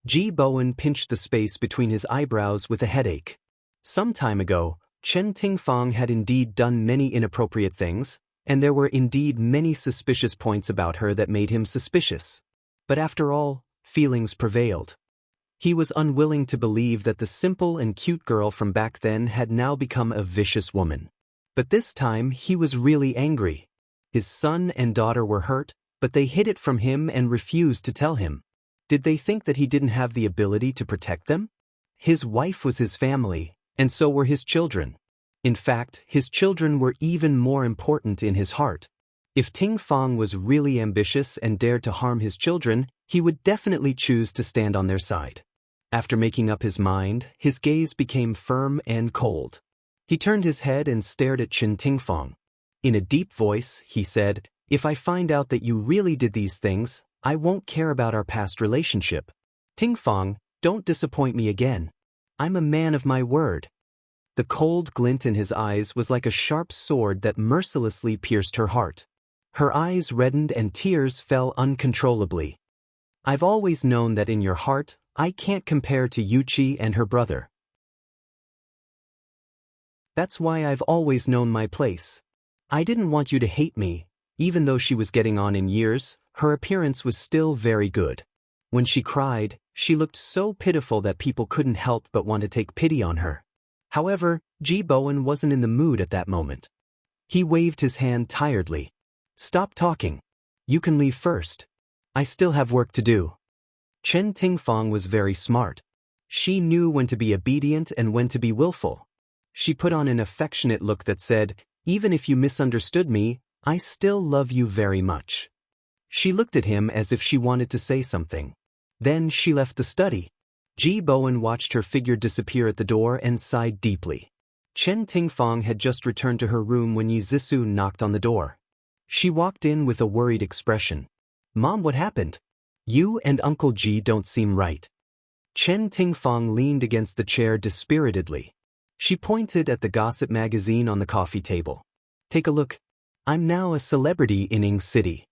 Ji Bowen pinched the space between his eyebrows with a headache. Some time ago, Chen Tingfang had indeed done many inappropriate things, and there were indeed many suspicious points about her that made him suspicious. But after all, feelings prevailed. He was unwilling to believe that the simple and cute girl from back then had now become a vicious woman. But this time he was really angry. His son and daughter were hurt, but they hid it from him and refused to tell him. Did they think that he didn't have the ability to protect them? His wife was his family, and so were his children. In fact, his children were even more important in his heart. If Ting Fang was really ambitious and dared to harm his children, he would definitely choose to stand on their side. After making up his mind, his gaze became firm and cold. He turned his head and stared at Chen Tingfang. In a deep voice, he said, "If I find out that you really did these things, I won't care about our past relationship. Tingfang, don't disappoint me again. I'm a man of my word." The cold glint in his eyes was like a sharp sword that mercilessly pierced her heart. Her eyes reddened and tears fell uncontrollably. "I've always known that in your heart, I can't compare to Yuqi and her brother. That's why I've always known my place. I didn't want you to hate me." Even though she was getting on in years, her appearance was still very good. When she cried, she looked so pitiful that people couldn't help but want to take pity on her. However, Ji Bowen wasn't in the mood at that moment. He waved his hand tiredly. "Stop talking. You can leave first. I still have work to do." Chen Tingfang was very smart. She knew when to be obedient and when to be willful. She put on an affectionate look that said, "Even if you misunderstood me, I still love you very much." She looked at him as if she wanted to say something. Then she left the study. Ji Bowen watched her figure disappear at the door and sighed deeply. Chen Tingfang had just returned to her room when Yi Zissou knocked on the door. She walked in with a worried expression. "Mom, what happened? You and Uncle Ji don't seem right." Chen Tingfang leaned against the chair dispiritedly. She pointed at the gossip magazine on the coffee table. "Take a look. I'm now a celebrity in Ing City.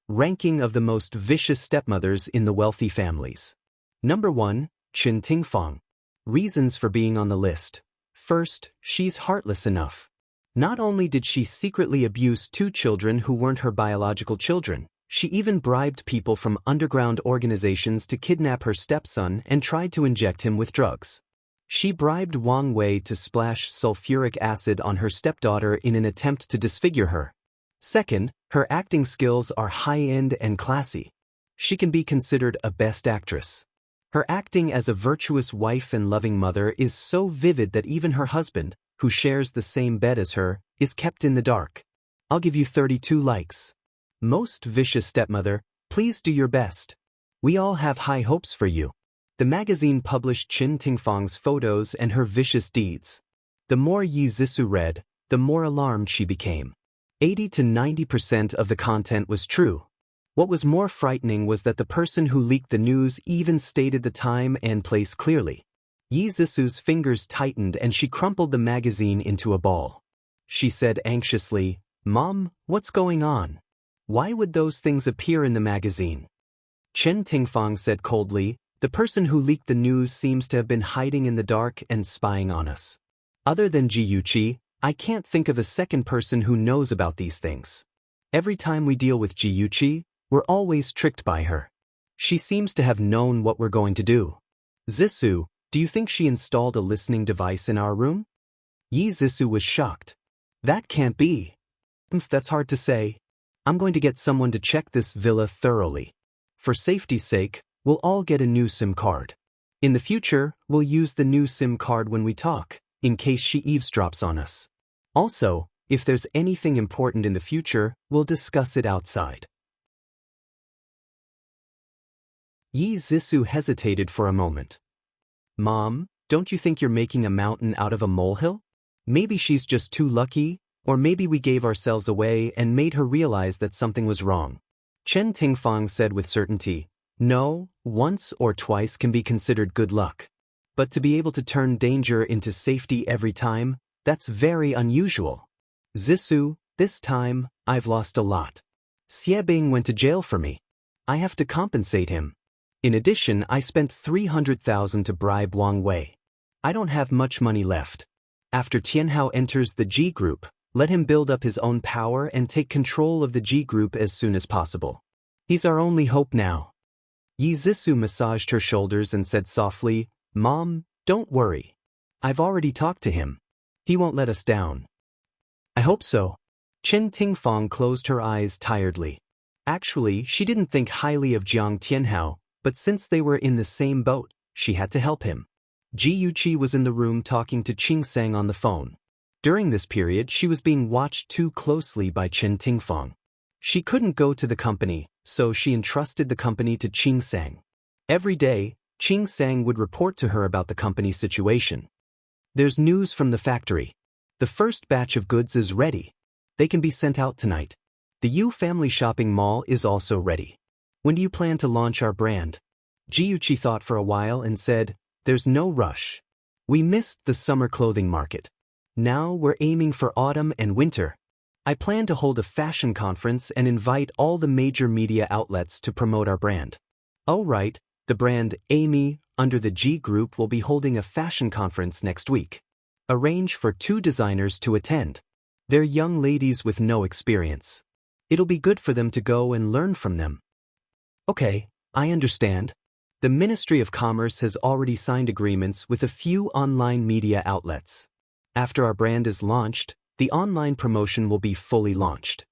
Ranking of the most vicious stepmothers in the wealthy families. Number 1, Qin Tingfang. Reasons for being on the list. First, she's heartless enough. Not only did she secretly abuse 2 children who weren't her biological children, she even bribed people from underground organizations to kidnap her stepson and tried to inject him with drugs. She bribed Wang Wei to splash sulfuric acid on her stepdaughter in an attempt to disfigure her. Second, her acting skills are high-end and classy. She can be considered a best actress. Her acting as a virtuous wife and loving mother is so vivid that even her husband, who shares the same bed as her, is kept in the dark. I'll give you 32 likes. Most vicious stepmother, please do your best. We all have high hopes for you. The magazine published Qin Tingfang's photos and her vicious deeds. The more Yi Zhisu read, the more alarmed she became. 80 to 90% of the content was true. What was more frightening was that the person who leaked the news even stated the time and place clearly. Yi Zhisu's fingers tightened and she crumpled the magazine into a ball. She said anxiously, "Mom, what's going on? Why would those things appear in the magazine?" Qin Tingfang said coldly, "The person who leaked the news seems to have been hiding in the dark and spying on us. Other than Ji Yuqi, I can't think of a second person who knows about these things. Every time we deal with Ji Yuqi, we're always tricked by her. She seems to have known what we're going to do. Zhisu, do you think she installed a listening device in our room?" Yi Zhisu was shocked. "That can't be. That's hard to say. I'm going to get someone to check this villa thoroughly. For safety's sake, we'll all get a new SIM card. In the future, we'll use the new SIM card when we talk, in case she eavesdrops on us. Also, if there's anything important in the future, we'll discuss it outside." Yi Zhisu hesitated for a moment. "Mom, don't you think you're making a mountain out of a molehill? Maybe she's just too lucky, or maybe we gave ourselves away and made her realize that something was wrong." Qin Tingfang said with certainty, "No, once or twice can be considered good luck. But to be able to turn danger into safety every time, that's very unusual. Zhisu, this time, I've lost a lot. Xiebing went to jail for me. I have to compensate him. In addition, I spent 300,000 to bribe Wang Wei. I don't have much money left. After Tianhao enters the G Group, let him build up his own power and take control of the G Group as soon as possible. He's our only hope now." Yi Zhisu massaged her shoulders and said softly, "Mom, don't worry. I've already talked to him. He won't let us down." "I hope so." Qin Tingfang closed her eyes tiredly. Actually, she didn't think highly of Jiang Tianhao, but since they were in the same boat, she had to help him. Ji Yuqi was in the room talking to Qing Sang on the phone. During this period, she was being watched too closely by Qin Tingfang. She couldn't go to the company, so she entrusted the company to Qing Sang. Every day, Qing Sang would report to her about the company's situation. "There's news from the factory. The first batch of goods is ready. They can be sent out tonight. The Yu Family Shopping Mall is also ready. When do you plan to launch our brand?" Ji Yuqi thought for a while and said, "There's no rush. We missed the summer clothing market. Now we're aiming for autumn and winter. I plan to hold a fashion conference and invite all the major media outlets to promote our brand." "Oh right, the brand Amy, under the G Group, will be holding a fashion conference next week. Arrange for 2 designers to attend. They're young ladies with no experience. It'll be good for them to go and learn from them." "Okay, I understand." The Ministry of Commerce has already signed agreements with a few online media outlets. After our brand is launched, the online promotion will be fully launched.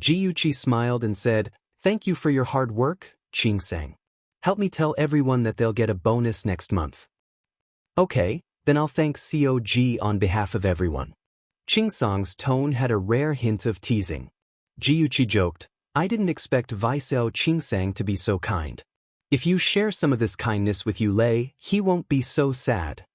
Ji Yuqi smiled and said, "Thank you for your hard work, Qing Sang. Help me tell everyone that they'll get a bonus next month." "Okay, then I'll thank COG on behalf of everyone." Qing Sang's tone had a rare hint of teasing. Ji Yuqi joked, "I didn't expect Vice-O Qing Sang to be so kind. If you share some of this kindness with Yu Lei, he won't be so sad."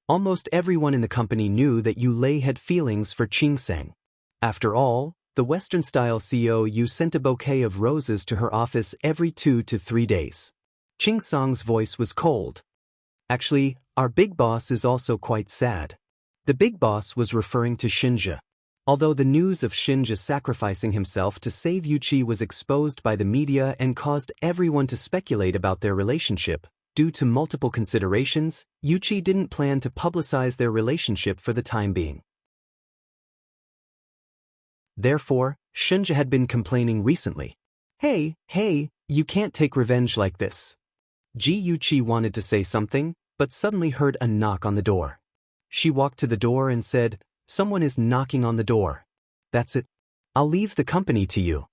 Almost everyone in the company knew that Yu Lei had feelings for Qing Sang. After all, the Western-style CEO Yu sent a bouquet of roses to her office every 2 to 3 days. Qing Sang's voice was cold. "Actually, our big boss is also quite sad." The big boss was referring to Shinja. Although the news of Shinja sacrificing himself to save Yuqi was exposed by the media and caused everyone to speculate about their relationship, due to multiple considerations, Yuchi didn't plan to publicize their relationship for the time being. Therefore, Shunja had been complaining recently. Hey, you can't take revenge like this. Yuchi wanted to say something, but suddenly heard a knock on the door. She walked to the door and said, "Someone is knocking on the door." "That's it. I'll leave the company to you."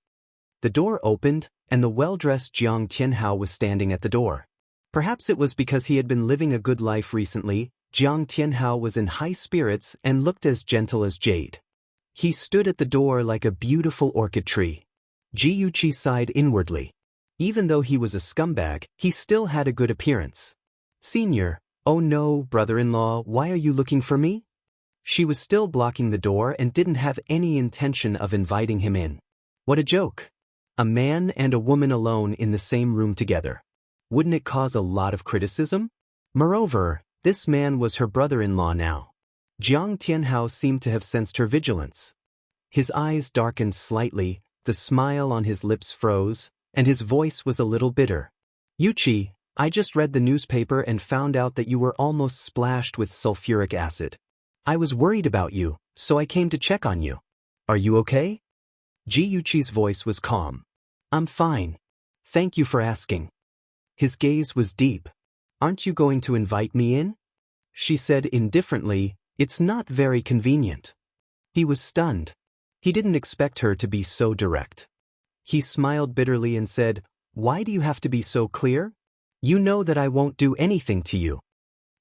The door opened, and the well-dressed Jiang Tianhao was standing at the door. Perhaps it was because he had been living a good life recently, Jiang Tianhao was in high spirits and looked as gentle as jade. He stood at the door like a beautiful orchid tree. Yuchi sighed inwardly. Even though he was a scumbag, he still had a good appearance. "Senior, oh no, brother-in-law, why are you looking for me?" She was still blocking the door and didn't have any intention of inviting him in. What a joke. A man and a woman alone in the same room together. Wouldn't it cause a lot of criticism? Moreover, this man was her brother-in-law now. Jiang Tianhao seemed to have sensed her vigilance. His eyes darkened slightly, the smile on his lips froze, and his voice was a little bitter. "Yuchi, I just read the newspaper and found out that you were almost splashed with sulfuric acid. I was worried about you, so I came to check on you. Are you okay?" Yuchi's voice was calm. "I'm fine. Thank you for asking." His gaze was deep. "Aren't you going to invite me in?" She said indifferently, "It's not very convenient." He was stunned. He didn't expect her to be so direct. He smiled bitterly and said, "Why do you have to be so clear? You know that I won't do anything to you."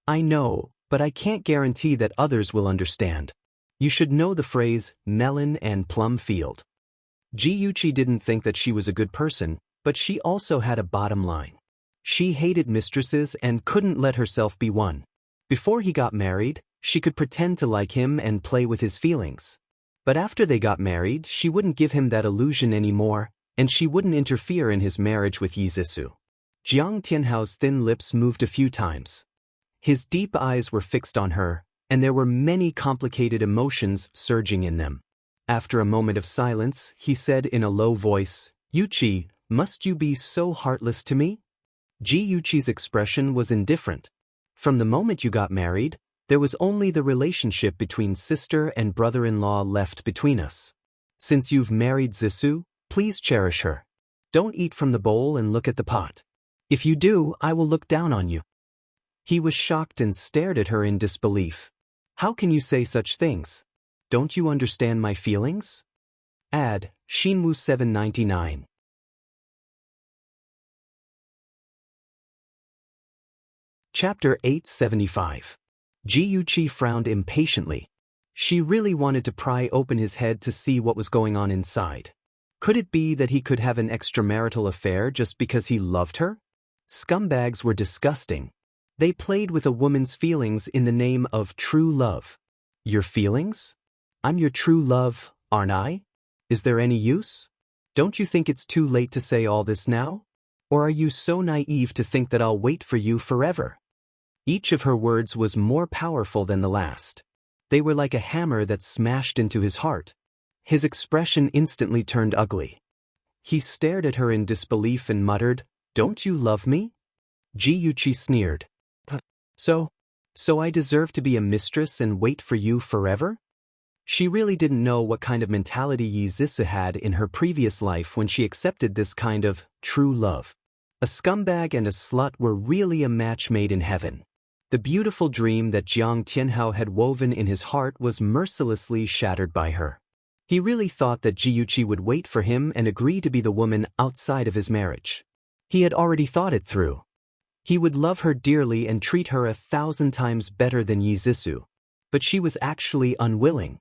"I know, but I can't guarantee that others will understand. You should know the phrase, melon and plum field." Yuchi didn't think that she was a good person, but she also had a bottom line. She hated mistresses and couldn't let herself be one. Before he got married, she could pretend to like him and play with his feelings. But after they got married, she wouldn't give him that illusion anymore, and she wouldn't interfere in his marriage with Yizisu. Jiang Tianhao's thin lips moved a few times. His deep eyes were fixed on her, and there were many complicated emotions surging in them. After a moment of silence, he said in a low voice, "Yuchi, must you be so heartless to me?" Yuchi's expression was indifferent. "From the moment you got married, there was only the relationship between sister and brother-in-law left between us. Since you've married Zisu, please cherish her. Don't eat from the bowl and look at the pot. If you do, I will look down on you." He was shocked and stared at her in disbelief. "How can you say such things? Don't you understand my feelings?" Add, Shinmu 799. Chapter 875. Yuchi frowned impatiently. She really wanted to pry open his head to see what was going on inside. Could it be that he could have an extramarital affair just because he loved her? Scumbags were disgusting. They played with a woman's feelings in the name of true love. Your feelings? I'm your true love, aren't I? Is there any use? Don't you think it's too late to say all this now? Or are you so naive to think that I'll wait for you forever? Each of her words was more powerful than the last. They were like a hammer that smashed into his heart. His expression instantly turned ugly. He stared at her in disbelief and muttered, "Don't you love me?" Yuchi sneered. So I deserve to be a mistress and wait for you forever? She really didn't know what kind of mentality Yizisu had in her previous life when she accepted this kind of true love. A scumbag and a slut were really a match made in heaven. The beautiful dream that Jiang Tianhao had woven in his heart was mercilessly shattered by her. He really thought that Yuchi would wait for him and agree to be the woman outside of his marriage. He had already thought it through. He would love her dearly and treat her 1,000 times better than Yizisu. But she was actually unwilling.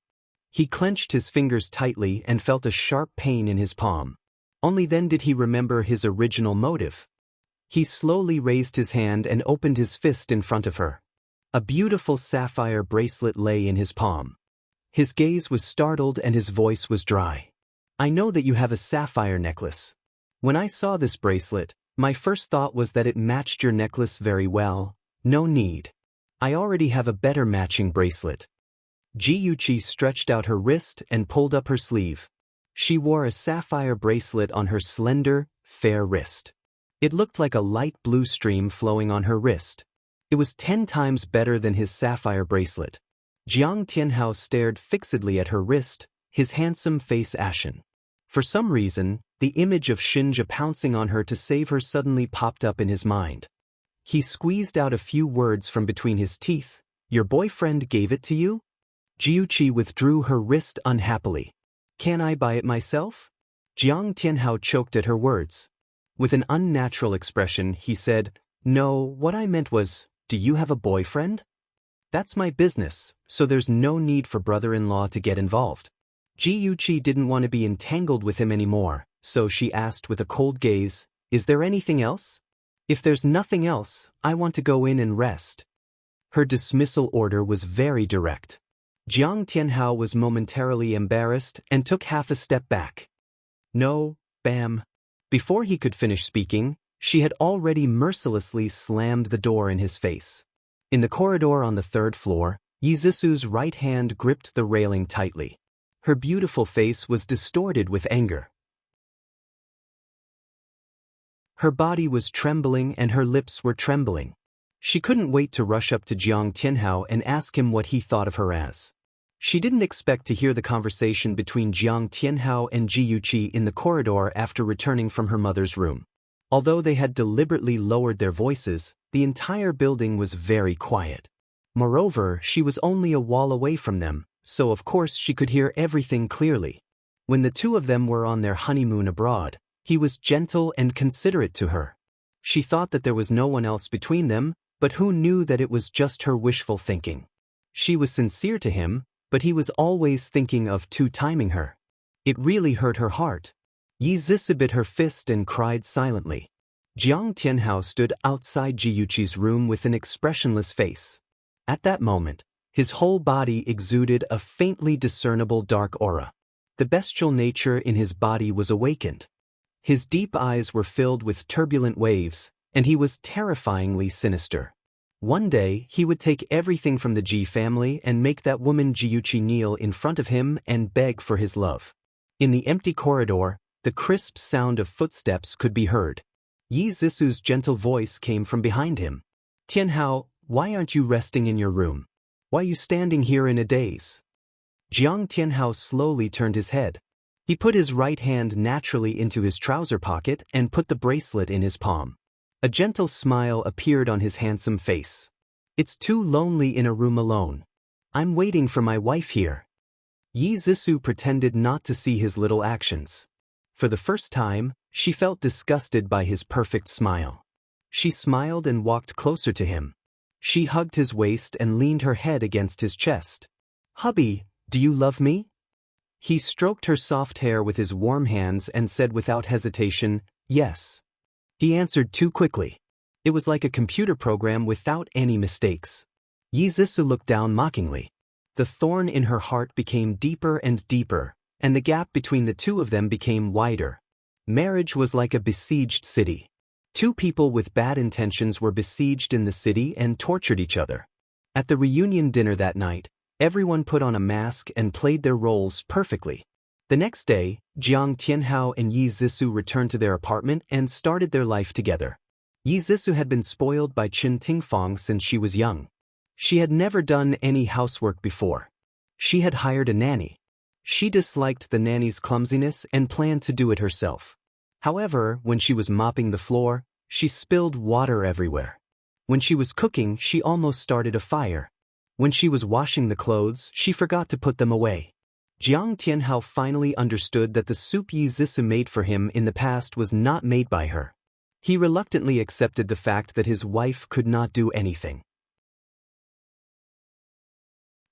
He clenched his fingers tightly and felt a sharp pain in his palm. Only then did he remember his original motive. He slowly raised his hand and opened his fist in front of her. A beautiful sapphire bracelet lay in his palm. His gaze was startled and his voice was dry. "I know that you have a sapphire necklace. When I saw this bracelet, my first thought was that it matched your necklace very well. No need. I already have a better matching bracelet." Yuchi stretched out her wrist and pulled up her sleeve. She wore a sapphire bracelet on her slender, fair wrist. It looked like a light blue stream flowing on her wrist. It was 10 times better than his sapphire bracelet. Jiang Tianhao stared fixedly at her wrist, his handsome face ashen. For some reason, the image of Shinja pouncing on her to save her suddenly popped up in his mind. He squeezed out a few words from between his teeth. "Your boyfriend gave it to you?" Jiuqi withdrew her wrist unhappily. "Can I buy it myself?" Jiang Tianhao choked at her words. With an unnatural expression, he said, "No, what I meant was, do you have a boyfriend? That's my business, so there's no need for brother-in-law to get involved." Jiuqi didn't want to be entangled with him anymore, so she asked with a cold gaze, "Is there anything else?" "If there's nothing else, I want to go in and rest." Her dismissal order was very direct. Jiang Tianhao was momentarily embarrassed and took half a step back. "No, bam." Before he could finish speaking, she had already mercilessly slammed the door in his face. In the corridor on the 3rd floor, Yizisu's right hand gripped the railing tightly. Her beautiful face was distorted with anger. Her body was trembling and her lips were trembling. She couldn't wait to rush up to Jiang Tianhao and ask him what he thought of her as. She didn't expect to hear the conversation between Jiang Tianhao and Jiuqi in the corridor after returning from her mother's room. Although they had deliberately lowered their voices, the entire building was very quiet. Moreover, she was only a wall away from them, so of course she could hear everything clearly. When the two of them were on their honeymoon abroad, he was gentle and considerate to her. She thought that there was no one else between them, but who knew that it was just her wishful thinking. She was sincere to him, but he was always thinking of two-timing her. It really hurt her heart. Yizisu bit her fist and cried silently. Jiang Tianhao stood outside Jiuqi's room with an expressionless face. At that moment, his whole body exuded a faintly discernible dark aura. The bestial nature in his body was awakened. His deep eyes were filled with turbulent waves, and he was terrifyingly sinister. One day, he would take everything from the Ji family and make that woman Jiuqi kneel in front of him and beg for his love. In the empty corridor, the crisp sound of footsteps could be heard. Yizisu's gentle voice came from behind him. "Tianhao, why aren't you resting in your room? Why are you standing here in a daze?" Jiang Tianhao slowly turned his head. He put his right hand naturally into his trouser pocket and put the bracelet in his palm. A gentle smile appeared on his handsome face. "It's too lonely in a room alone. I'm waiting for my wife here." Yizisu pretended not to see his little actions. For the first time, she felt disgusted by his perfect smile. She smiled and walked closer to him. She hugged his waist and leaned her head against his chest. "Hubby, do you love me?" He stroked her soft hair with his warm hands and said without hesitation, "Yes." He answered too quickly. It was like a computer program without any mistakes. Yizisu looked down mockingly. The thorn in her heart became deeper and deeper, and the gap between the two of them became wider. Marriage was like a besieged city. Two people with bad intentions were besieged in the city and tortured each other. At the reunion dinner that night, everyone put on a mask and played their roles perfectly. The next day, Jiang Tianhao and Yizisu returned to their apartment and started their life together. Yizisu had been spoiled by Qin Tingfang since she was young. She had never done any housework before. She had hired a nanny. She disliked the nanny's clumsiness and planned to do it herself. However, when she was mopping the floor, she spilled water everywhere. When she was cooking, she almost started a fire. When she was washing the clothes, she forgot to put them away. Jiang Tianhao finally understood that the soup Yizisu made for him in the past was not made by her. He reluctantly accepted the fact that his wife could not do anything.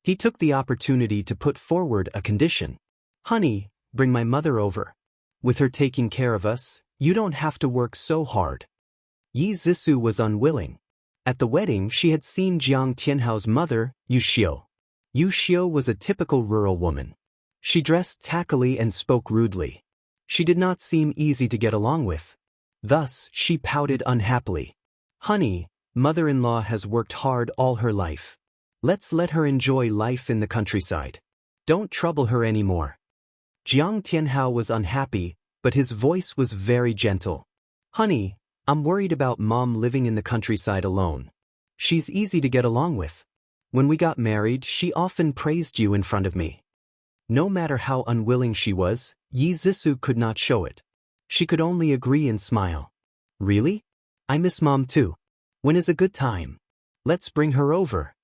He took the opportunity to put forward a condition. "Honey, bring my mother over. With her taking care of us, you don't have to work so hard." Yizisu was unwilling. At the wedding, she had seen Jiang Tianhao's mother, Yu Xiu. Yu Xiu was a typical rural woman. She dressed tackily and spoke rudely. She did not seem easy to get along with. Thus, she pouted unhappily. "Honey, mother-in-law has worked hard all her life. Let's let her enjoy life in the countryside. Don't trouble her anymore." Jiang Tianhao was unhappy, but his voice was very gentle. "Honey, I'm worried about Mom living in the countryside alone. She's easy to get along with. When we got married, she often praised you in front of me. No matter how unwilling she was, Yi Zissou could not show it. She could only agree and smile. Really? I miss Mom too. When is a good time? Let's bring her over.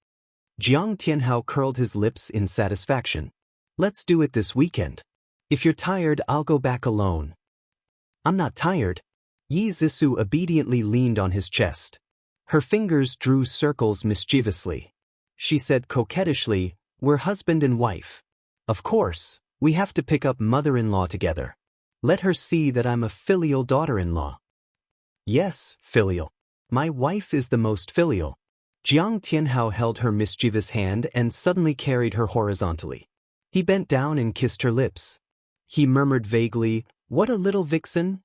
Jiang Tianhao curled his lips in satisfaction. Let's do it this weekend. If you're tired, I'll go back alone. I'm not tired. Yi Zissou obediently leaned on his chest. Her fingers drew circles mischievously. She said coquettishly, we're husband and wife. Of course, we have to pick up mother-in-law together. Let her see that I'm a filial daughter-in-law. Yes, filial. My wife is the most filial. Jiang Tianhao held her mischievous hand and suddenly carried her horizontally. He bent down and kissed her lips. He murmured vaguely, what a little vixen,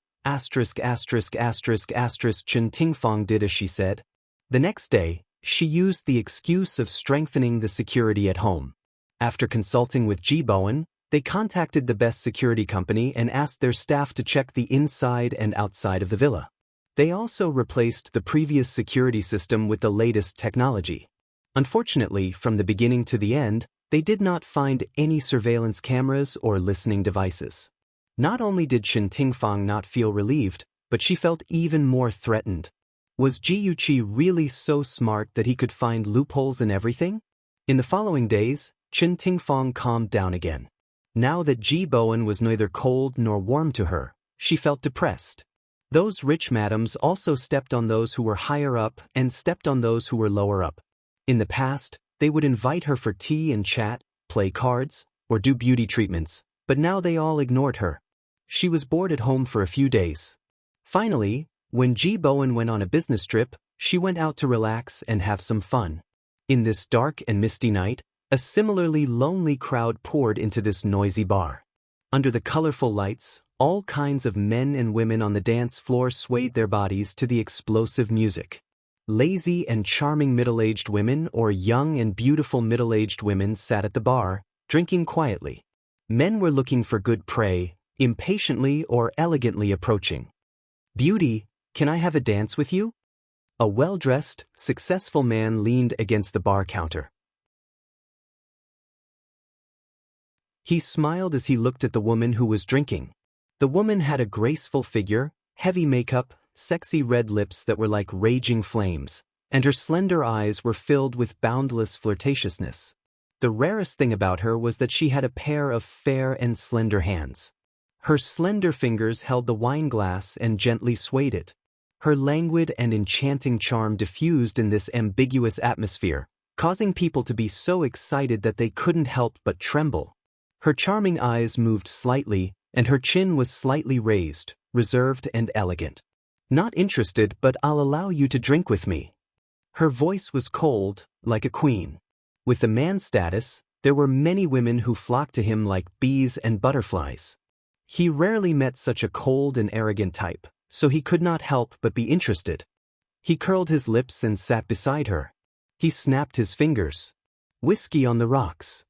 Chen Tingfang did as she said. The next day, she used the excuse of strengthening the security at home. After consulting with Ji Bowen, they contacted the best security company and asked their staff to check the inside and outside of the villa. They also replaced the previous security system with the latest technology. Unfortunately, from the beginning to the end, they did not find any surveillance cameras or listening devices. Not only did Chen Tingfang not feel relieved, but she felt even more threatened. Was Ji Yuqi really so smart that he could find loopholes in everything? In the following days, Chen Tingfang calmed down again. Now that Ji Bowen was neither cold nor warm to her, she felt depressed. Those rich madams also stepped on those who were higher up and stepped on those who were lower up. In the past, they would invite her for tea and chat, play cards, or do beauty treatments, but now they all ignored her. She was bored at home for a few days. Finally, when Ji Bowen went on a business trip, she went out to relax and have some fun. In this dark and misty night, a similarly lonely crowd poured into this noisy bar. Under the colorful lights, all kinds of men and women on the dance floor swayed their bodies to the explosive music. Lazy and charming middle-aged women or young and beautiful middle-aged women sat at the bar, drinking quietly. Men were looking for good prey, impatiently or elegantly approaching. Beauty, can I have a dance with you? A well-dressed, successful man leaned against the bar counter. He smiled as he looked at the woman who was drinking. The woman had a graceful figure, heavy makeup, sexy red lips that were like raging flames, and her slender eyes were filled with boundless flirtatiousness. The rarest thing about her was that she had a pair of fair and slender hands. Her slender fingers held the wine glass and gently swayed it. Her languid and enchanting charm diffused in this ambiguous atmosphere, causing people to be so excited that they couldn't help but tremble. Her charming eyes moved slightly, and her chin was slightly raised, reserved and elegant. Not interested, but I'll allow you to drink with me. Her voice was cold, like a queen. With the man's status, there were many women who flocked to him like bees and butterflies. He rarely met such a cold and arrogant type, so he could not help but be interested. He curled his lips and sat beside her. He snapped his fingers. Whiskey on the rocks.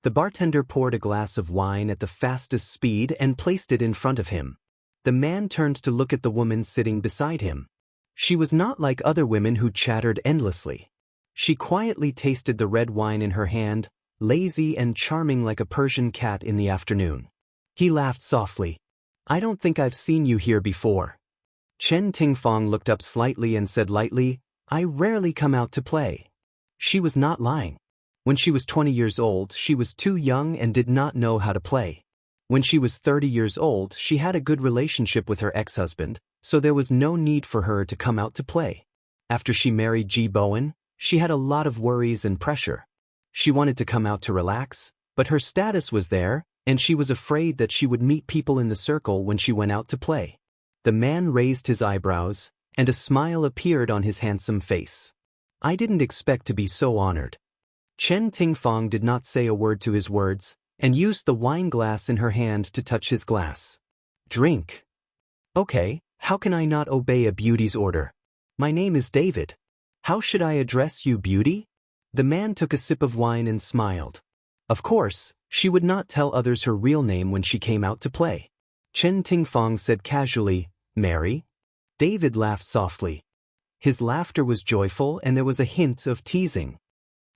The bartender poured a glass of wine at the fastest speed and placed it in front of him. The man turned to look at the woman sitting beside him. She was not like other women who chattered endlessly. She quietly tasted the red wine in her hand, lazy and charming like a Persian cat in the afternoon. He laughed softly. I don't think I've seen you here before. Chen Tingfang looked up slightly and said lightly, I rarely come out to play. She was not lying. When she was 20 years old, she was too young and did not know how to play. When she was 30 years old, she had a good relationship with her ex-husband, so there was no need for her to come out to play. After she married Ji Bowen, she had a lot of worries and pressure. She wanted to come out to relax, but her status was there, and she was afraid that she would meet people in the circle when she went out to play. The man raised his eyebrows, and a smile appeared on his handsome face. I didn't expect to be so honored. Chen Tingfang did not say a word to his words, and used the wine glass in her hand to touch his glass. Drink. Okay, how can I not obey a beauty's order? My name is David. How should I address you, beauty? The man took a sip of wine and smiled. Of course, she would not tell others her real name when she came out to play. Chen Tingfang said casually, Mary? David laughed softly. His laughter was joyful and there was a hint of teasing.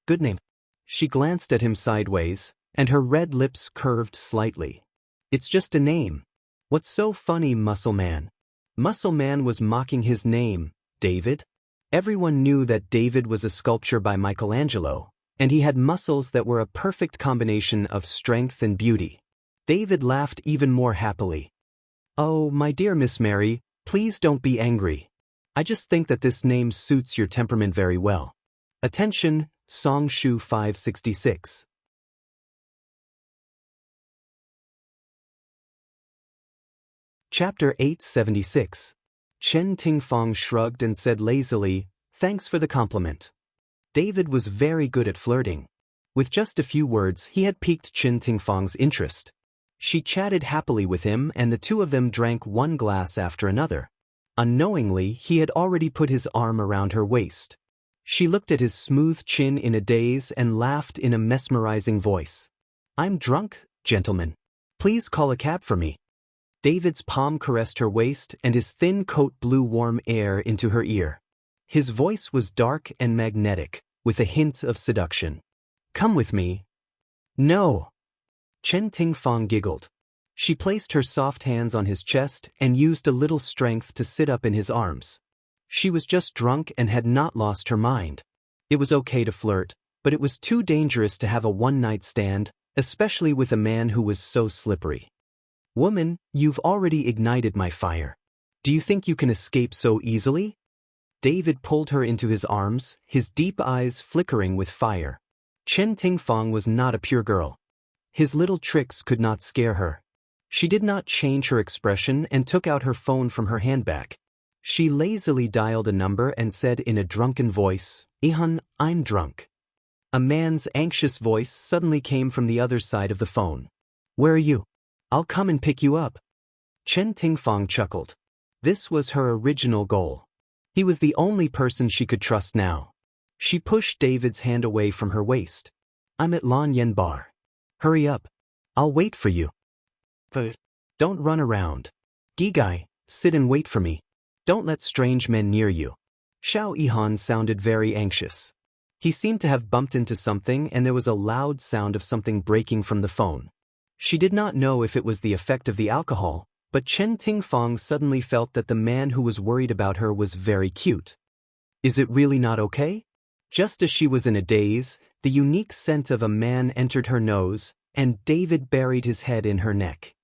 Good name. She glanced at him sideways, and her red lips curved slightly. It's just a name. What's so funny, Muscle Man? Muscle Man was mocking his name, David. Everyone knew that David was a sculpture by Michelangelo, and he had muscles that were a perfect combination of strength and beauty. David laughed even more happily. Oh, my dear Miss Mary, please don't be angry. I just think that this name suits your temperament very well. Attention, Song Shu 566. Chapter 876. Chen Tingfang shrugged and said lazily, "Thanks for the compliment." David was very good at flirting. With just a few words, he had piqued Chen Tingfang's interest. She chatted happily with him and the two of them drank one glass after another. Unknowingly, he had already put his arm around her waist. She looked at his smooth chin in a daze and laughed in a mesmerizing voice. "I'm drunk, gentlemen. Please call a cab for me." David's palm caressed her waist and his thin coat blew warm air into her ear. His voice was dark and magnetic, with a hint of seduction. "Come with me." "No." Chen Tingfang giggled. She placed her soft hands on his chest and used a little strength to sit up in his arms. She was just drunk and had not lost her mind. It was okay to flirt, but it was too dangerous to have a one-night stand, especially with a man who was so slippery. "Woman, you've already ignited my fire. Do you think you can escape so easily?" David pulled her into his arms, his deep eyes flickering with fire. Chen Tingfang was not a pure girl. His little tricks could not scare her. She did not change her expression and took out her phone from her handbag. She lazily dialed a number and said in a drunken voice, "Ihan, I'm drunk." A man's anxious voice suddenly came from the other side of the phone. "Where are you? I'll come and pick you up." Chen Tingfang chuckled. This was her original goal. He was the only person she could trust now. She pushed David's hand away from her waist. "I'm at Lan Yen Bar. Hurry up. I'll wait for you." "But don't run around. Gigai, sit and wait for me. Don't let strange men near you." Xiao Ihan sounded very anxious. He seemed to have bumped into something and there was a loud sound of something breaking from the phone. She did not know if it was the effect of the alcohol, but Chen Tingfang suddenly felt that the man who was worried about her was very cute. Is it really not okay? Just as she was in a daze, the unique scent of a man entered her nose, and David buried his head in her neck.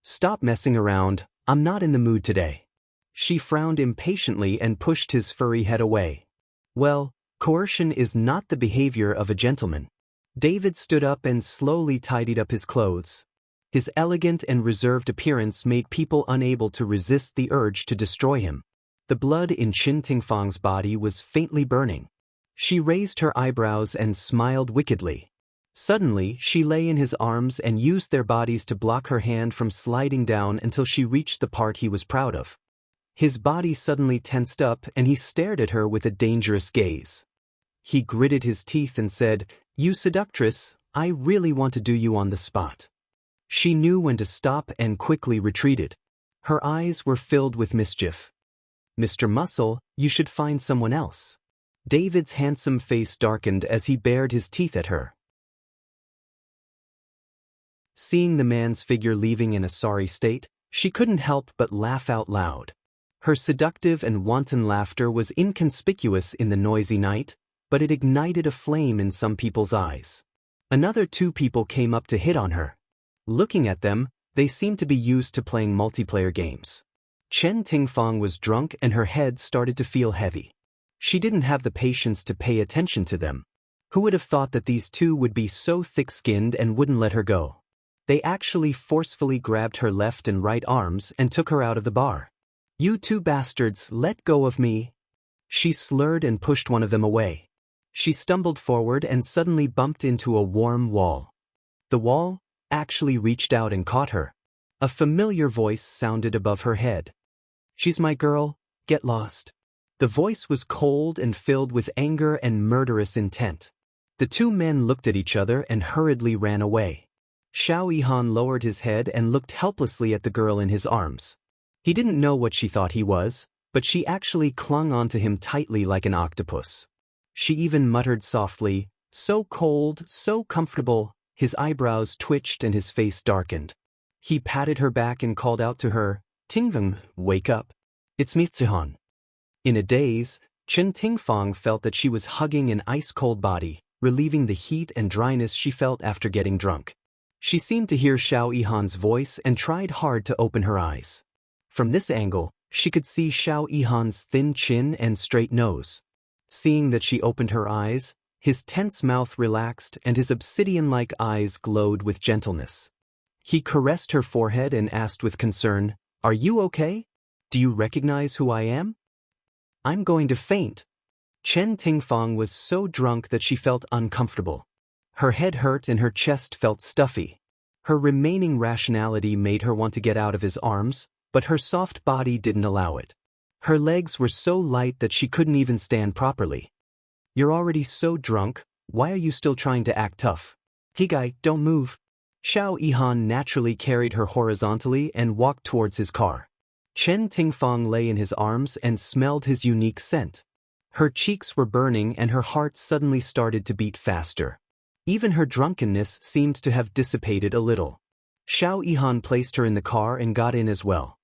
"Stop messing around, I'm not in the mood today." She frowned impatiently and pushed his furry head away. Well, coercion is not the behavior of a gentleman. David stood up and slowly tidied up his clothes. His elegant and reserved appearance made people unable to resist the urge to destroy him. The blood in Chen Tingfang's body was faintly burning. She raised her eyebrows and smiled wickedly. Suddenly, she lay in his arms and used their bodies to block her hand from sliding down until she reached the part he was proud of. His body suddenly tensed up and he stared at her with a dangerous gaze. He gritted his teeth and said, "You seductress, I really want to do you on the spot." She knew when to stop and quickly retreated. Her eyes were filled with mischief. "Mr. Muscle, you should find someone else." David's handsome face darkened as he bared his teeth at her. Seeing the man's figure leaving in a sorry state, she couldn't help but laugh out loud. Her seductive and wanton laughter was inconspicuous in the noisy night, but it ignited a flame in some people's eyes. Another two people came up to hit on her. Looking at them, they seemed to be used to playing multiplayer games. Chen Tingfang was drunk and her head started to feel heavy. She didn't have the patience to pay attention to them. Who would have thought that these two would be so thick-skinned and wouldn't let her go? They actually forcefully grabbed her left and right arms and took her out of the bar. "You two bastards, let go of me." She slurred and pushed one of them away. She stumbled forward and suddenly bumped into a warm wall. The wall actually reached out and caught her. A familiar voice sounded above her head. "She's my girl, get lost." The voice was cold and filled with anger and murderous intent. The two men looked at each other and hurriedly ran away. Xiao Ihan lowered his head and looked helplessly at the girl in his arms. He didn't know what she thought he was, but she actually clung onto him tightly like an octopus. She even muttered softly, "So cold, so comfortable." His eyebrows twitched and his face darkened. He patted her back and called out to her, "Tingfang, wake up. It's me, Tihan." In a daze, Chen Tingfang felt that she was hugging an ice-cold body, relieving the heat and dryness she felt after getting drunk. She seemed to hear Xiao Yihan's voice and tried hard to open her eyes. From this angle, she could see Xiao Yihan's thin chin and straight nose. Seeing that she opened her eyes, his tense mouth relaxed and his obsidian-like eyes glowed with gentleness. He caressed her forehead and asked with concern, "Are you okay? Do you recognize who I am?" "I'm going to faint." Chen Tingfang was so drunk that she felt uncomfortable. Her head hurt and her chest felt stuffy. Her remaining rationality made her want to get out of his arms, but her soft body didn't allow it. Her legs were so light that she couldn't even stand properly. "You're already so drunk, why are you still trying to act tough? Higai, don't move." Xiao Yihan naturally carried her horizontally and walked towards his car. Chen Tingfang lay in his arms and smelled his unique scent. Her cheeks were burning and her heart suddenly started to beat faster. Even her drunkenness seemed to have dissipated a little. Xiao Yihan placed her in the car and got in as well.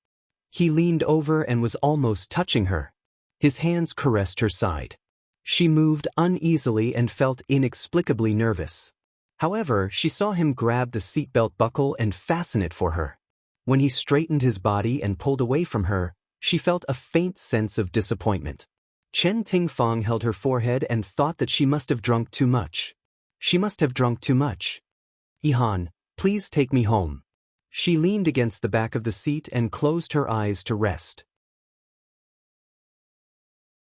He leaned over and was almost touching her. His hands caressed her side. She moved uneasily and felt inexplicably nervous. However, she saw him grab the seatbelt buckle and fasten it for her. When he straightened his body and pulled away from her, she felt a faint sense of disappointment. Chen Tingfang held her forehead and thought that she must have drunk too much. She must have drunk too much. "Yihan, please take me home." She leaned against the back of the seat and closed her eyes to rest.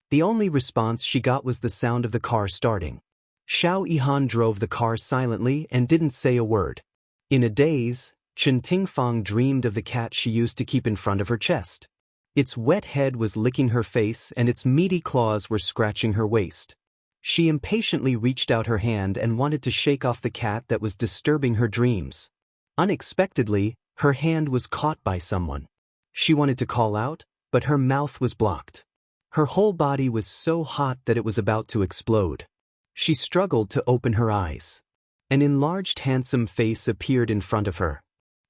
The only response she got was the sound of the car starting. Xiao Yihan drove the car silently and didn't say a word. In a daze, Chen Tingfang dreamed of the cat she used to keep in front of her chest. Its wet head was licking her face and its meaty claws were scratching her waist. She impatiently reached out her hand and wanted to shake off the cat that was disturbing her dreams. Unexpectedly, her hand was caught by someone. She wanted to call out, but her mouth was blocked. Her whole body was so hot that it was about to explode. She struggled to open her eyes. An enlarged handsome face appeared in front of her.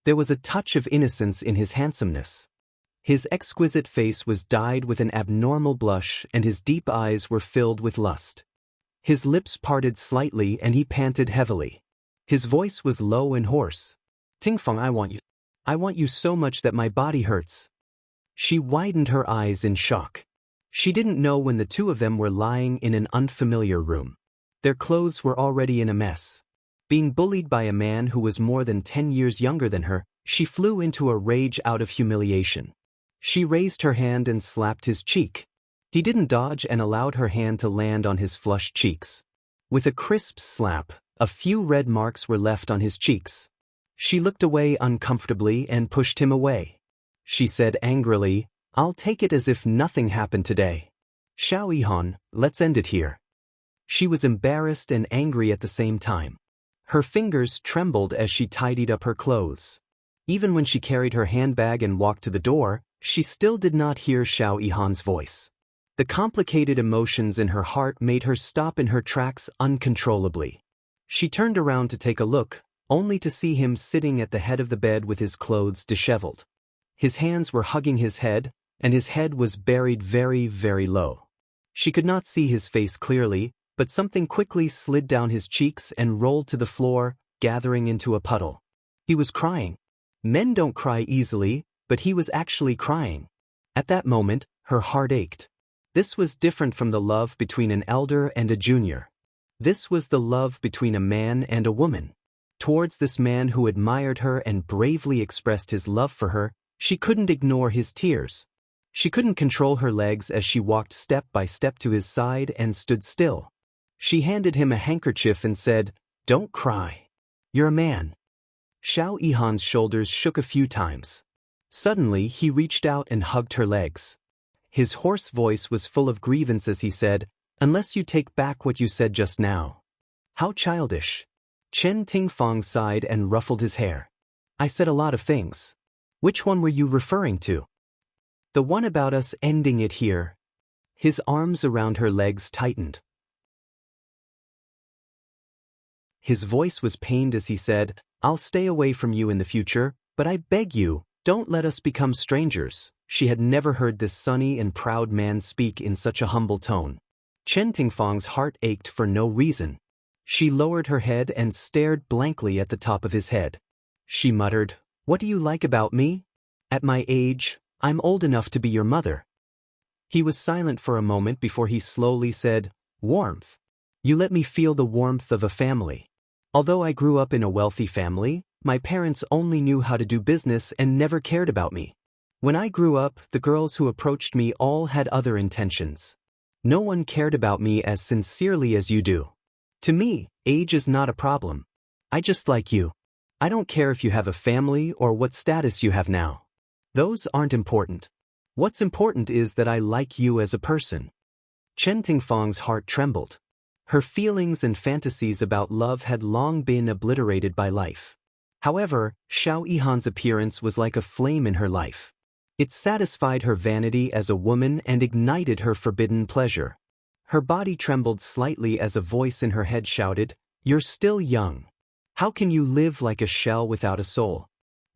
There was a touch of innocence in his handsomeness. His exquisite face was dyed with an abnormal blush and his deep eyes were filled with lust. His lips parted slightly and he panted heavily. His voice was low and hoarse. "Tingfang, I want you. I want you so much that my body hurts." She widened her eyes in shock. She didn't know when the two of them were lying in an unfamiliar room. Their clothes were already in a mess. Being bullied by a man who was more than 10 years younger than her, she flew into a rage out of humiliation. She raised her hand and slapped his cheek. He didn't dodge and allowed her hand to land on his flushed cheeks. With a crisp slap, a few red marks were left on his cheeks. She looked away uncomfortably and pushed him away. She said angrily, "I'll take it as if nothing happened today. Xiao Yihan, let's end it here." She was embarrassed and angry at the same time. Her fingers trembled as she tidied up her clothes. Even when she carried her handbag and walked to the door, she still did not hear Xiao Yihan's voice. The complicated emotions in her heart made her stop in her tracks uncontrollably. She turned around to take a look, only to see him sitting at the head of the bed with his clothes disheveled. His hands were hugging his head, and his head was buried very, very low. She could not see his face clearly, but something quickly slid down his cheeks and rolled to the floor, gathering into a puddle. He was crying. Men don't cry easily, but he was actually crying. At that moment, her heart ached. This was different from the love between an elder and a junior. This was the love between a man and a woman. Towards this man who admired her and bravely expressed his love for her, she couldn't ignore his tears. She couldn't control her legs as she walked step by step to his side and stood still. She handed him a handkerchief and said, "Don't cry. You're a man." Xiao Yihan's shoulders shook a few times. Suddenly, he reached out and hugged her legs. His hoarse voice was full of grievance as he said, "Unless you take back what you said just now." "How childish." Chen Tingfang sighed and ruffled his hair. "I said a lot of things. Which one were you referring to?" The one about us ending it here. His arms around her legs tightened. His voice was pained as he said, I'll stay away from you in the future, but I beg you, don't let us become strangers. She had never heard this sunny and proud man speak in such a humble tone. Chen Tingfang's heart ached for no reason. She lowered her head and stared blankly at the top of his head. She muttered, What do you like about me? At my age, I'm old enough to be your mother. He was silent for a moment before he slowly said, Warmth. You let me feel the warmth of a family. Although I grew up in a wealthy family, my parents only knew how to do business and never cared about me. When I grew up, the girls who approached me all had other intentions. No one cared about me as sincerely as you do. To me, age is not a problem. I just like you. I don't care if you have a family or what status you have now. Those aren't important. What's important is that I like you as a person. Chen Tingfang's heart trembled. Her feelings and fantasies about love had long been obliterated by life. However, Xiao Yihan's appearance was like a flame in her life. It satisfied her vanity as a woman and ignited her forbidden pleasure. Her body trembled slightly as a voice in her head shouted, You're still young. How can you live like a shell without a soul?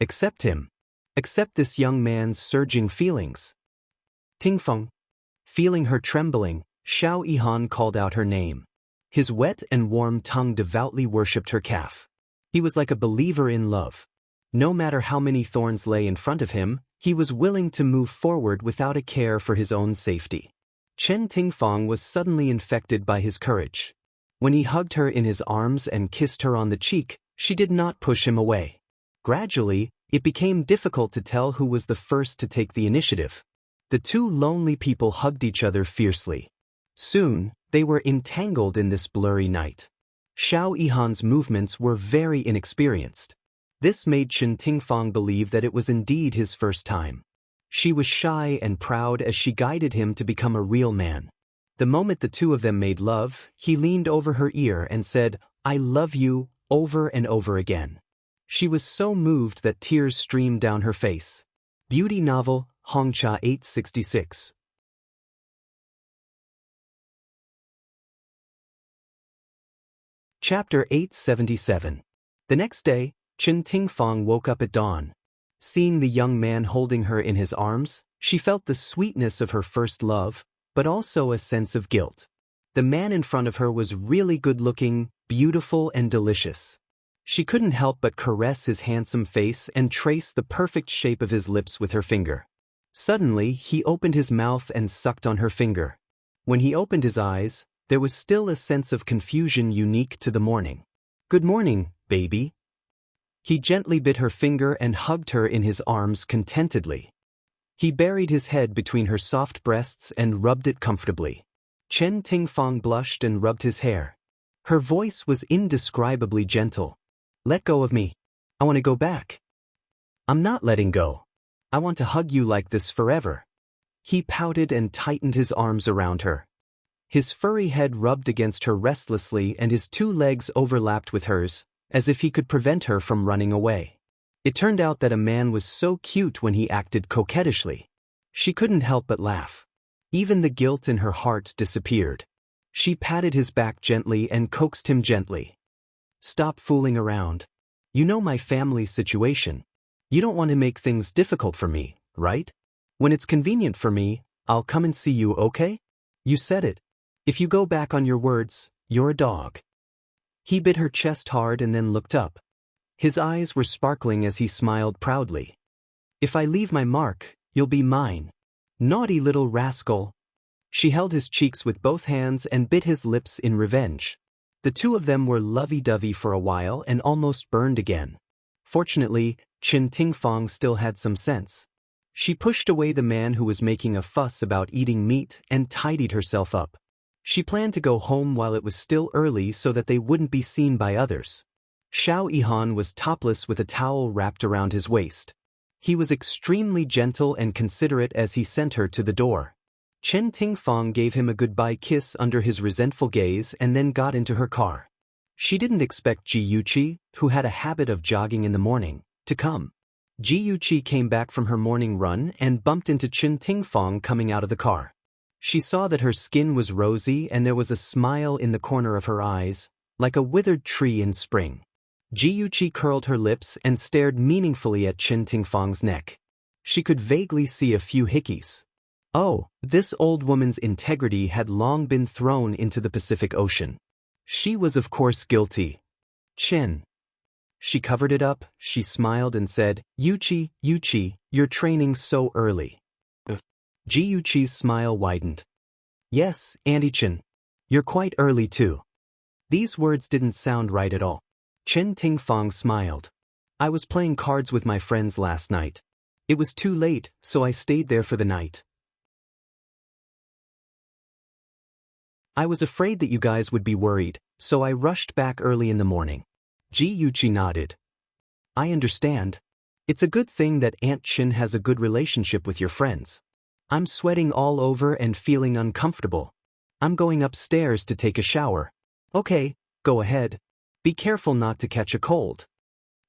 Accept him. Accept this young man's surging feelings. Tingfeng. Feeling her trembling, Xiao Yihan called out her name. His wet and warm tongue devoutly worshipped her calf. He was like a believer in love. No matter how many thorns lay in front of him, he was willing to move forward without a care for his own safety. Chen Tingfang was suddenly infected by his courage. When he hugged her in his arms and kissed her on the cheek, she did not push him away. Gradually, it became difficult to tell who was the first to take the initiative. The two lonely people hugged each other fiercely. Soon, they were entangled in this blurry night. Xiao Yihan's movements were very inexperienced. This made Chen Tingfang believe that it was indeed his first time. She was shy and proud as she guided him to become a real man. The moment the two of them made love, he leaned over her ear and said, I love you, over and over again. She was so moved that tears streamed down her face. Beauty novel, Hongcha 866. Chapter 877. The next day, Chen Tingfang woke up at dawn. Seeing the young man holding her in his arms, she felt the sweetness of her first love, but also a sense of guilt. The man in front of her was really good-looking, beautiful and delicious. She couldn't help but caress his handsome face and trace the perfect shape of his lips with her finger. Suddenly, he opened his mouth and sucked on her finger. When he opened his eyes, there was still a sense of confusion unique to the morning. Good morning, baby. He gently bit her finger and hugged her in his arms contentedly. He buried his head between her soft breasts and rubbed it comfortably. Chen Tingfang blushed and rubbed his hair. Her voice was indescribably gentle. Let go of me. I want to go back. I'm not letting go. I want to hug you like this forever. He pouted and tightened his arms around her. His furry head rubbed against her restlessly and his two legs overlapped with hers, as if he could prevent her from running away. It turned out that a man was so cute when he acted coquettishly. She couldn't help but laugh. Even the guilt in her heart disappeared. She patted his back gently and coaxed him gently. Stop fooling around. You know my family's situation. You don't want to make things difficult for me, right? When it's convenient for me, I'll come and see you, okay? You said it. If you go back on your words, you're a dog. He bit her chest hard and then looked up. His eyes were sparkling as he smiled proudly. If I leave my mark, you'll be mine. Naughty little rascal. She held his cheeks with both hands and bit his lips in revenge. The two of them were lovey-dovey for a while and almost burned again. Fortunately, Chen Tingfang still had some sense. She pushed away the man who was making a fuss about eating meat and tidied herself up. She planned to go home while it was still early so that they wouldn't be seen by others. Xiao Yihan was topless with a towel wrapped around his waist. He was extremely gentle and considerate as he sent her to the door. Chen Tingfang gave him a goodbye kiss under his resentful gaze and then got into her car. She didn't expect Ji Yuqi, who had a habit of jogging in the morning, to come. Ji Yuqi came back from her morning run and bumped into Chen Tingfang coming out of the car. She saw that her skin was rosy and there was a smile in the corner of her eyes, like a withered tree in spring. Ji Yuqi curled her lips and stared meaningfully at Chen Tingfang's neck. She could vaguely see a few hickeys. Oh, this old woman's integrity had long been thrown into the Pacific Ocean. She was of course guilty. Chen. She covered it up, she smiled and said, Yuqi, you're training so early. Ji Yuqi's smile widened. Yes, Auntie Chen. You're quite early too. These words didn't sound right at all. Chen Tingfang smiled. I was playing cards with my friends last night. It was too late, so I stayed there for the night. I was afraid that you guys would be worried, so I rushed back early in the morning. Ji Yuqi nodded. I understand. It's a good thing that Aunt Chen has a good relationship with your friends. I'm sweating all over and feeling uncomfortable. I'm going upstairs to take a shower. Okay, go ahead. Be careful not to catch a cold.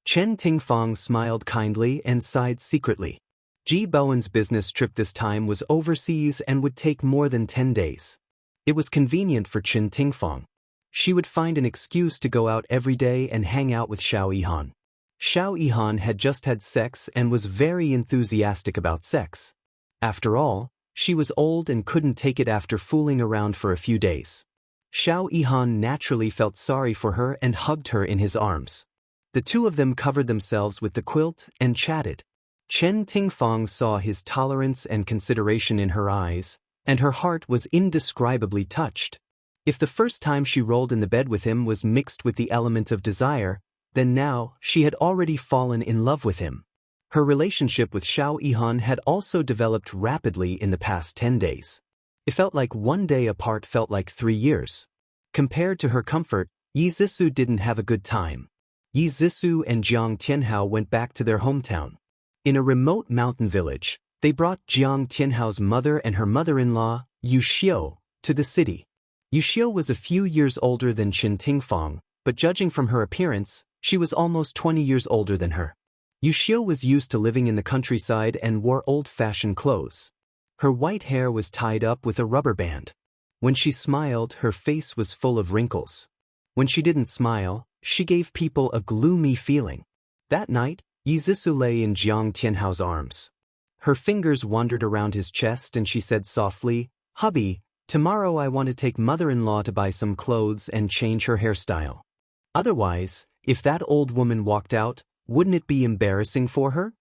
Chen Tingfang smiled kindly and sighed secretly. Ji Bowen's business trip this time was overseas and would take more than 10 days. It was convenient for Chen Tingfang. She would find an excuse to go out every day and hang out with Xiao Yihan. Xiao Yihan had just had sex and was very enthusiastic about sex. After all, she was old and couldn't take it after fooling around for a few days. Xiao Yihan naturally felt sorry for her and hugged her in his arms. The two of them covered themselves with the quilt and chatted. Chen Tingfang saw his tolerance and consideration in her eyes, and her heart was indescribably touched. If the first time she rolled in the bed with him was mixed with the element of desire, then now she had already fallen in love with him. Her relationship with Xiao Yihan had also developed rapidly in the past 10 days. It felt like one day apart felt like 3 years. Compared to her comfort, Yi Zhisu didn't have a good time. Yi Zhisu and Jiang Tianhao went back to their hometown. In a remote mountain village, they brought Jiang Tianhao's mother and her mother-in-law, Yu Xiu, to the city. Yu Xiu was a few years older than Chen Tingfang, but judging from her appearance, she was almost 20 years older than her. Yu Xiu was used to living in the countryside and wore old-fashioned clothes. Her white hair was tied up with a rubber band. When she smiled, her face was full of wrinkles. When she didn't smile, she gave people a gloomy feeling. That night, Yi Zhisu lay in Jiang Tianhao's arms. Her fingers wandered around his chest and she said softly, Hubby, tomorrow I want to take mother-in-law to buy some clothes and change her hairstyle. Otherwise, if that old woman walked out, wouldn't it be embarrassing for her?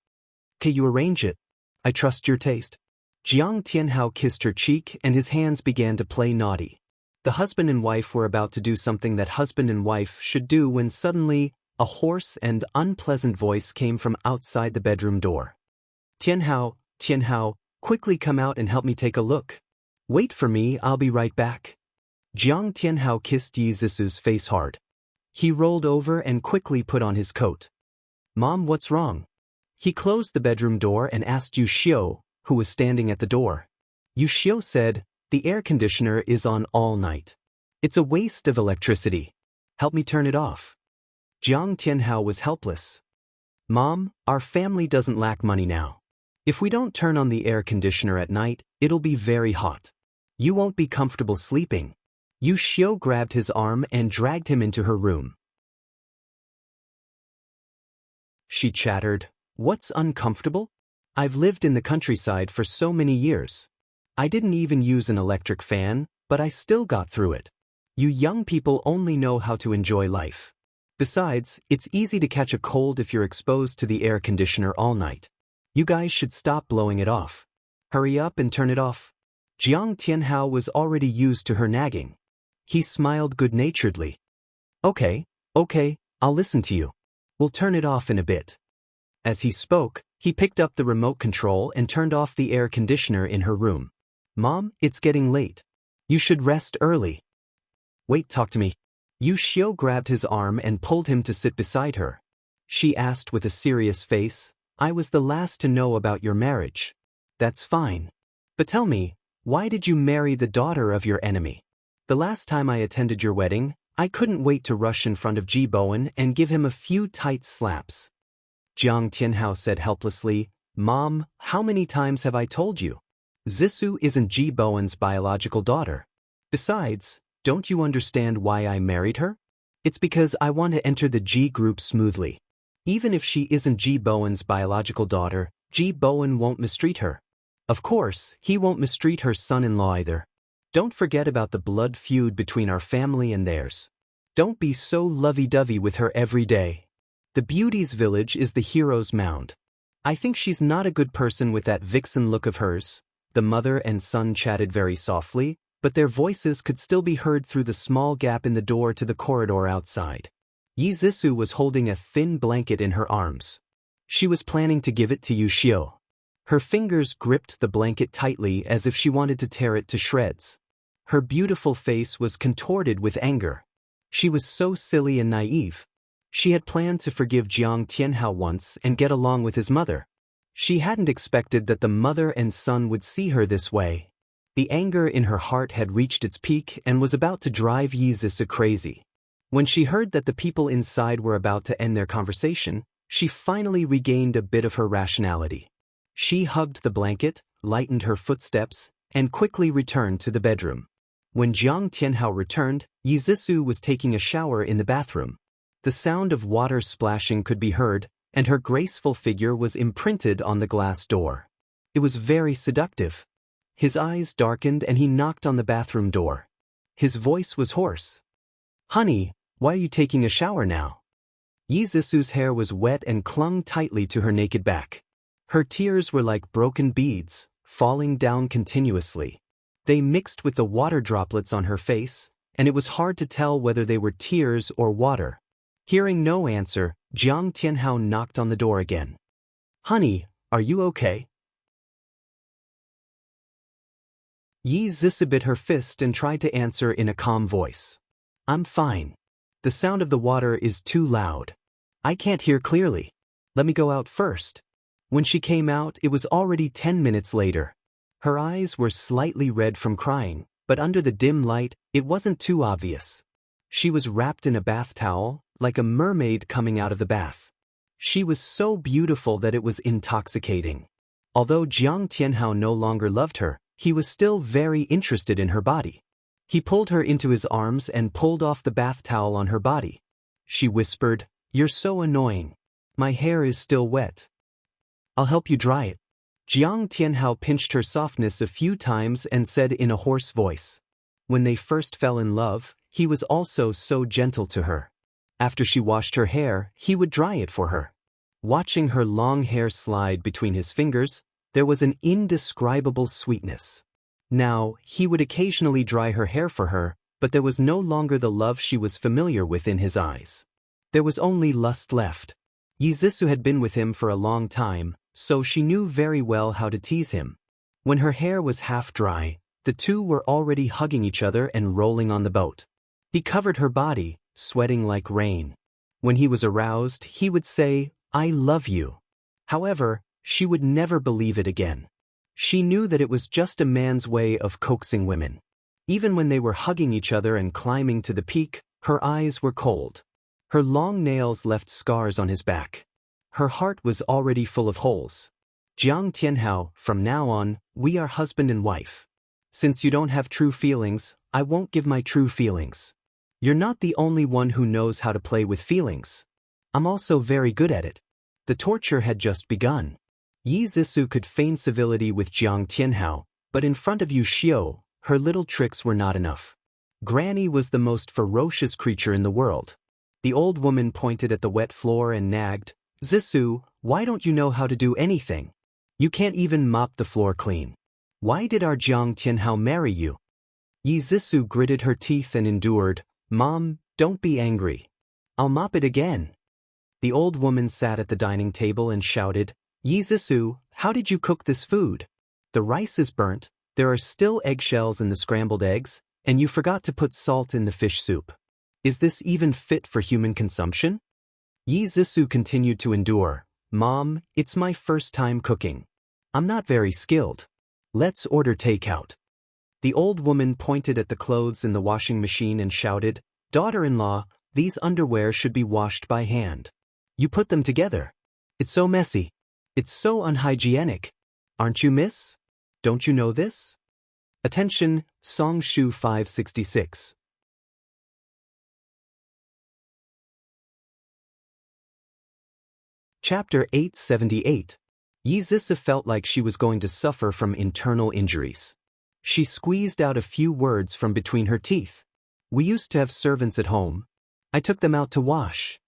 Can you arrange it? I trust your taste. Jiang Tianhao kissed her cheek and his hands began to play naughty. The husband and wife were about to do something that husband and wife should do when suddenly, a hoarse and unpleasant voice came from outside the bedroom door. Tianhao, quickly come out and help me take a look. Wait for me, I'll be right back. Jiang Tianhao kissed Yi Zhisu's face hard. He rolled over and quickly put on his coat. Mom, what's wrong? He closed the bedroom door and asked Yu Xiu, who was standing at the door. Yu Xiu said, the air conditioner is on all night. It's a waste of electricity. Help me turn it off. Jiang Tianhao was helpless. Mom, our family doesn't lack money now. If we don't turn on the air conditioner at night, it'll be very hot. You won't be comfortable sleeping. Yu Xiu grabbed his arm and dragged him into her room. She chattered, What's uncomfortable? I've lived in the countryside for so many years. I didn't even use an electric fan, but I still got through it. You young people only know how to enjoy life. Besides, it's easy to catch a cold if you're exposed to the air conditioner all night. You guys should stop blowing it off. Hurry up and turn it off. Jiang Tianhao was already used to her nagging. He smiled good-naturedly. Okay, I'll listen to you. We'll turn it off in a bit. As he spoke, he picked up the remote control and turned off the air conditioner in her room. Mom, it's getting late. You should rest early. Wait, talk to me. Yu Xiu grabbed his arm and pulled him to sit beside her. She asked with a serious face, I was the last to know about your marriage. That's fine. But tell me, why did you marry the daughter of your enemy? The last time I attended your wedding, I couldn't wait to rush in front of Ji Bowen and give him a few tight slaps. Jiang Tianhao said helplessly. Mom, how many times have I told you? Zissou isn't Ji Bowen's biological daughter. Besides, don't you understand why I married her? It's because I want to enter the Ji group smoothly. Even if she isn't Ji Bowen's biological daughter, Ji Bowen won't mistreat her. Of course, he won't mistreat her son-in-law either. Don't forget about the blood feud between our family and theirs. Don't be so lovey-dovey with her every day. The beauty's village is the hero's mound. I think she's not a good person with that vixen look of hers. The mother and son chatted very softly, but their voices could still be heard through the small gap in the door to the corridor outside. Yi Zissou was holding a thin blanket in her arms. She was planning to give it to Yu Xiu. Her fingers gripped the blanket tightly as if she wanted to tear it to shreds. Her beautiful face was contorted with anger. She was so silly and naive. She had planned to forgive Jiang Tianhao once and get along with his mother. She hadn't expected that the mother and son would see her this way. The anger in her heart had reached its peak and was about to drive Yi Zissou crazy. When she heard that the people inside were about to end their conversation, she finally regained a bit of her rationality. She hugged the blanket, lightened her footsteps, and quickly returned to the bedroom. When Jiang Tianhao returned, Yi Zissou was taking a shower in the bathroom. The sound of water splashing could be heard, and her graceful figure was imprinted on the glass door. It was very seductive. His eyes darkened and he knocked on the bathroom door. His voice was hoarse. Honey, why are you taking a shower now? Yi Zissou's hair was wet and clung tightly to her naked back. Her tears were like broken beads, falling down continuously. They mixed with the water droplets on her face, and it was hard to tell whether they were tears or water. Hearing no answer, Jiang Tianhao knocked on the door again. Honey, are you okay? Yi Zissou bit her fist and tried to answer in a calm voice. I'm fine. The sound of the water is too loud. I can't hear clearly. Let me go out first. When she came out, it was already 10 minutes later. Her eyes were slightly red from crying, but under the dim light, it wasn't too obvious. She was wrapped in a bath towel, like a mermaid coming out of the bath. She was so beautiful that it was intoxicating. Although Jiang Tianhao no longer loved her, he was still very interested in her body. He pulled her into his arms and pulled off the bath towel on her body. She whispered, "You're so annoying. My hair is still wet. I'll help you dry it." Jiang Tianhao pinched her softness a few times and said in a hoarse voice. When they first fell in love, he was also so gentle to her. After she washed her hair, he would dry it for her. Watching her long hair slide between his fingers, there was an indescribable sweetness. Now, he would occasionally dry her hair for her, but there was no longer the love she was familiar with in his eyes. There was only lust left. Yi Zissou had been with him for a long time, so she knew very well how to tease him. When her hair was half dry, the two were already hugging each other and rolling on the boat. He covered her body, sweating like rain. When he was aroused, he would say, "I love you." However, she would never believe it again. She knew that it was just a man's way of coaxing women. Even when they were hugging each other and climbing to the peak, her eyes were cold. Her long nails left scars on his back. Her heart was already full of holes. Jiang Tianhao, from now on, we are husband and wife. Since you don't have true feelings, I won't give my true feelings. You're not the only one who knows how to play with feelings. I'm also very good at it. The torture had just begun. Yi Zissou could feign civility with Jiang Tianhao, but in front of Yu Xiu, her little tricks were not enough. Granny was the most ferocious creature in the world. The old woman pointed at the wet floor and nagged, "Zissou, why don't you know how to do anything? You can't even mop the floor clean. Why did our Jiang Tianhao marry you?" Yi Zissou gritted her teeth and endured, "Mom, don't be angry. I'll mop it again." The old woman sat at the dining table and shouted, "Yi Zissou, how did you cook this food? The rice is burnt, there are still eggshells in the scrambled eggs, and you forgot to put salt in the fish soup. Is this even fit for human consumption?" Yi Zissou continued to endure, "Mom, it's my first time cooking. I'm not very skilled. Let's order takeout." The old woman pointed at the clothes in the washing machine and shouted, "Daughter-in-law, these underwear should be washed by hand. You put them together. It's so messy. It's so unhygienic. Aren't you, miss? Don't you know this? Attention, Song Shu 566. Chapter 878. Yi Zisi felt like she was going to suffer from internal injuries. She squeezed out a few words from between her teeth. We used to have servants at home. I took them out to wash.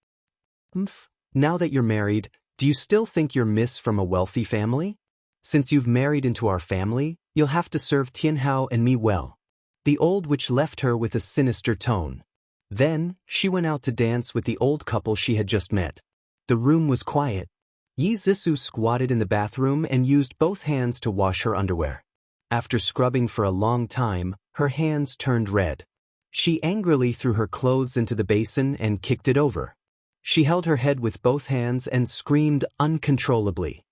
Now that you're married, do you still think you're miss from a wealthy family? Since you've married into our family, you'll have to serve Tianhao and me well. The old witch left her with a sinister tone. Then, she went out to dance with the old couple she had just met. The room was quiet. Yi Zisi squatted in the bathroom and used both hands to wash her underwear. After scrubbing for a long time, her hands turned red. She angrily threw her clothes into the basin and kicked it over. She held her head with both hands and screamed uncontrollably.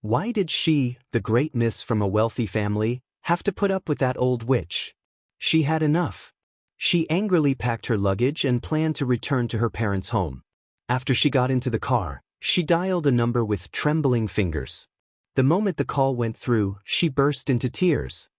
Why did she, the great miss from a wealthy family, have to put up with that old witch? She had enough. She angrily packed her luggage and planned to return to her parents' home. After she got into the car, she dialed a number with trembling fingers. The moment the call went through, she burst into tears.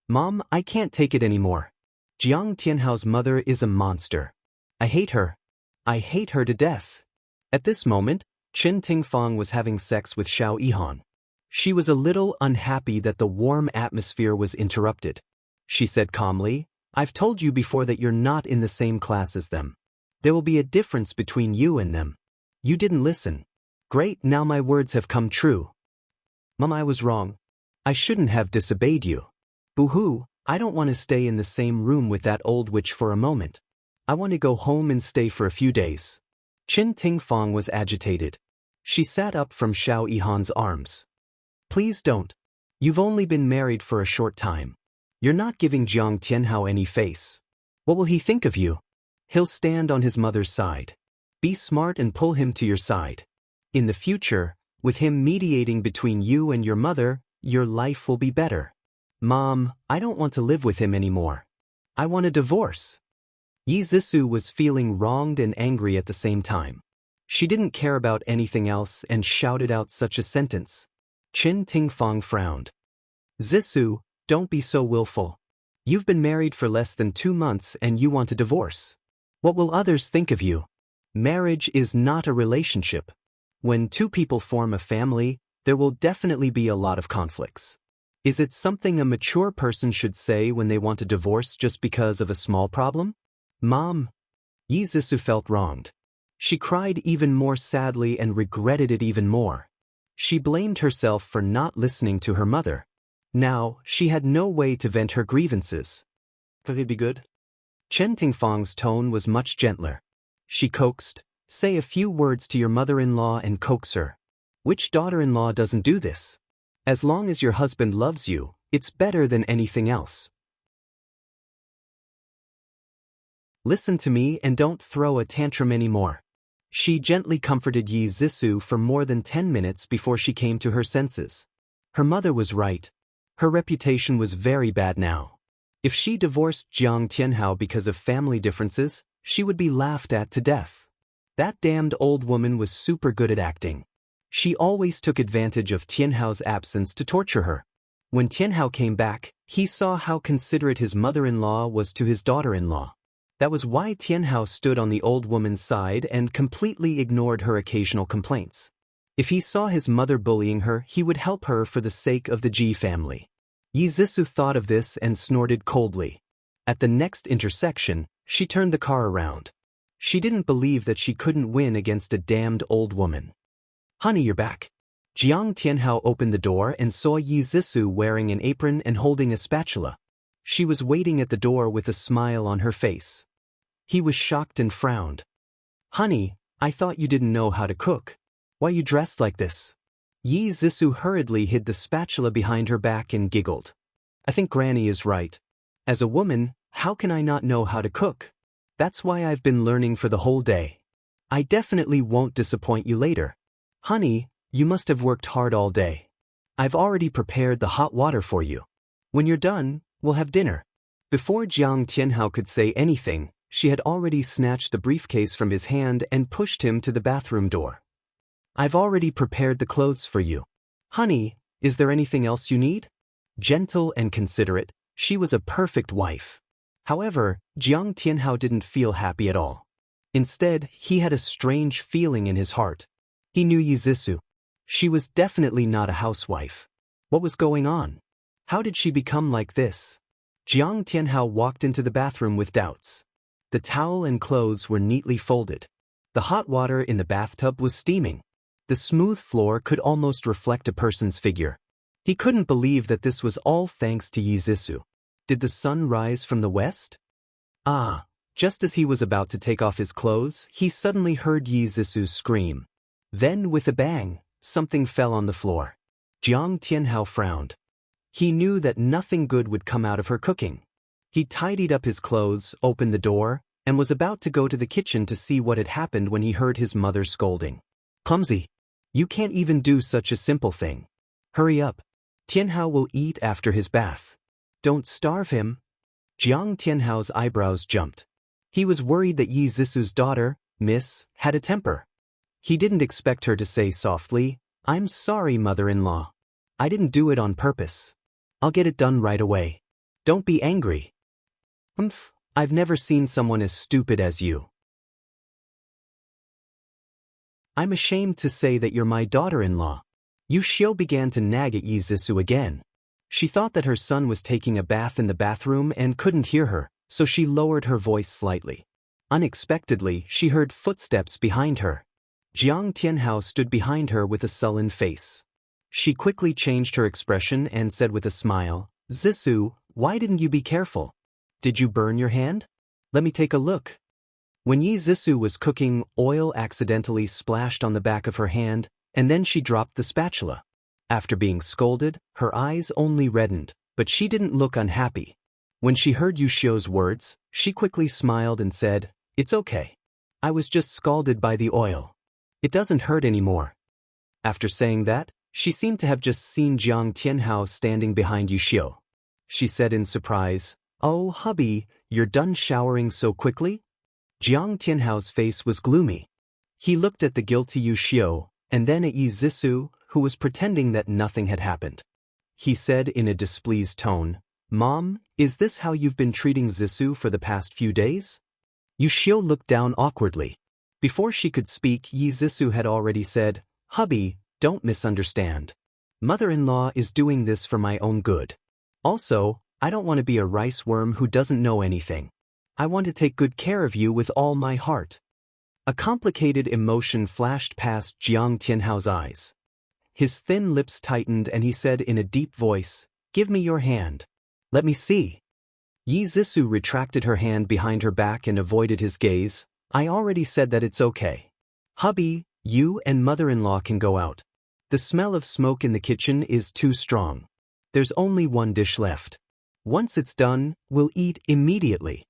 Mom, I can't take it anymore. Jiang Tianhao's mother is a monster. I hate her. I hate her to death. At this moment, Qin Tingfang was having sex with Xiao Yihan. She was a little unhappy that the warm atmosphere was interrupted. She said calmly, I've told you before that you're not in the same class as them. There will be a difference between you and them. You didn't listen. Great, now my words have come true. Mom, I was wrong. I shouldn't have disobeyed you. Boo-hoo, I don't want to stay in the same room with that old witch for a moment. I want to go home and stay for a few days. Qin Tingfang was agitated. She sat up from Xiao Yihan's arms. Please don't. You've only been married for a short time. You're not giving Jiang Tianhao any face. What will he think of you? He'll stand on his mother's side. Be smart and pull him to your side. In the future, with him mediating between you and your mother, your life will be better. Mom, I don't want to live with him anymore. I want a divorce. Yi Zisi was feeling wronged and angry at the same time. She didn't care about anything else and shouted out such a sentence. Qin Tingfang frowned. Zisi, don't be so willful. You've been married for less than 2 months and you want a divorce. What will others think of you? Marriage is not a relationship. When 2 people form a family, there will definitely be a lot of conflicts. Is it something a mature person should say when they want a divorce just because of a small problem? Mom. Yi Zisi felt wronged. She cried even more sadly and regretted it even more. She blamed herself for not listening to her mother. Now, she had no way to vent her grievances. Could it be good? Qin Tingfang's tone was much gentler. She coaxed, say a few words to your mother-in-law and coax her. Which daughter-in-law doesn't do this? As long as your husband loves you, it's better than anything else. Listen to me and don't throw a tantrum anymore. She gently comforted Yi Zisi for more than 10 minutes before she came to her senses. Her mother was right. Her reputation was very bad now. If she divorced Jiang Tianhao because of family differences, she would be laughed at to death. That damned old woman was super good at acting. She always took advantage of Tianhao's absence to torture her. When Tianhao came back, he saw how considerate his mother-in-law was to his daughter-in-law. That was why Tianhao stood on the old woman's side and completely ignored her occasional complaints. If he saw his mother bullying her, he would help her for the sake of the Ji family. Yi Zisi thought of this and snorted coldly. At the next intersection, she turned the car around. She didn't believe that she couldn't win against a damned old woman. Honey, you're back. Jiang Tianhao opened the door and saw Yi Zisi wearing an apron and holding a spatula. She was waiting at the door with a smile on her face. He was shocked and frowned. Honey, I thought you didn't know how to cook. Why you dressed like this? Yi Zisi hurriedly hid the spatula behind her back and giggled. I think Granny is right. As a woman, how can I not know how to cook? That's why I've been learning for the whole day. I definitely won't disappoint you later. Honey, you must have worked hard all day. I've already prepared the hot water for you. When you're done, we'll have dinner. Before Jiang Tianhao could say anything, she had already snatched the briefcase from his hand and pushed him to the bathroom door. I've already prepared the clothes for you. Honey, is there anything else you need? Gentle and considerate, she was a perfect wife. However, Jiang Tianhao didn't feel happy at all. Instead, he had a strange feeling in his heart. He knew Yi Zhisu. She was definitely not a housewife. What was going on? How did she become like this? Jiang Tianhao walked into the bathroom with doubts. The towel and clothes were neatly folded. The hot water in the bathtub was steaming. The smooth floor could almost reflect a person's figure. He couldn't believe that this was all thanks to Yi Zhisu. Did the sun rise from the west? Ah, just as he was about to take off his clothes, he suddenly heard Yi Zhisu's scream. Then, with a bang, something fell on the floor. Jiang Tianhao frowned. He knew that nothing good would come out of her cooking. He tidied up his clothes, opened the door, and was about to go to the kitchen to see what had happened when he heard his mother scolding. Clumsy! You can't even do such a simple thing. Hurry up. Tianhao will eat after his bath. Don't starve him. Jiang Tianhao's eyebrows jumped. He was worried that Yi Zhisu's daughter, Miss, had a temper. He didn't expect her to say softly, I'm sorry, mother-in-law. I didn't do it on purpose. I'll get it done right away. Don't be angry. I've never seen someone as stupid as you. I'm ashamed to say that you're my daughter-in-law. Yu Xiu began to nag at Yi Zhisu again. She thought that her son was taking a bath in the bathroom and couldn't hear her, so she lowered her voice slightly. Unexpectedly, she heard footsteps behind her. Jiang Tianhao stood behind her with a sullen face. She quickly changed her expression and said with a smile, Zhisu, why didn't you be careful? Did you burn your hand? Let me take a look. When Yi Zhisu was cooking, oil accidentally splashed on the back of her hand, and then she dropped the spatula. After being scolded, her eyes only reddened, but she didn't look unhappy. When she heard Yu Xiu's words, she quickly smiled and said, It's okay. I was just scalded by the oil. It doesn't hurt anymore. After saying that, she seemed to have just seen Jiang Tianhao standing behind Yu Xiu. She said in surprise, Oh, hubby, you're done showering so quickly? Jiang Tianhao's face was gloomy. He looked at the guilty Yu Xiu, and then at Yi Zhisu, who was pretending that nothing had happened. He said in a displeased tone, Mom, is this how you've been treating Zhisu for the past few days? Yu Xiu looked down awkwardly. Before she could speak, Yi Zhisu had already said, Hubby, don't misunderstand. Mother-in-law is doing this for my own good. Also, I don't want to be a rice worm who doesn't know anything. I want to take good care of you with all my heart. A complicated emotion flashed past Jiang Tianhao's eyes. His thin lips tightened and he said in a deep voice, Give me your hand. Let me see. Yi Zhisu retracted her hand behind her back and avoided his gaze. I already said that it's okay. Hubby, you and mother-in-law can go out. The smell of smoke in the kitchen is too strong. There's only one dish left. Once it's done, we'll eat immediately.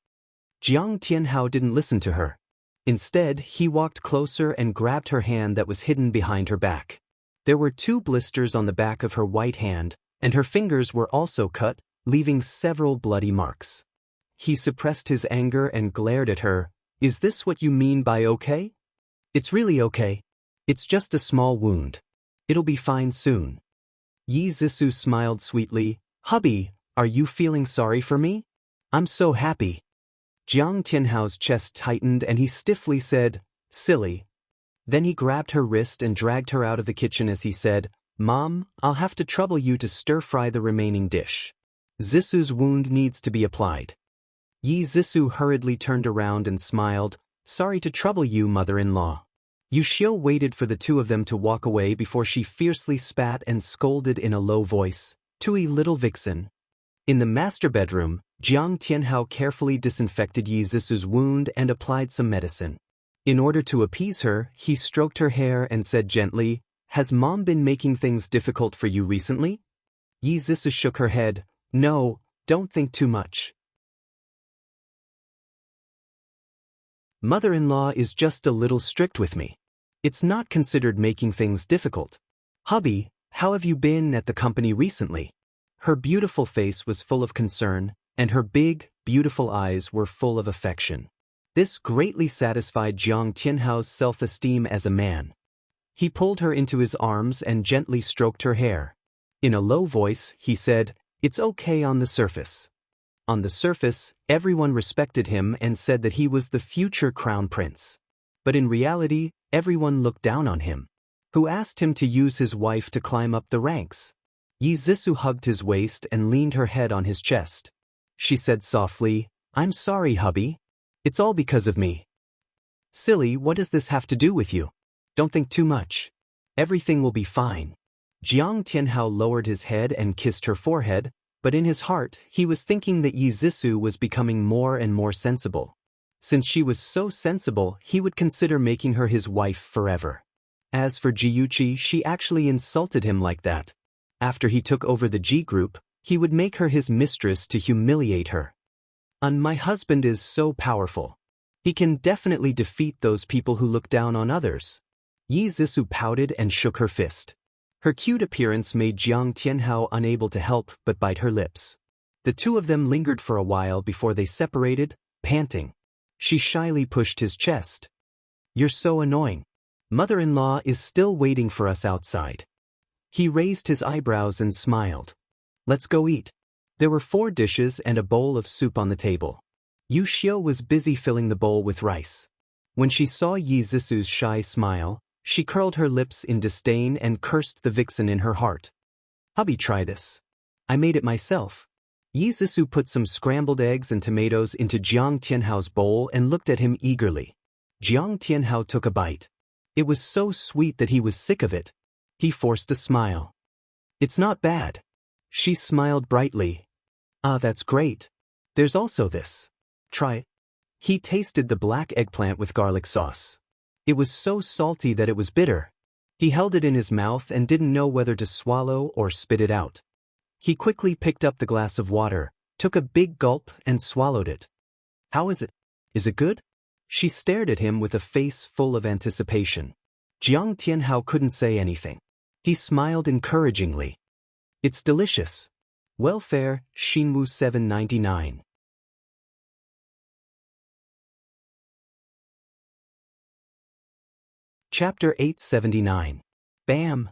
Jiang Tianhao didn't listen to her. Instead, he walked closer and grabbed her hand that was hidden behind her back. There were 2 blisters on the back of her white hand, and her fingers were also cut, leaving several bloody marks. He suppressed his anger and glared at her. Is this what you mean by okay? It's really okay. It's just a small wound. It'll be fine soon. Yi Zhisu smiled sweetly. Hubby, are you feeling sorry for me? I'm so happy. Jiang Tianhao's chest tightened and he stiffly said, Silly. Then he grabbed her wrist and dragged her out of the kitchen as he said, Mom, I'll have to trouble you to stir-fry the remaining dish. Zhisu's wound needs to be applied. Yi Zhisu hurriedly turned around and smiled, Sorry to trouble you, mother-in-law. Yu Xiu waited for the 2 of them to walk away before she fiercely spat and scolded in a low voice, Tui little vixen. In the master bedroom, Jiang Tianhao carefully disinfected Yi Zhisu's wound and applied some medicine. In order to appease her, he stroked her hair and said gently, Has Mom been making things difficult for you recently? Yi Zhisu shook her head, No, don't think too much. Mother-in-law is just a little strict with me. It's not considered making things difficult. Hubby, how have you been at the company recently? Her beautiful face was full of concern, and her big, beautiful eyes were full of affection. This greatly satisfied Jiang Tianhao's self-esteem as a man. He pulled her into his arms and gently stroked her hair. In a low voice, he said, "It's okay on the surface." On the surface, everyone respected him and said that he was the future crown prince. But in reality, everyone looked down on him. Who asked him to use his wife to climb up the ranks? Yi Zissou hugged his waist and leaned her head on his chest. She said softly, "I'm sorry, hubby. It's all because of me." "Silly, what does this have to do with you? Don't think too much. Everything will be fine." Jiang Tianhao lowered his head and kissed her forehead, but in his heart, he was thinking that Yi Zissou was becoming more and more sensible. Since she was so sensible, he would consider making her his wife forever. As for Jiuqi, she actually insulted him like that. After he took over the Ji group, he would make her his mistress to humiliate her. My husband is so powerful. He can definitely defeat those people who look down on others." Yi Zissou pouted and shook her fist. Her cute appearance made Jiang Tianhao unable to help but bite her lips. The two of them lingered for a while before they separated, panting. She shyly pushed his chest. "You're so annoying. Mother-in-law is still waiting for us outside." He raised his eyebrows and smiled. "Let's go eat." There were 4 dishes and a bowl of soup on the table. Yu Xiu was busy filling the bowl with rice. When she saw Yi Zissou's shy smile, she curled her lips in disdain and cursed the vixen in her heart. "Hubby, try this. I made it myself." Yi Zissou put some scrambled eggs and tomatoes into Jiang Tianhao's bowl and looked at him eagerly. Jiang Tianhao took a bite. It was so sweet that he was sick of it. He forced a smile. "It's not bad." She smiled brightly. "Ah, that's great. There's also this. Try it." He tasted the black eggplant with garlic sauce. It was so salty that it was bitter. He held it in his mouth and didn't know whether to swallow or spit it out. He quickly picked up the glass of water, took a big gulp and swallowed it. "How is it? Is it good?" She stared at him with a face full of anticipation. Jiang Tianhao couldn't say anything. He smiled encouragingly. "It's delicious." Welfare, Xinwu 799. Chapter 879. Bam!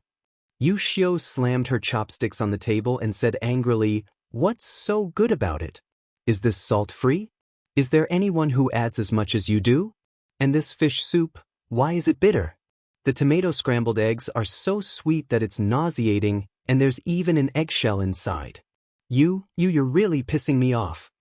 Yu Xiu slammed her chopsticks on the table and said angrily, "What's so good about it? Is this salt-free? Is there anyone who adds as much as you do? And this fish soup, why is it bitter? The tomato scrambled eggs are so sweet that it's nauseating, and there's even an eggshell inside. You're really pissing me off."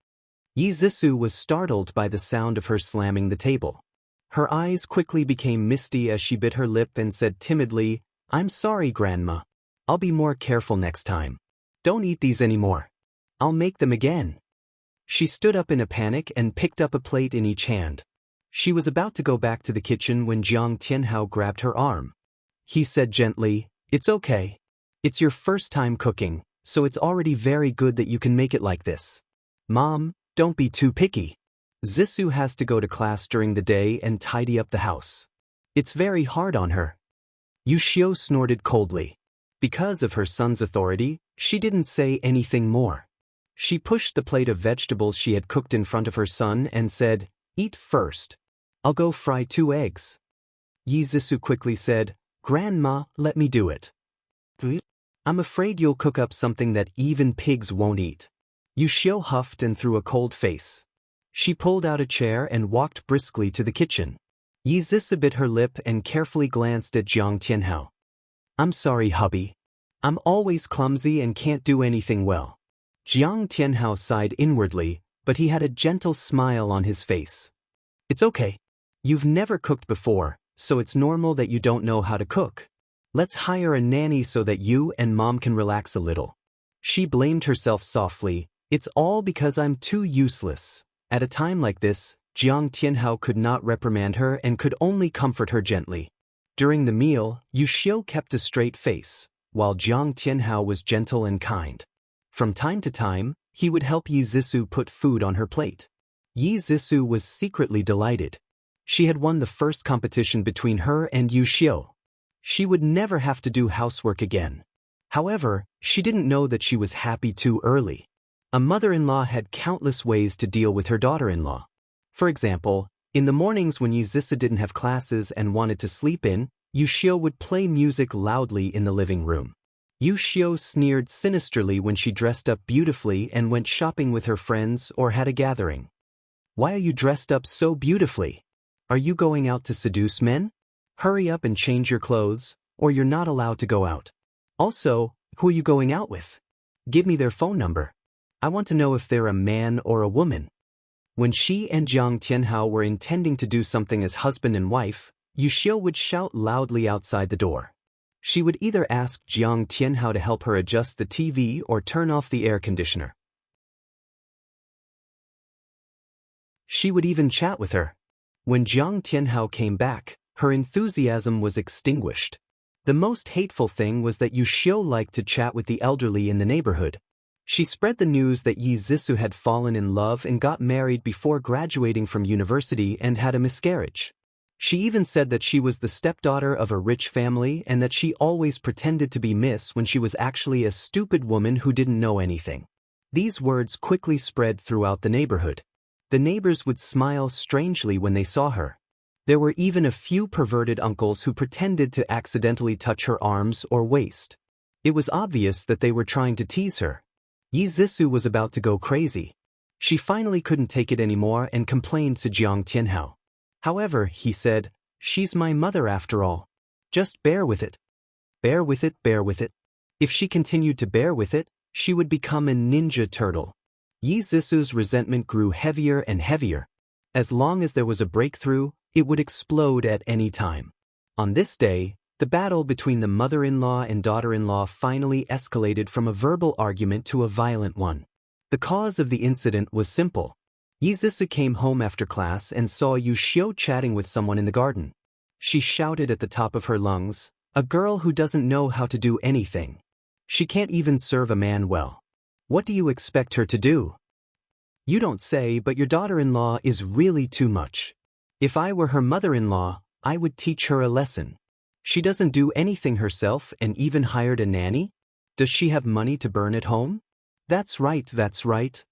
Yi Zissou was startled by the sound of her slamming the table. Her eyes quickly became misty as she bit her lip and said timidly, "I'm sorry, Grandma. I'll be more careful next time. Don't eat these anymore. I'll make them again." She stood up in a panic and picked up a plate in each hand. She was about to go back to the kitchen when Jiang Tianhao grabbed her arm. He said gently, "It's okay. It's your first time cooking, so it's already very good that you can make it like this. Mom, don't be too picky. Zissou has to go to class during the day and tidy up the house. It's very hard on her." Yu Xiu snorted coldly. Because of her son's authority, she didn't say anything more. She pushed the plate of vegetables she had cooked in front of her son and said, "Eat first. I'll go fry 2 eggs." Yi Zissou quickly said, "Grandma, let me do it." "I'm afraid you'll cook up something that even pigs won't eat." Yu Xiu huffed and threw a cold face. She pulled out a chair and walked briskly to the kitchen. Yi Zissou bit her lip and carefully glanced at Jiang Tianhao. "I'm sorry, hubby. I'm always clumsy and can't do anything well." Jiang Tianhao sighed inwardly, but he had a gentle smile on his face. "It's okay. You've never cooked before, so it's normal that you don't know how to cook. Let's hire a nanny so that you and Mom can relax a little." She blamed herself softly. "It's all because I'm too useless." At a time like this, Jiang Tianhao could not reprimand her and could only comfort her gently. During the meal, Yu Xiu kept a straight face, while Jiang Tianhao was gentle and kind. From time to time, he would help Yi Zissou put food on her plate. Yi Zissou was secretly delighted. She had won the first competition between her and Yu Xiu. She would never have to do housework again. However, she didn't know that she was happy too early. A mother-in-law had countless ways to deal with her daughter-in-law. For example, In the mornings when Yizisa didn't have classes and wanted to sleep in, Yushio would play music loudly in the living room. Yushio sneered sinisterly when she dressed up beautifully and went shopping with her friends or had a gathering. "Why are you dressed up so beautifully? Are you going out to seduce men? Hurry up and change your clothes, or you're not allowed to go out. Also, who are you going out with? Give me their phone number. I want to know if they're a man or a woman." When she and Jiang Tianhao were intending to do something as husband and wife, Yushio would shout loudly outside the door. She would either ask Jiang Tianhao to help her adjust the TV or turn off the air conditioner. She would even chat with her. When Jiang Tianhao came back, her enthusiasm was extinguished. The most hateful thing was that Yushio liked to chat with the elderly in the neighborhood. She spread the news that Yizisa had fallen in love and got married before graduating from university and had a miscarriage. She even said that she was the stepdaughter of a rich family and that she always pretended to be Miss when she was actually a stupid woman who didn't know anything. These words quickly spread throughout the neighborhood. The neighbors would smile strangely when they saw her. There were even a few perverted uncles who pretended to accidentally touch her arms or waist. It was obvious that they were trying to tease her. Yizisa was about to go crazy. She finally couldn't take it anymore and complained to Jiang Tianhao. "However," he said, "she's my mother after all. Just bear with it. Bear with it, bear with it." If she continued to bear with it, she would become a ninja turtle. Yizisa's resentment grew heavier and heavier. As long as there was a breakthrough, it would explode at any time. On this day, the battle between the mother-in-law and daughter-in-law finally escalated from a verbal argument to a violent one. The cause of the incident was simple. Yizisa came home after class and saw Yushio chatting with someone in the garden. She shouted at the top of her lungs, "A girl who doesn't know how to do anything. She can't even serve a man well. What do you expect her to do?" "You don't say, but your daughter-in-law is really too much. If I were her mother-in-law, I would teach her a lesson. She doesn't do anything herself and even hired a nanny? Does she have money to burn at home?" "That's right, that's right."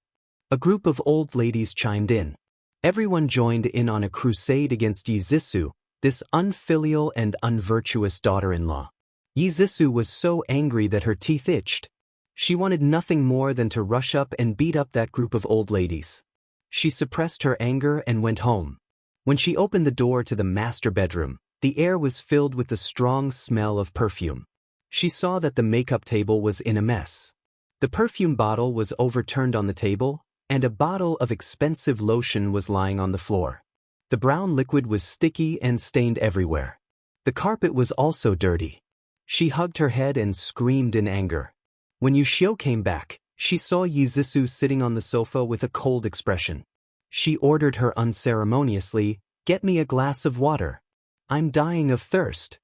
A group of old ladies chimed in. Everyone joined in on a crusade against Yizisa, this unfilial and unvirtuous daughter-in-law. Yizisa was so angry that her teeth itched. She wanted nothing more than to rush up and beat up that group of old ladies. She suppressed her anger and went home. When she opened the door to the master bedroom, the air was filled with the strong smell of perfume. She saw that the makeup table was in a mess. The perfume bottle was overturned on the table, and a bottle of expensive lotion was lying on the floor. The brown liquid was sticky and stained everywhere. The carpet was also dirty. She hugged her head and screamed in anger. When Yushio came back, she saw Yizisa sitting on the sofa with a cold expression. She ordered her unceremoniously, "Get me a glass of water. I'm dying of thirst."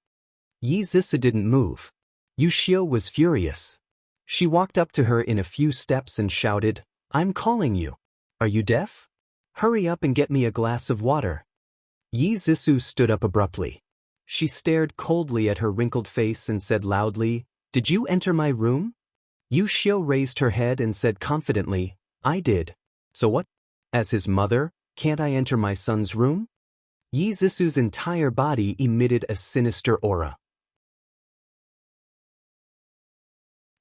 Yizisa didn't move. Yushio was furious. She walked up to her in a few steps and shouted, "I'm calling you. Are you deaf? Hurry up and get me a glass of water." Yizisa stood up abruptly. She stared coldly at her wrinkled face and said loudly, "Did you enter my room?" Yushio raised her head and said confidently, "I did. So what? As his mother, can't I enter my son's room?" Yizisu's entire body emitted a sinister aura.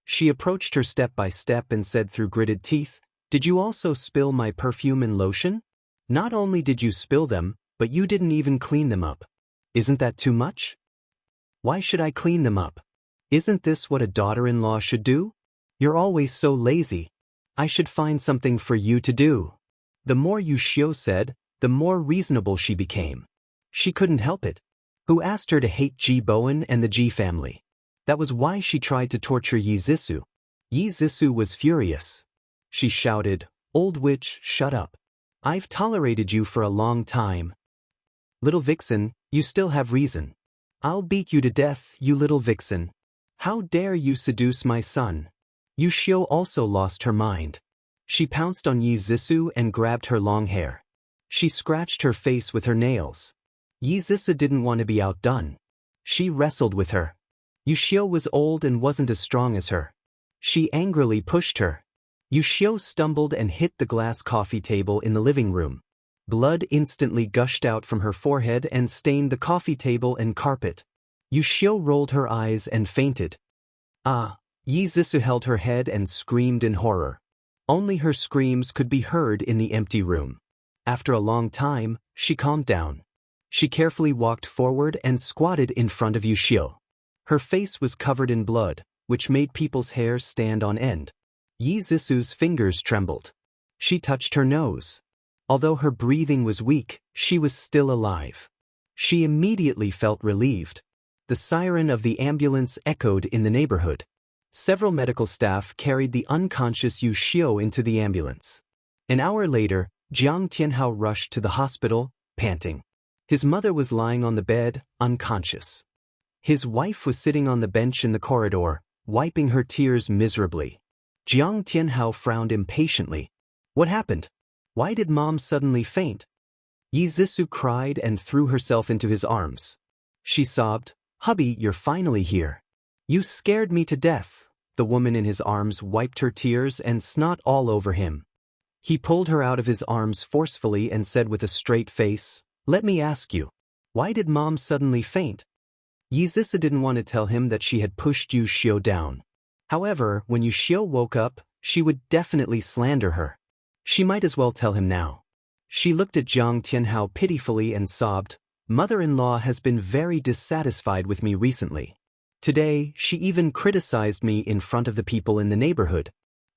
She approached her step by step and said through gritted teeth, "Did you also spill my perfume and lotion? Not only did you spill them, but you didn't even clean them up. Isn't that too much? Why should I clean them up? Isn't this what a daughter-in-law should do? You're always so lazy. I should find something for you to do." The more Yushio said, the more reasonable she became. She couldn't help it. Who asked her to hate Ji Bowen and the Ji family? That was why she tried to torture Yizisa. Yizisa was furious. She shouted, "Old witch, shut up. I've tolerated you for a long time. Little vixen, you still have reason. I'll beat you to death, you little vixen. How dare you seduce my son?" Yushio also lost her mind. She pounced on Yizisa and grabbed her long hair. She scratched her face with her nails. Yizisa didn't want to be outdone. She wrestled with her. Yushio was old and wasn't as strong as her. She angrily pushed her. Yushio stumbled and hit the glass coffee table in the living room. Blood instantly gushed out from her forehead and stained the coffee table and carpet. Yu Xiu rolled her eyes and fainted. Ah! Yi Zixu held her head and screamed in horror. Only her screams could be heard in the empty room. After a long time, she calmed down. She carefully walked forward and squatted in front of Yu Xiu. Her face was covered in blood, which made people's hair stand on end. Yi Zixu's fingers trembled. She touched her nose. Although her breathing was weak, she was still alive. She immediately felt relieved. The siren of the ambulance echoed in the neighborhood. Several medical staff carried the unconscious Yu Xiu into the ambulance. An hour later, Jiang Tianhao rushed to the hospital, panting. His mother was lying on the bed, unconscious. His wife was sitting on the bench in the corridor, wiping her tears miserably. Jiang Tianhao frowned impatiently. What happened? Why did Mom suddenly faint? Yi Zixu cried and threw herself into his arms. She sobbed, "Hubby, you're finally here. You scared me to death." The woman in his arms wiped her tears and snot all over him. He pulled her out of his arms forcefully and said with a straight face, "Let me ask you, why did Mom suddenly faint?" Yi Zixu didn't want to tell him that she had pushed Yu Xiu down. However, when Yu Xiu woke up, she would definitely slander her. She might as well tell him now. She looked at Jiang Tianhao pitifully and sobbed, "Mother-in-law has been very dissatisfied with me recently. Today, she even criticized me in front of the people in the neighborhood.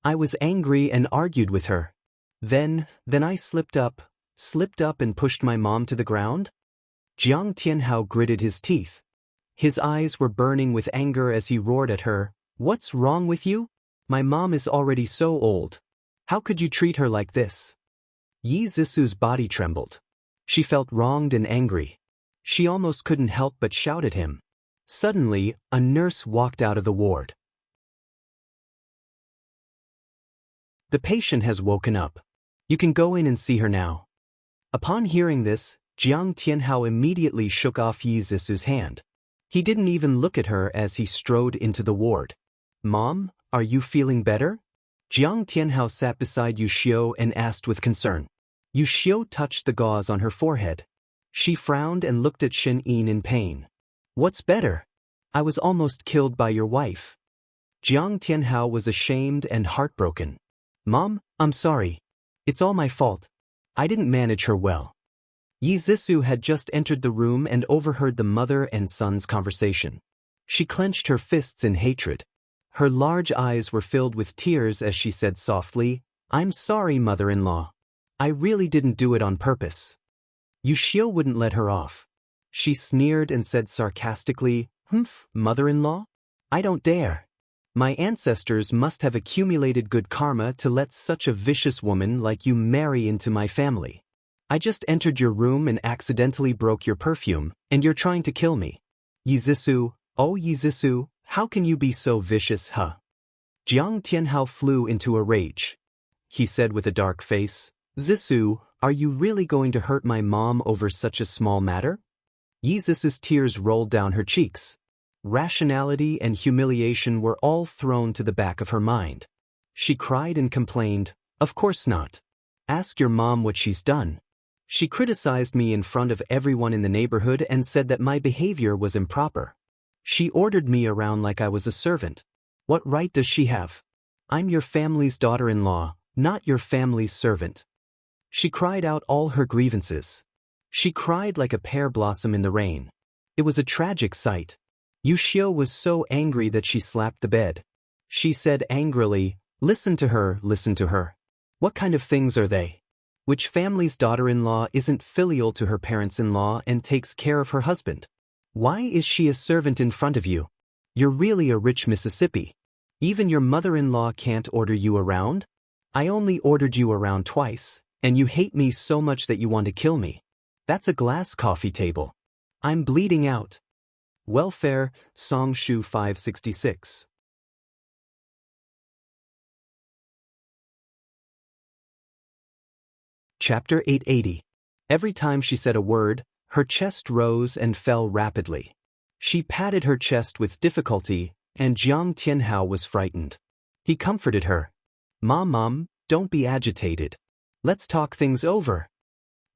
I was angry and argued with her. Then I slipped up and pushed my mom to the ground?" Jiang Tianhao gritted his teeth. His eyes were burning with anger as he roared at her, "What's wrong with you? My mom is already so old. How could you treat her like this?" Yi Zixu's body trembled. She felt wronged and angry. She almost couldn't help but shout at him. Suddenly, a nurse walked out of the ward. "The patient has woken up. You can go in and see her now." Upon hearing this, Jiang Tianhao immediately shook off Yi Zixu's hand. He didn't even look at her as he strode into the ward. "Mom, are you feeling better?" Jiang Tianhao sat beside Yu Xiu and asked with concern. Yu Xiu touched the gauze on her forehead. She frowned and looked at Shen Yin in pain. "What's better? I was almost killed by your wife." Jiang Tianhao was ashamed and heartbroken. "Mom, I'm sorry. It's all my fault. I didn't manage her well." Yi Zixu had just entered the room and overheard the mother and son's conversation. She clenched her fists in hatred. Her large eyes were filled with tears as she said softly, "I'm sorry, mother-in-law. I really didn't do it on purpose." Yu Xiu wouldn't let her off. She sneered and said sarcastically, "Humph, mother-in-law? I don't dare. My ancestors must have accumulated good karma to let such a vicious woman like you marry into my family. I just entered your room and accidentally broke your perfume, and you're trying to kill me. Yi Zixu, oh Yi Zixu, how can you be so vicious, huh?" Jiang Tianhao flew into a rage. He said with a dark face, "Zixu, are you really going to hurt my mom over such a small matter?" Yi Zixu's tears rolled down her cheeks. Rationality and humiliation were all thrown to the back of her mind. She cried and complained, "Of course not. Ask your mom what she's done. She criticized me in front of everyone in the neighborhood and said that my behavior was improper. She ordered me around like I was a servant. What right does she have? I'm your family's daughter-in-law, not your family's servant." She cried out all her grievances. She cried like a pear blossom in the rain. It was a tragic sight. Yu Xiu was so angry that she slapped the bed. She said angrily, listen to her. What kind of things are they? Which family's daughter-in-law isn't filial to her parents-in-law and takes care of her husband? Why is she a servant in front of you? You're really a rich Mississippi. Even your mother-in-law can't order you around? I only ordered you around twice, and you hate me so much that you want to kill me. That's a glass coffee table. I'm bleeding out. Welfare, Song Shu 566. Chapter 880. Every time she said a word, her chest rose and fell rapidly. She patted her chest with difficulty, and Jiang Tianhao was frightened. He comforted her. Mom, don't be agitated. Let's talk things over."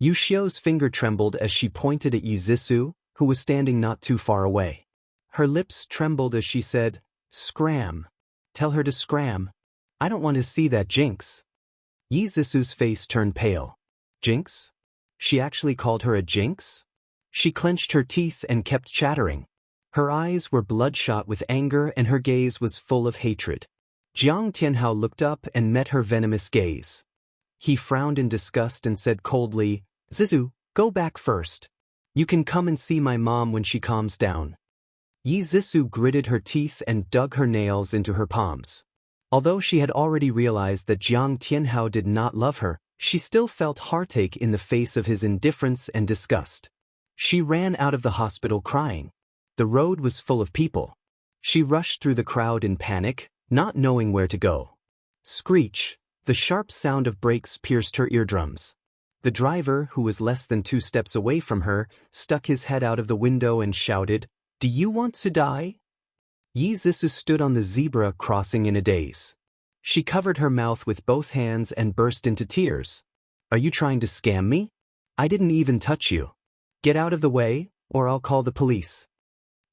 Yu Xiu's finger trembled as she pointed at Yi Zissou, who was standing not too far away. Her lips trembled as she said, "Scram. Tell her to scram. I don't want to see that jinx." Yi Zissou's face turned pale. Jinx? She actually called her a jinx? She clenched her teeth and kept chattering. Her eyes were bloodshot with anger and her gaze was full of hatred. Jiang Tianhao looked up and met her venomous gaze. He frowned in disgust and said coldly, "Zissou, go back first. You can come and see my mom when she calms down." Yi Zissou gritted her teeth and dug her nails into her palms. Although she had already realized that Jiang Tianhao did not love her, she still felt heartache in the face of his indifference and disgust. She ran out of the hospital crying. The road was full of people. She rushed through the crowd in panic, not knowing where to go. Screech! The sharp sound of brakes pierced her eardrums. The driver, who was less than 2 steps away from her, stuck his head out of the window and shouted, "Do you want to die?" Yi Zissou stood on the zebra crossing in a daze. She covered her mouth with both hands and burst into tears. "Are you trying to scam me? I didn't even touch you. Get out of the way, or I'll call the police."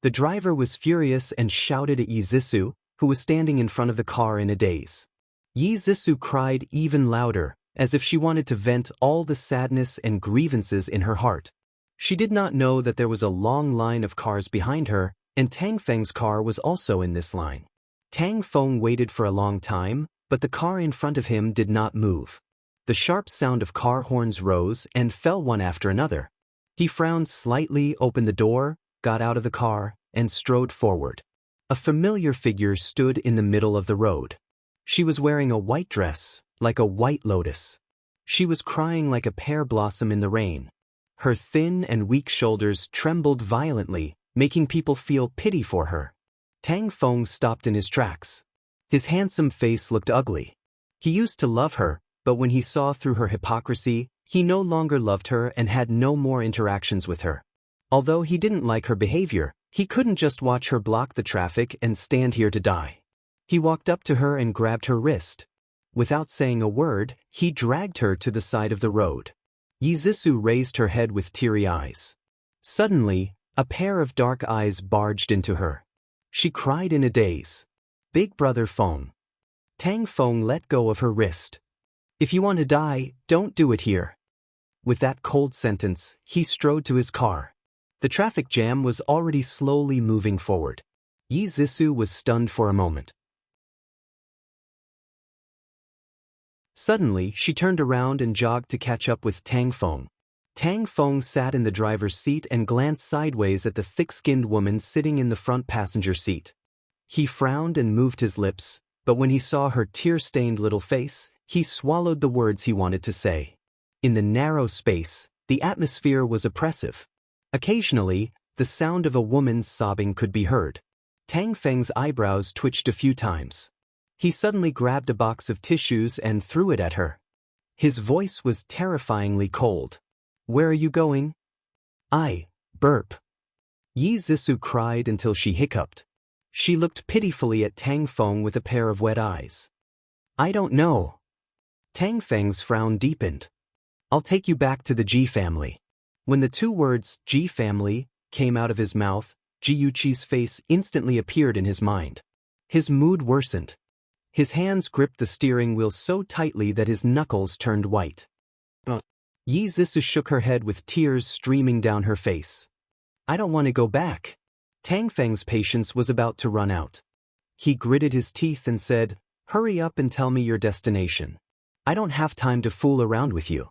The driver was furious and shouted at Yi Zissou, who was standing in front of the car in a daze. Yi Zissou cried even louder, as if she wanted to vent all the sadness and grievances in her heart. She did not know that there was a long line of cars behind her, and Tang Feng's car was also in this line. Tang Feng waited for a long time, but the car in front of him did not move. The sharp sound of car horns rose and fell one after another. He frowned slightly, opened the door, got out of the car, and strode forward. A familiar figure stood in the middle of the road. She was wearing a white dress, like a white lotus. She was crying like a pear blossom in the rain. Her thin and weak shoulders trembled violently, making people feel pity for her. Tang Feng stopped in his tracks. His handsome face looked ugly. He used to love her, but when he saw through her hypocrisy, he no longer loved her and had no more interactions with her. Although he didn't like her behavior, he couldn't just watch her block the traffic and stand here to die. He walked up to her and grabbed her wrist. Without saying a word, he dragged her to the side of the road. Yi Zissou raised her head with teary eyes. Suddenly, a pair of dark eyes barged into her. She cried in a daze. "Big brother Feng." Tang Feng let go of her wrist. "If you want to die, don't do it here." With that cold sentence, he strode to his car. The traffic jam was already slowly moving forward. Yi Zissou was stunned for a moment. Suddenly, she turned around and jogged to catch up with Tang Feng. Tang Feng sat in the driver's seat and glanced sideways at the thick-skinned woman sitting in the front passenger seat. He frowned and moved his lips, but when he saw her tear-stained little face, he swallowed the words he wanted to say. In the narrow space, the atmosphere was oppressive. Occasionally, the sound of a woman's sobbing could be heard. Tang Feng's eyebrows twitched a few times. He suddenly grabbed a box of tissues and threw it at her. His voice was terrifyingly cold. "Where are you going?" Burp." Yi Zissou cried until she hiccuped. She looked pitifully at Tang Feng with a pair of wet eyes. "I don't know." Tang Feng's frown deepened. "I'll take you back to the Ji family." When the 2 words, Ji family, came out of his mouth, Ji Yuqi's face instantly appeared in his mind. His mood worsened. His hands gripped the steering wheel so tightly that his knuckles turned white. Yi Zissou shook her head with tears streaming down her face. "I don't want to go back." Tang Feng's patience was about to run out. He gritted his teeth and said, "Hurry up and tell me your destination. I don't have time to fool around with you."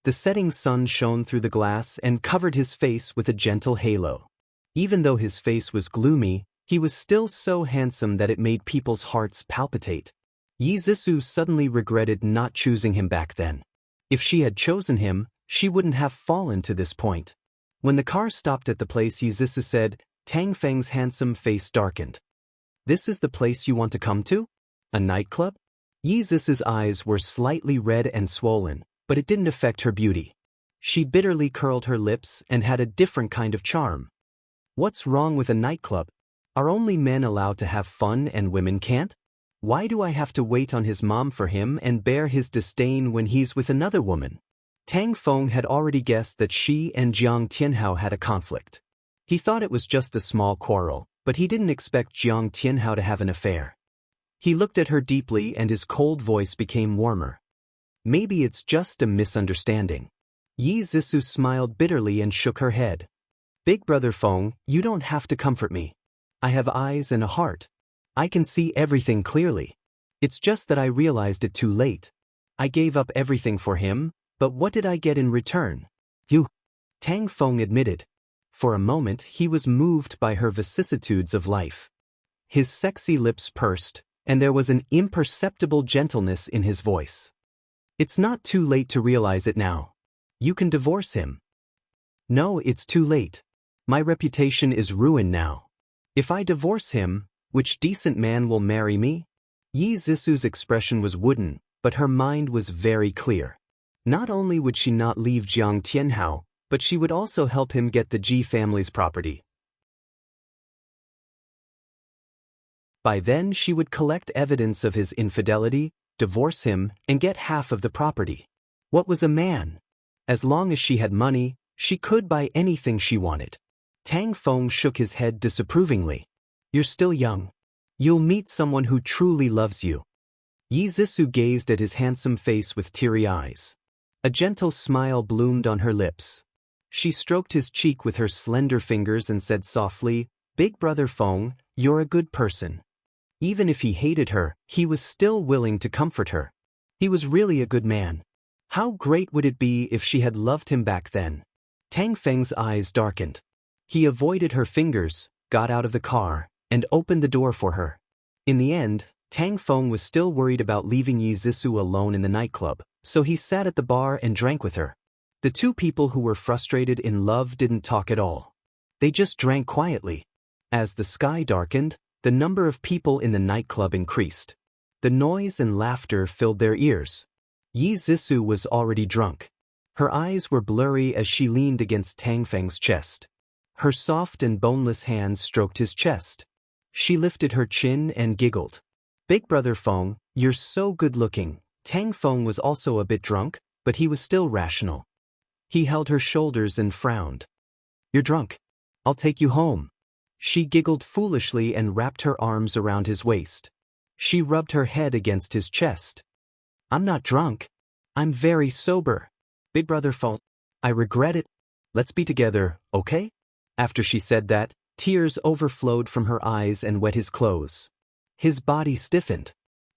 The setting sun shone through the glass and covered his face with a gentle halo. Even though his face was gloomy, he was still so handsome that it made people's hearts palpitate. Yi Zissou suddenly regretted not choosing him back then. If she had chosen him, she wouldn't have fallen to this point. When the car stopped at the place Yi Zissou said, Tang Feng's handsome face darkened. "This is the place you want to come to? A nightclub?" Yi Zissou's eyes were slightly red and swollen, but it didn't affect her beauty. She bitterly curled her lips and had a different kind of charm. "What's wrong with a nightclub? Are only men allowed to have fun and women can't? Why do I have to wait on his mom for him and bear his disdain when he's with another woman?" Tang Feng had already guessed that she and Jiang Tianhao had a conflict. He thought it was just a small quarrel, but he didn't expect Jiang Tianhao to have an affair. He looked at her deeply and his cold voice became warmer. Maybe it's just a misunderstanding. Yi Zhisu smiled bitterly and shook her head. Big brother Feng, you don't have to comfort me. I have eyes and a heart. I can see everything clearly. It's just that I realized it too late. I gave up everything for him, but what did I get in return? You. Tang Feng admitted. For a moment he was moved by her vicissitudes of life. His sexy lips pursed, and there was an imperceptible gentleness in his voice. It's not too late to realize it now. You can divorce him. No, it's too late. My reputation is ruined now. If I divorce him, which decent man will marry me? Yi Zisu's expression was wooden, but her mind was very clear. Not only would she not leave Jiang Tianhao, but she would also help him get the Ji family's property. By then she would collect evidence of his infidelity, divorce him, and get half of the property. What was a man? As long as she had money, she could buy anything she wanted. Tang Feng shook his head disapprovingly. You're still young. You'll meet someone who truly loves you. Yi Zhisu gazed at his handsome face with teary eyes. A gentle smile bloomed on her lips. She stroked his cheek with her slender fingers and said softly, Big brother Feng, you're a good person. Even if he hated her, he was still willing to comfort her. He was really a good man. How great would it be if she had loved him back then? Tang Feng's eyes darkened. He avoided her fingers, got out of the car, and opened the door for her. In the end, Tang Feng was still worried about leaving Yi Zhisu alone in the nightclub, so he sat at the bar and drank with her. The two people who were frustrated in love didn't talk at all. They just drank quietly. As the sky darkened, the number of people in the nightclub increased. The noise and laughter filled their ears. Yi Zhisu was already drunk. Her eyes were blurry as she leaned against Tang Feng's chest. Her soft and boneless hands stroked his chest. She lifted her chin and giggled. Big brother Feng, you're so good-looking. Tang Feng was also a bit drunk, but he was still rational. He held her shoulders and frowned. You're drunk. I'll take you home. She giggled foolishly and wrapped her arms around his waist. She rubbed her head against his chest. I'm not drunk. I'm very sober. Big brother Feng, I regret it. Let's be together, okay? After she said that, tears overflowed from her eyes and wet his clothes. His body stiffened.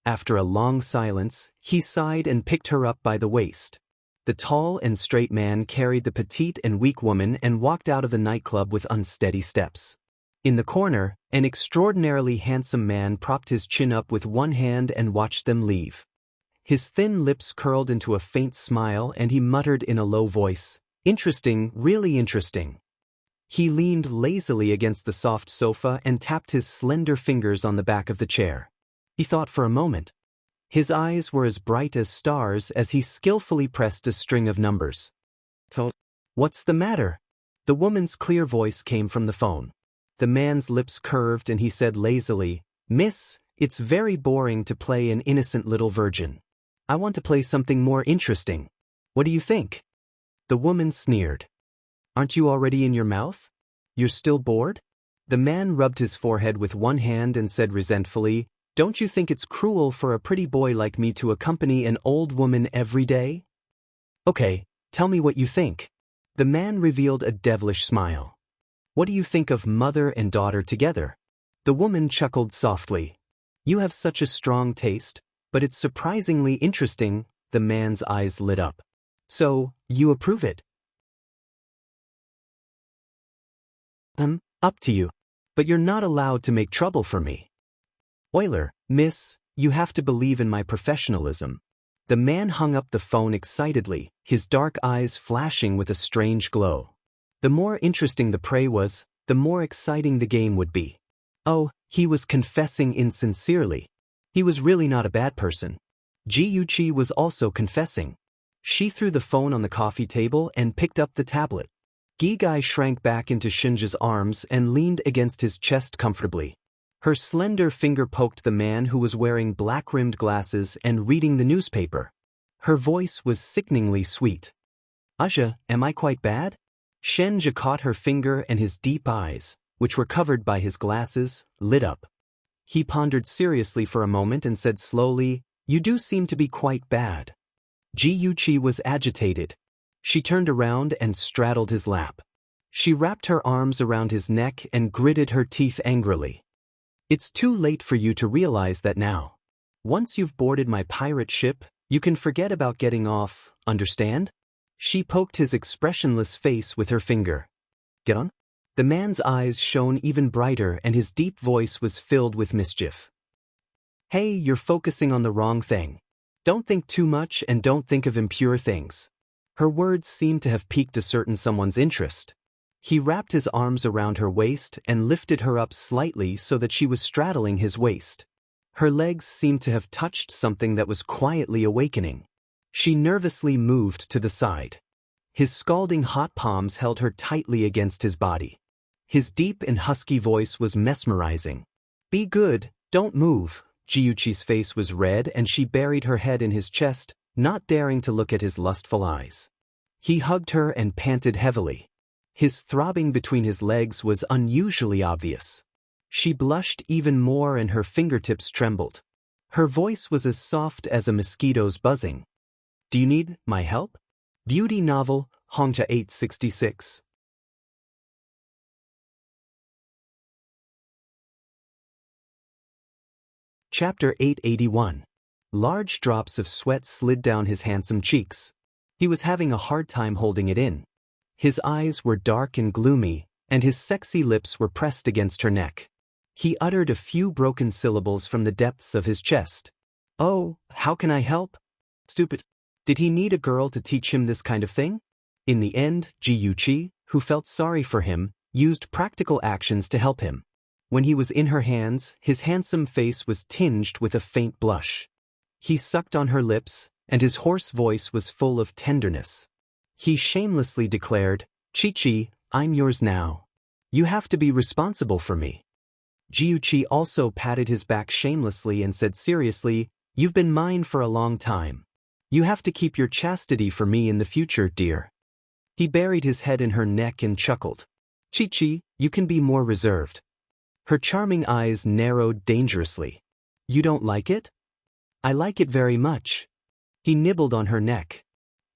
After a long silence, he sighed and picked her up by the waist. The tall and straight man carried the petite and weak woman and walked out of the nightclub with unsteady steps. In the corner, an extraordinarily handsome man propped his chin up with one hand and watched them leave. His thin lips curled into a faint smile and he muttered in a low voice, Interesting, really interesting. He leaned lazily against the soft sofa and tapped his slender fingers on the back of the chair. He thought for a moment. His eyes were as bright as stars as he skillfully pressed a string of numbers. What's the matter? The woman's clear voice came from the phone. The man's lips curved and he said lazily, Miss, it's very boring to play an innocent little virgin. I want to play something more interesting. What do you think? The woman sneered. Aren't you already in your mouth? You're still bored? The man rubbed his forehead with one hand and said resentfully, Don't you think it's cruel for a pretty boy like me to accompany an old woman every day? Okay, tell me what you think. The man revealed a devilish smile. What do you think of mother and daughter together? The woman chuckled softly. You have such a strong taste, but it's surprisingly interesting. The man's eyes lit up. So, you approve it? Up to you. But you're not allowed to make trouble for me. Euler, miss, you have to believe in my professionalism. The man hung up the phone excitedly, his dark eyes flashing with a strange glow. The more interesting the prey was, the more exciting the game would be. Oh, he was confessing insincerely. He was really not a bad person. Ji Yuqi was also confessing. She threw the phone on the coffee table and picked up the tablet. Gi Gai shrank back into Shinja's arms and leaned against his chest comfortably. Her slender finger poked the man who was wearing black-rimmed glasses and reading the newspaper. Her voice was sickeningly sweet. Aja, am I quite bad? Shenja caught her finger and his deep eyes, which were covered by his glasses, lit up. He pondered seriously for a moment and said slowly, "You do seem to be quite bad." Ji Yuqi was agitated. She turned around and straddled his lap. She wrapped her arms around his neck and gritted her teeth angrily. "It's too late for you to realize that now. Once you've boarded my pirate ship, you can forget about getting off, understand?" She poked his expressionless face with her finger. "Get on?" The man's eyes shone even brighter and his deep voice was filled with mischief. "Hey, you're focusing on the wrong thing. Don't think too much and don't think of impure things." Her words seemed to have piqued a certain someone's interest. He wrapped his arms around her waist and lifted her up slightly so that she was straddling his waist. Her legs seemed to have touched something that was quietly awakening. She nervously moved to the side. His scalding hot palms held her tightly against his body. His deep and husky voice was mesmerizing. "Be good, don't move." Jiyuchi's face was red and she buried her head in his chest, not daring to look at his lustful eyes. He hugged her and panted heavily. His throbbing between his legs was unusually obvious. She blushed even more and her fingertips trembled. Her voice was as soft as a mosquito's buzzing. "Do you need my help?" Beauty novel, Hongja 866. Chapter 881. Large drops of sweat slid down his handsome cheeks. He was having a hard time holding it in. His eyes were dark and gloomy, and his sexy lips were pressed against her neck. He uttered a few broken syllables from the depths of his chest. "Oh, how can I help?" Stupid. Did he need a girl to teach him this kind of thing? In the end, Ji Yuqi, who felt sorry for him, used practical actions to help him. When he was in her hands, his handsome face was tinged with a faint blush. He sucked on her lips, and his hoarse voice was full of tenderness. He shamelessly declared, "Chi-Chi, I'm yours now. You have to be responsible for me." Ji-Yuqi also patted his back shamelessly and said seriously, "You've been mine for a long time. You have to keep your chastity for me in the future, dear." He buried his head in her neck and chuckled. "Chi-Chi, you can be more reserved." Her charming eyes narrowed dangerously. "You don't like it?" "I like it very much." He nibbled on her neck.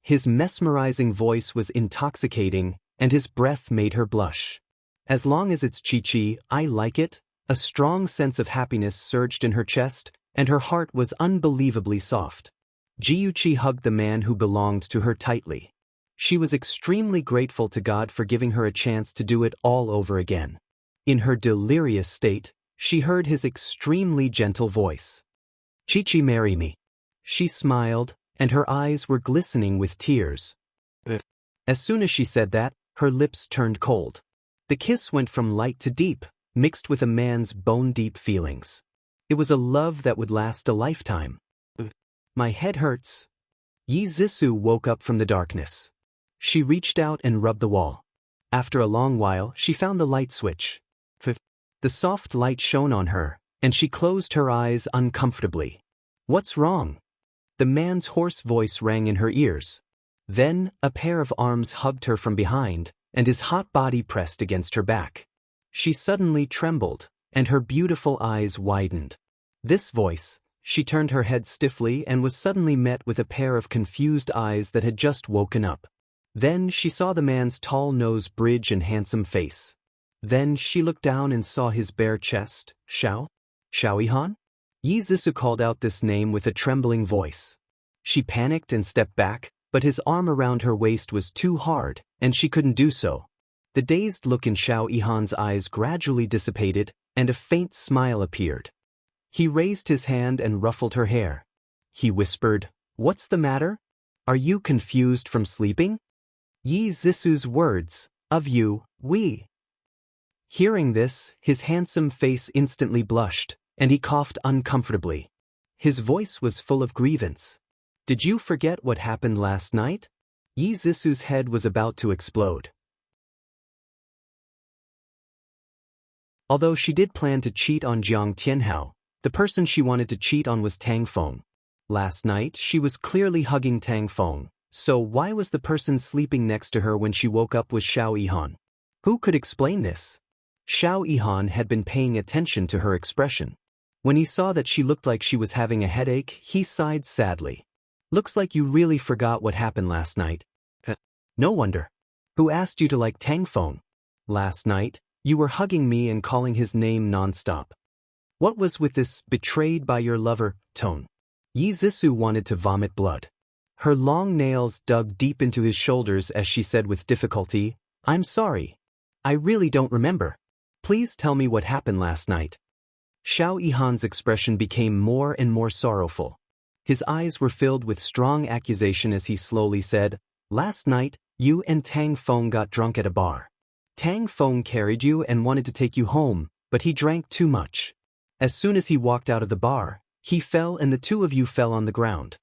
His mesmerizing voice was intoxicating, and his breath made her blush. "As long as it's Chi-Chi, I like it." A strong sense of happiness surged in her chest, and her heart was unbelievably soft. Ji-Yuqi hugged the man who belonged to her tightly. She was extremely grateful to God for giving her a chance to do it all over again. In her delirious state, she heard his extremely gentle voice. "Chi-Chi, marry me." She smiled, and her eyes were glistening with tears. As soon as she said that, her lips turned cold. The kiss went from light to deep, mixed with a man's bone-deep feelings. It was a love that would last a lifetime. "My head hurts." Yi Zissou woke up from the darkness. She reached out and rubbed the wall. After a long while, she found the light switch. The soft light shone on her, and she closed her eyes uncomfortably. "What's wrong?" The man's hoarse voice rang in her ears. Then, a pair of arms hugged her from behind, and his hot body pressed against her back. She suddenly trembled, and her beautiful eyes widened. This voice, she turned her head stiffly and was suddenly met with a pair of confused eyes that had just woken up. Then she saw the man's tall nose bridge and handsome face. Then she looked down and saw his bare chest. "Xiao? Xiao-Ihan?" Yi Zissou called out this name with a trembling voice. She panicked and stepped back, but his arm around her waist was too hard, and she couldn't do so. The dazed look in Xiao-Ihan's eyes gradually dissipated, and a faint smile appeared. He raised his hand and ruffled her hair. He whispered, "What's the matter? Are you confused from sleeping?" Yi Zissou's words, "Of you, we." Hearing this, his handsome face instantly blushed, and he coughed uncomfortably. His voice was full of grievance. "Did you forget what happened last night?" Yi Zissou's head was about to explode. Although she did plan to cheat on Jiang Tianhao, the person she wanted to cheat on was Tang Feng. Last night, she was clearly hugging Tang Feng, So why was the person sleeping next to her when she woke up was Xiao Yihan? Who could explain this? Xiao Yihan had been paying attention to her expression. When he saw that she looked like she was having a headache, he sighed sadly. Looks like you really forgot what happened last night. No wonder. Who asked you to like Tang Feng? Last night, you were hugging me and calling his name nonstop. What was with this betrayed by your lover tone? Yi Zixu wanted to vomit blood. Her long nails dug deep into his shoulders as she said with difficulty, I'm sorry. I really don't remember. Please tell me what happened last night. Xiao Yihan's expression became more and more sorrowful. His eyes were filled with strong accusation as he slowly said, Last night, you and Tang Feng got drunk at a bar. Tang Feng carried you and wanted to take you home, but he drank too much. As soon as he walked out of the bar, he fell and the two of you fell on the ground.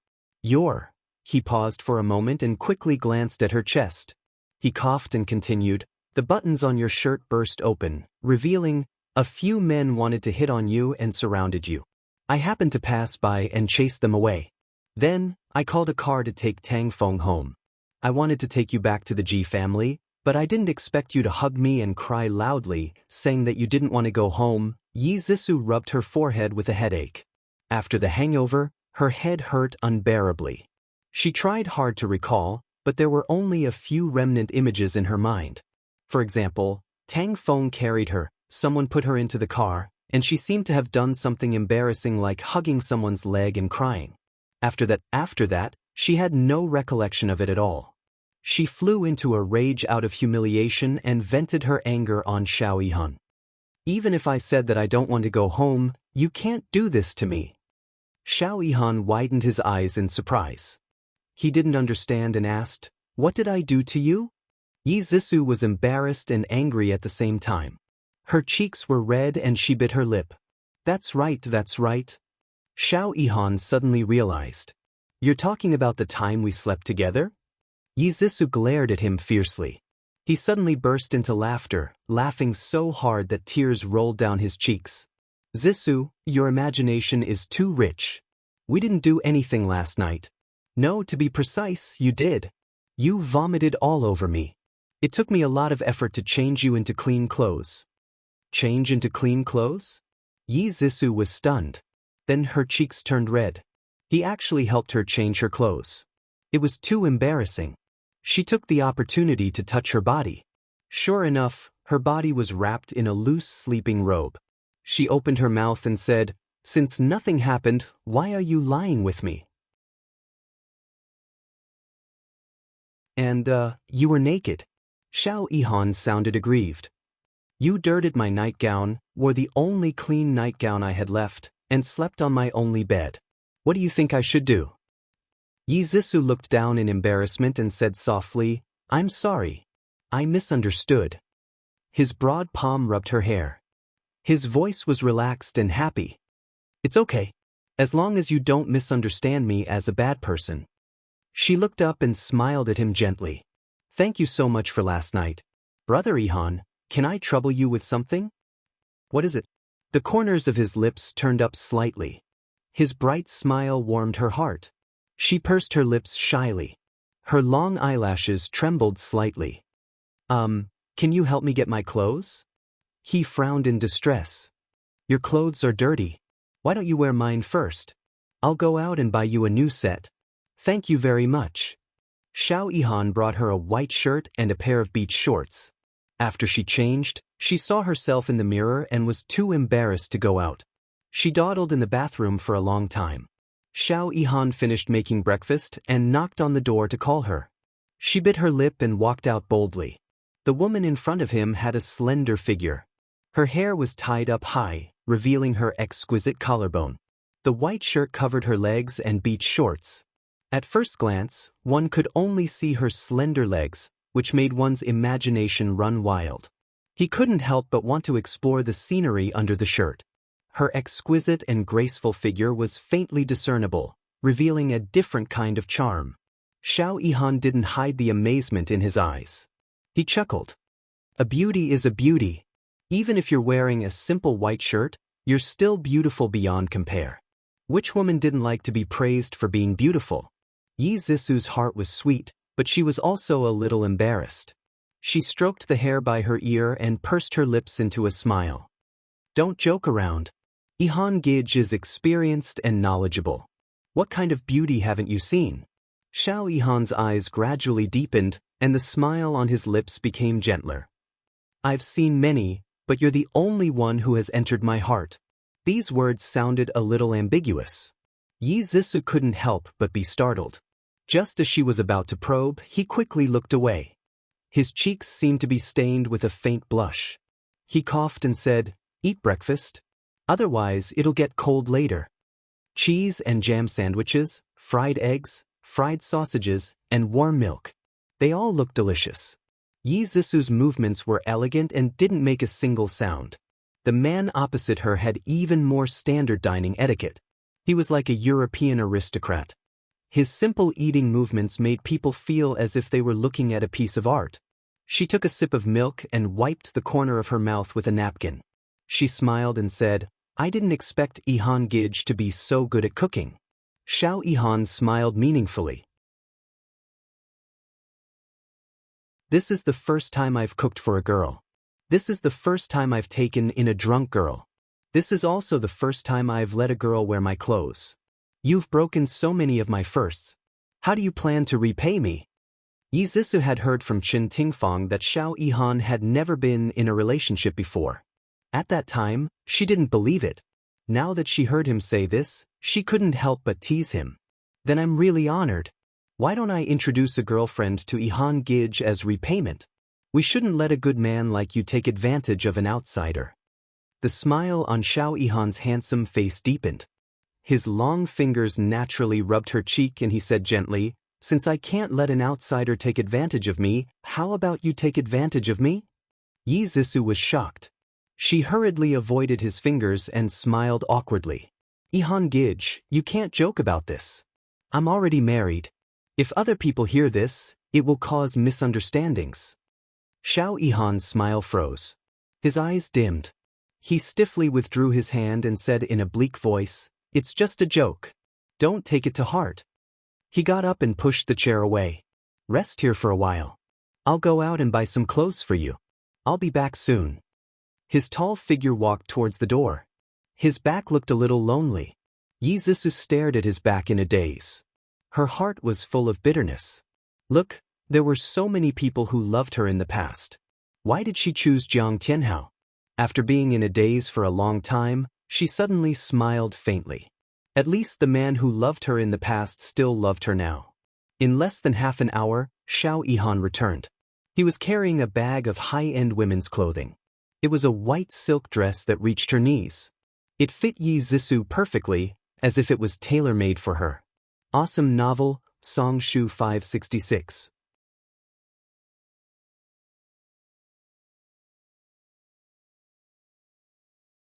He paused for a moment and quickly glanced at her chest. He coughed and continued, the buttons on your shirt burst open, revealing, a few men wanted to hit on you and surrounded you. I happened to pass by and chased them away. Then, I called a car to take Tang Feng home. I wanted to take you back to the Ji family, but I didn't expect you to hug me and cry loudly, saying that you didn't want to go home. Yi Zixu rubbed her forehead with a headache. After the hangover, her head hurt unbearably. She tried hard to recall, but there were only a few remnant images in her mind. For example, Tang Feng carried her, someone put her into the car, and she seemed to have done something embarrassing like hugging someone's leg and crying. After that, she had no recollection of it at all. She flew into a rage out of humiliation and vented her anger on Xiao Yihan. Even if I said that I don't want to go home, you can't do this to me. Xiao Yihan widened his eyes in surprise. He didn't understand and asked, What did I do to you? Yi Zixu was embarrassed and angry at the same time. Her cheeks were red and she bit her lip. That's right. Xiao Yihan suddenly realized. You're talking about the time we slept together? Yi Zixu glared at him fiercely. He suddenly burst into laughter, laughing so hard that tears rolled down his cheeks. Zixu, your imagination is too rich. We didn't do anything last night. No, to be precise, you did. You vomited all over me. It took me a lot of effort to change you into clean clothes. Change into clean clothes? Yi Zixu was stunned. Then her cheeks turned red. He actually helped her change her clothes. It was too embarrassing. She took the opportunity to touch her body. Sure enough, her body was wrapped in a loose sleeping robe. She opened her mouth and said, Since nothing happened, why are you lying with me? And, you were naked. Xiao Yihan sounded aggrieved. You dirted my nightgown, wore the only clean nightgown I had left, and slept on my only bed. What do you think I should do? Yi Zixu looked down in embarrassment and said softly, I'm sorry. I misunderstood. His broad palm rubbed her hair. His voice was relaxed and happy. It's okay. As long as you don't misunderstand me as a bad person. She looked up and smiled at him gently. Thank you so much for last night. Brother Yihan, can I trouble you with something? What is it? The corners of his lips turned up slightly. His bright smile warmed her heart. She pursed her lips shyly. Her long eyelashes trembled slightly. Can you help me get my clothes? He frowned in distress. Your clothes are dirty. Why don't you wear mine first? I'll go out and buy you a new set. Thank you very much. Xiao Yihan brought her a white shirt and a pair of beach shorts. After she changed, she saw herself in the mirror and was too embarrassed to go out. She dawdled in the bathroom for a long time. Xiao Yihan finished making breakfast and knocked on the door to call her. She bit her lip and walked out boldly. The woman in front of him had a slender figure. Her hair was tied up high, revealing her exquisite collarbone. The white shirt covered her legs and beach shorts. At first glance, one could only see her slender legs, which made one's imagination run wild. He couldn't help but want to explore the scenery under the shirt. Her exquisite and graceful figure was faintly discernible, revealing a different kind of charm. Xiao Yihan didn't hide the amazement in his eyes. He chuckled. A beauty is a beauty. Even if you're wearing a simple white shirt, you're still beautiful beyond compare. Which woman didn't like to be praised for being beautiful? Yi Zisu's heart was sweet, but she was also a little embarrassed. She stroked the hair by her ear and pursed her lips into a smile. Don't joke around. Ihan Gij is experienced and knowledgeable. What kind of beauty haven't you seen? Xiao Ihan's eyes gradually deepened, and the smile on his lips became gentler. I've seen many, but you're the only one who has entered my heart. These words sounded a little ambiguous. Yi Zisu couldn't help but be startled. Just as she was about to probe, he quickly looked away. His cheeks seemed to be stained with a faint blush. He coughed and said, "Eat breakfast. Otherwise, it'll get cold later." Cheese and jam sandwiches, fried eggs, fried sausages, and warm milk. They all looked delicious. Yi Zisu's movements were elegant and didn't make a single sound. The man opposite her had even more standard dining etiquette. He was like a European aristocrat. His simple eating movements made people feel as if they were looking at a piece of art. She took a sip of milk and wiped the corner of her mouth with a napkin. She smiled and said, "I didn't expect Ihan Gij to be so good at cooking." Xiao Ihan smiled meaningfully. "This is the first time I've cooked for a girl. This is the first time I've taken in a drunk girl. This is also the first time I've let a girl wear my clothes. You've broken so many of my firsts. How do you plan to repay me?" Yi Zisu had heard from Qin Tingfang that Xiao Ihan had never been in a relationship before. At that time, she didn't believe it. Now that she heard him say this, she couldn't help but tease him. "Then I'm really honored. Why don't I introduce a girlfriend to Ihan Gij as repayment? We shouldn't let a good man like you take advantage of an outsider." The smile on Xiao Ihan's handsome face deepened. His long fingers naturally rubbed her cheek and he said gently, "Since I can't let an outsider take advantage of me, how about you take advantage of me?" Yi Zisu was shocked. She hurriedly avoided his fingers and smiled awkwardly. "Ihan Gij, you can't joke about this. I'm already married. If other people hear this, it will cause misunderstandings." Xiao Ihan's smile froze. His eyes dimmed. He stiffly withdrew his hand and said in a bleak voice, "It's just a joke. Don't take it to heart." He got up and pushed the chair away. "Rest here for a while. I'll go out and buy some clothes for you. I'll be back soon." His tall figure walked towards the door. His back looked a little lonely. Yi Zisu stared at his back in a daze. Her heart was full of bitterness. Look, there were so many people who loved her in the past. Why did she choose Jiang Tianhao? After being in a daze for a long time, she suddenly smiled faintly. At least the man who loved her in the past still loved her now. In less than half an hour, Xiao Ihan returned. He was carrying a bag of high-end women's clothing. It was a white silk dress that reached her knees. It fit Yi Zisu perfectly, as if it was tailor-made for her. Awesome novel, Song Shu 566.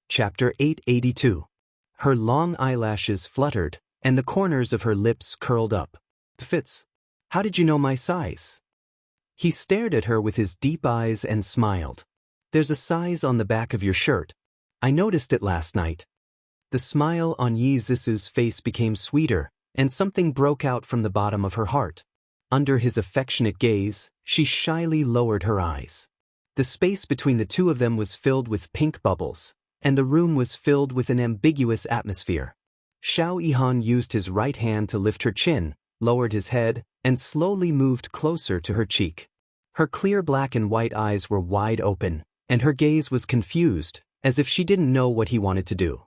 Chapter 882. Her long eyelashes fluttered, and the corners of her lips curled up. "Fits. How did you know my size?" He stared at her with his deep eyes and smiled. "There's a size on the back of your shirt. I noticed it last night." The smile on Yi Zisu's face became sweeter, and something broke out from the bottom of her heart. Under his affectionate gaze, she shyly lowered her eyes. The space between the two of them was filled with pink bubbles, and the room was filled with an ambiguous atmosphere. Xiao Ihan used his right hand to lift her chin, lowered his head, and slowly moved closer to her cheek. Her clear black and white eyes were wide open, and her gaze was confused, as if she didn't know what he wanted to do.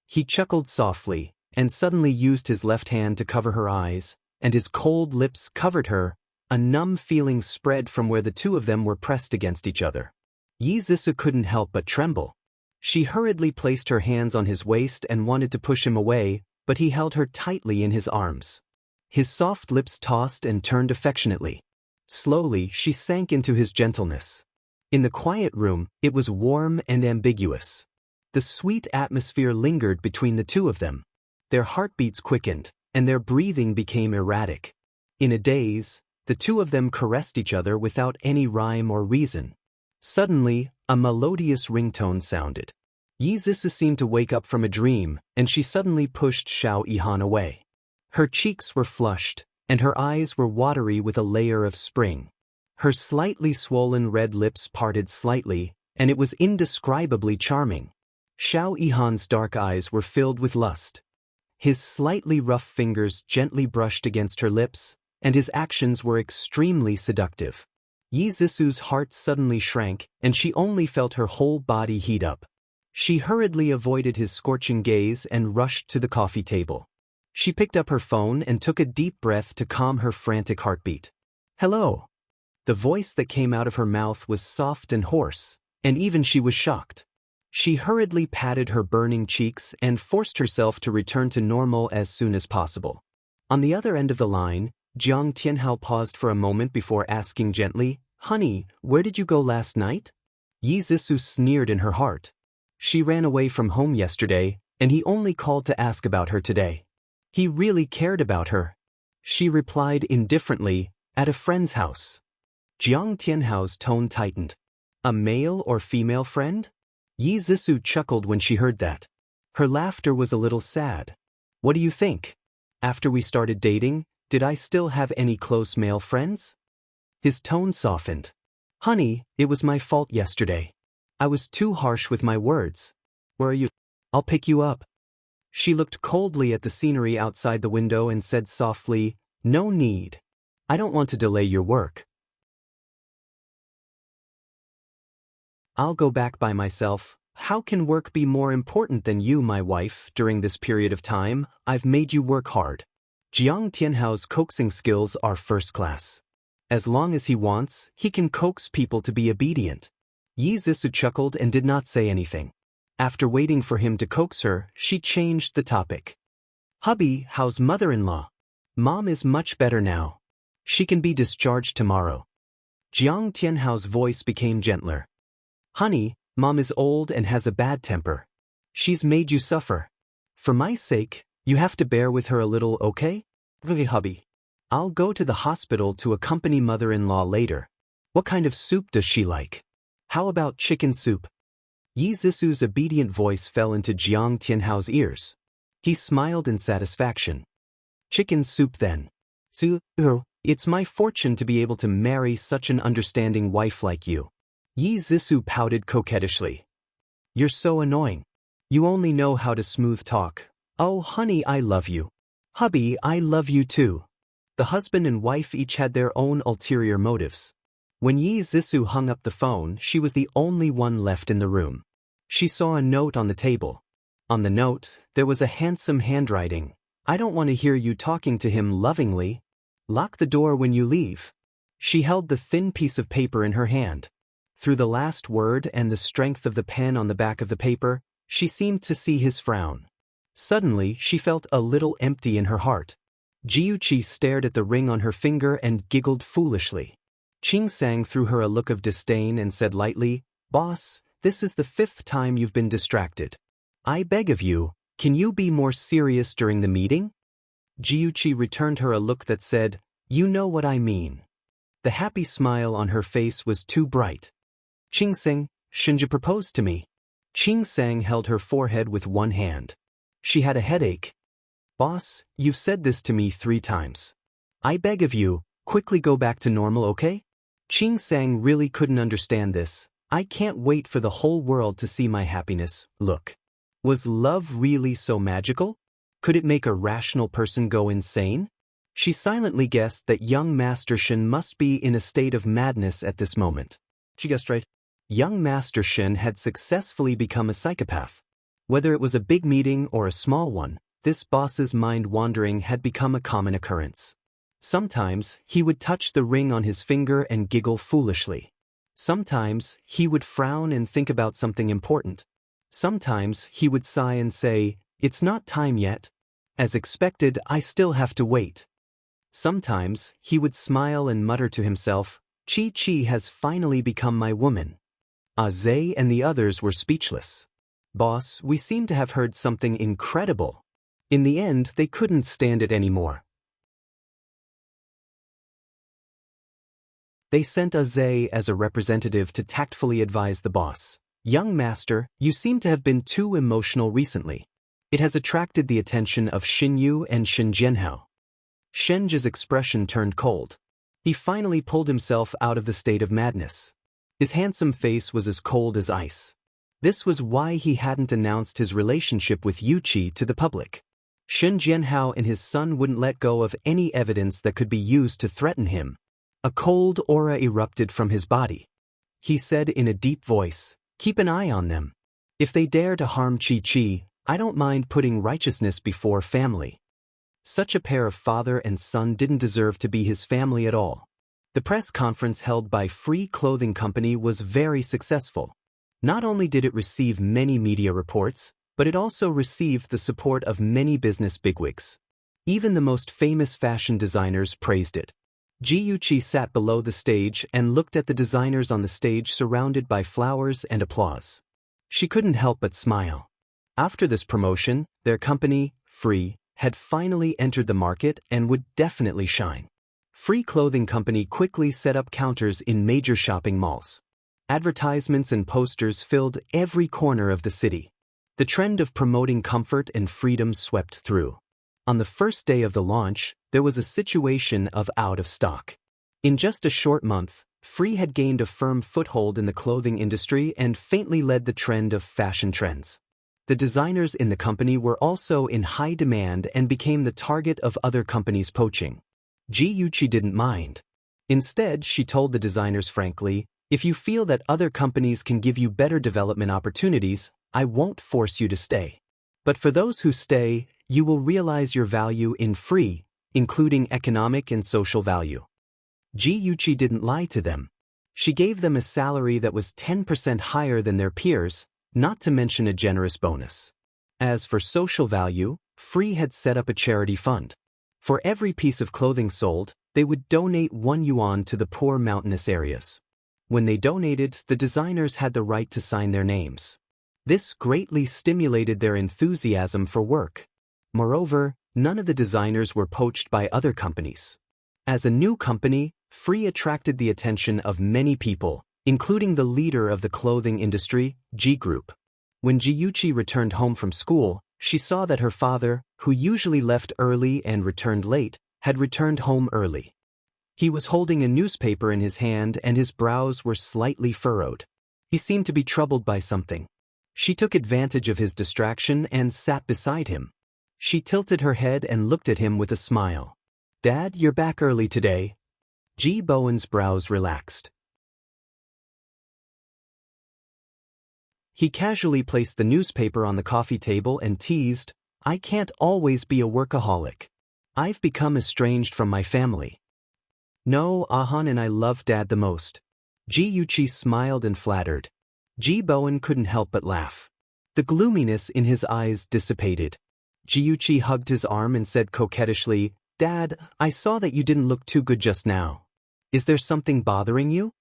He chuckled softly, and suddenly used his left hand to cover her eyes, and his cold lips covered her. A numb feeling spread from where the two of them were pressed against each other. Yi Zisu couldn't help but tremble. She hurriedly placed her hands on his waist and wanted to push him away, but he held her tightly in his arms. His soft lips tossed and turned affectionately. Slowly, she sank into his gentleness. In the quiet room, it was warm and ambiguous. The sweet atmosphere lingered between the two of them. Their heartbeats quickened, and their breathing became erratic. In a daze, the two of them caressed each other without any rhyme or reason. Suddenly, a melodious ringtone sounded. Yi Zisu seemed to wake up from a dream, and she suddenly pushed Xiao Ihan away. Her cheeks were flushed, and her eyes were watery with a layer of spring. Her slightly swollen red lips parted slightly, and it was indescribably charming. Xiao Yihan's dark eyes were filled with lust. His slightly rough fingers gently brushed against her lips, and his actions were extremely seductive. Yi Zisu's heart suddenly shrank, and she only felt her whole body heat up. She hurriedly avoided his scorching gaze and rushed to the coffee table. She picked up her phone and took a deep breath to calm her frantic heartbeat. "Hello." The voice that came out of her mouth was soft and hoarse, and even she was shocked. She hurriedly patted her burning cheeks and forced herself to return to normal as soon as possible. On the other end of the line, Jiang Tianhao paused for a moment before asking gently, "Honey, where did you go last night?" Yi Zisu sneered in her heart. She ran away from home yesterday, and he only called to ask about her today. He really cared about her. She replied indifferently, "At a friend's house." Jiang Tianhao's tone tightened. "A male or female friend?" Yi Zisu chuckled when she heard that. Her laughter was a little sad. "What do you think? After we started dating, did I still have any close male friends?" His tone softened. "Honey, it was my fault yesterday. I was too harsh with my words. Where are you? I'll pick you up." She looked coldly at the scenery outside the window and said softly, "No need. I don't want to delay your work. I'll go back by myself. How can work be more important than you, my wife? During this period of time, I've made you work hard." Jiang Tianhao's coaxing skills are first class. As long as he wants, he can coax people to be obedient. Yi Zisu chuckled and did not say anything. After waiting for him to coax her, she changed the topic. "Hubby, how's mother-in-law?" "Mom is much better now. She can be discharged tomorrow." Jiang Tianhao's voice became gentler. "Honey, Mom is old and has a bad temper. She's made you suffer. For my sake, you have to bear with her a little, okay?" "Okay, hubby. I'll go to the hospital to accompany mother-in-law later. What kind of soup does she like? How about chicken soup?" Yi Zisu's obedient voice fell into Jiang Tianhao's ears. He smiled in satisfaction. "Chicken soup then. It's my fortune to be able to marry such an understanding wife like you." Yi Zisu pouted coquettishly. "You're so annoying. You only know how to smooth talk. Oh, honey, I love you. Hubby, I love you too." The husband and wife each had their own ulterior motives. When Yi Zisu hung up the phone, she was the only one left in the room. She saw a note on the table. On the note, there was a handsome handwriting. "I don't want to hear you talking to him lovingly. Lock the door when you leave." She held the thin piece of paper in her hand. Through the last word and the strength of the pen on the back of the paper, she seemed to see his frown. Suddenly, she felt a little empty in her heart. Jiuqi stared at the ring on her finger and giggled foolishly. Qing Sang threw her a look of disdain and said lightly, "Boss, this is the 5th time you've been distracted. I beg of you, can you be more serious during the meeting?" Jiuqi returned her a look that said, "You know what I mean." The happy smile on her face was too bright. "Qing Sang, shouldn't you propose to me?" Qing Sang held her forehead with one hand. She had a headache. "Boss, you've said this to me 3 times. I beg of you, quickly go back to normal, okay?" Qing Sang really couldn't understand this. "I can't wait for the whole world to see my happiness. Look. Was love really so magical? Could it make a rational person go insane?" She silently guessed that young Master Shen must be in a state of madness at this moment. She guessed right. Young Master Shen had successfully become a psychopath. Whether it was a big meeting or a small one, this boss's mind wandering had become a common occurrence. Sometimes, he would touch the ring on his finger and giggle foolishly. Sometimes, he would frown and think about something important. Sometimes, he would sigh and say, "It's not time yet. As expected, I still have to wait." Sometimes, he would smile and mutter to himself, "Chi has finally become my woman." Zhe and the others were speechless. "Boss, we seem to have heard something incredible." In the end, they couldn't stand it anymore. They sent Zhe as a representative to tactfully advise the boss. "Young master, you seem to have been too emotional recently. It has attracted the attention of Xinyu and Shen Jianhao." Shenji's expression turned cold. He finally pulled himself out of the state of madness. His handsome face was as cold as ice. This was why he hadn't announced his relationship with Yuqi to the public. Shen Jianhao and his son wouldn't let go of any evidence that could be used to threaten him. A cold aura erupted from his body. He said in a deep voice, "Keep an eye on them. If they dare to harm Chi-Chi, I don't mind putting righteousness before family." Such a pair of father and son didn't deserve to be his family at all. The press conference held by Free Clothing Company was very successful. Not only did it receive many media reports, but it also received the support of many business bigwigs. Even the most famous fashion designers praised it. Ji Yuqi sat below the stage and looked at the designers on the stage surrounded by flowers and applause. She couldn't help but smile. After this promotion, their company, Free, had finally entered the market and would definitely shine. Free Clothing Company quickly set up counters in major shopping malls. Advertisements and posters filled every corner of the city. The trend of promoting comfort and freedom swept through. On the first day of the launch, there was a situation of out of stock. In just a short month, Free had gained a firm foothold in the clothing industry and faintly led the trend of fashion trends. The designers in the company were also in high demand and became the target of other companies poaching. Ji Yuqi didn't mind. Instead, she told the designers frankly, "If you feel that other companies can give you better development opportunities, I won't force you to stay. But for those who stay, you will realize your value in Free, including economic and social value." Ji Yuqi didn't lie to them. She gave them a salary that was 10% higher than their peers, not to mention a generous bonus. As for social value, Free had set up a charity fund. For every piece of clothing sold, they would donate 1 yuan to the poor mountainous areas. When they donated, the designers had the right to sign their names. This greatly stimulated their enthusiasm for work. Moreover, none of the designers were poached by other companies. As a new company, Free attracted the attention of many people, including the leader of the clothing industry, G Group. When Ji Yuqi returned home from school, she saw that her father, who usually left early and returned late, had returned home early. He was holding a newspaper in his hand and his brows were slightly furrowed. He seemed to be troubled by something. She took advantage of his distraction and sat beside him. She tilted her head and looked at him with a smile. "Dad, you're back early today." Ji Bowen's brows relaxed. He casually placed the newspaper on the coffee table and teased, "I can't always be a workaholic. I've become estranged from my family." "No, Ahan and I love Dad the most." Ji Yuqi smiled and flattered. Ji Bowen couldn't help but laugh. The gloominess in his eyes dissipated. Ji Yuqi hugged his arm and said coquettishly, "Dad, I saw that you didn't look too good just now. Is there something bothering you?"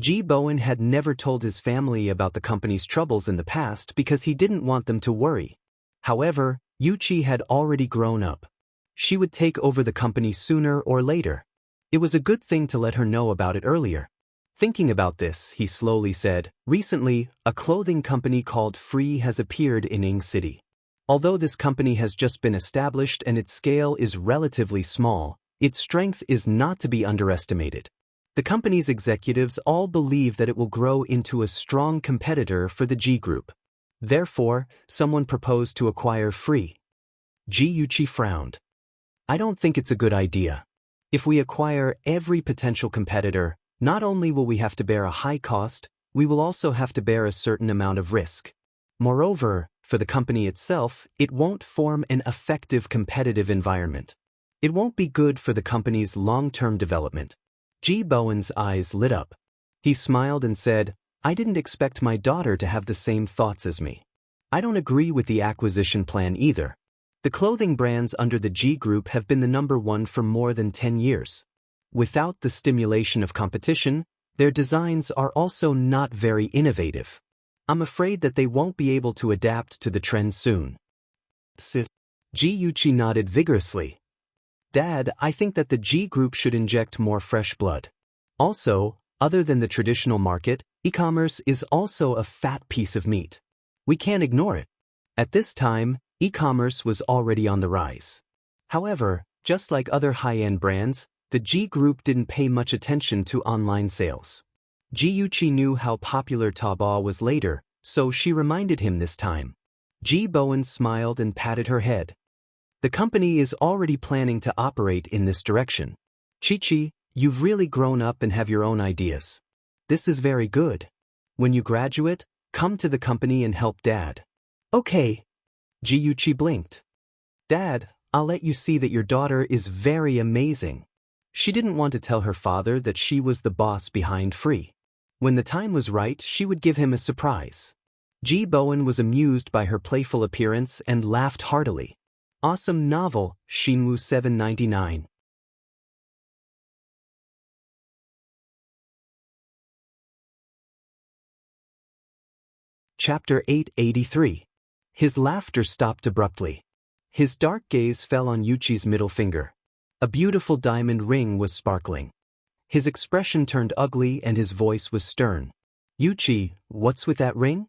Ji Bowen had never told his family about the company's troubles in the past because he didn't want them to worry. However, Yuqi had already grown up. She would take over the company sooner or later. It was a good thing to let her know about it earlier. Thinking about this, he slowly said, "Recently, a clothing company called Free has appeared in Ing City. Although this company has just been established and its scale is relatively small, its strength is not to be underestimated. The company's executives all believe that it will grow into a strong competitor for the G Group. Therefore, someone proposed to acquire Free." Ji Yuqi frowned. "I don't think it's a good idea. If we acquire every potential competitor, not only will we have to bear a high cost, we will also have to bear a certain amount of risk. Moreover, for the company itself, it won't form an effective competitive environment. It won't be good for the company's long-term development." Ji Bowen's eyes lit up. He smiled and said, "I didn't expect my daughter to have the same thoughts as me. I don't agree with the acquisition plan either. The clothing brands under the G Group have been the #1 for more than 10 years. Without the stimulation of competition, their designs are also not very innovative. I'm afraid that they won't be able to adapt to the trend soon." Ji Yuqi nodded vigorously. "Dad, I think that the G Group should inject more fresh blood. Also, other than the traditional market, e-commerce is also a fat piece of meat. We can't ignore it." At this time, e-commerce was already on the rise. However, Just like other high-end brands, the G Group didn't pay much attention to online sales. Ji Yuqi knew how popular Taobao was later, so she reminded him this time. Ji Bowen smiled and patted her head. The company is already planning to operate in this direction. Chi-Chi, you've really grown up and have your own ideas. This is very good. When you graduate, come to the company and help Dad. Okay. Ji Yuqi blinked. Dad, I'll let you see that your daughter is very amazing. She didn't want to tell her father that she was the boss behind Free. When the time was right, she would give him a surprise. Ji Bowen was amused by her playful appearance and laughed heartily. Awesome novel, Shinwoo 799. Chapter 883. His laughter stopped abruptly. His dark gaze fell on Yuchi's middle finger. A beautiful diamond ring was sparkling. His expression turned ugly and his voice was stern. Yuchi, what's with that ring?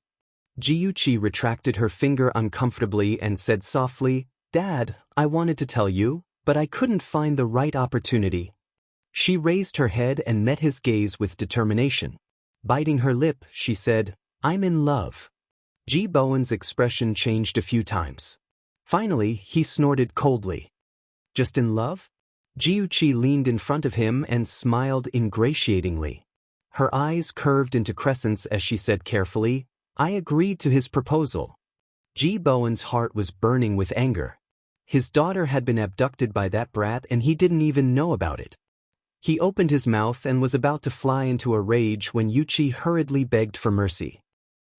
Ji Yuchi retracted her finger uncomfortably and said softly, Dad, I wanted to tell you, but I couldn't find the right opportunity. She raised her head and met his gaze with determination. Biting her lip, she said, I'm in love. Ji Bowen's expression changed a few times. Finally, he snorted coldly. Just in love? Ji Yuqi leaned in front of him and smiled ingratiatingly. Her eyes curved into crescents as she said carefully, I agreed to his proposal. Ji Bowen's heart was burning with anger. His daughter had been abducted by that brat and he didn't even know about it. He opened his mouth and was about to fly into a rage when Yuchi hurriedly begged for mercy.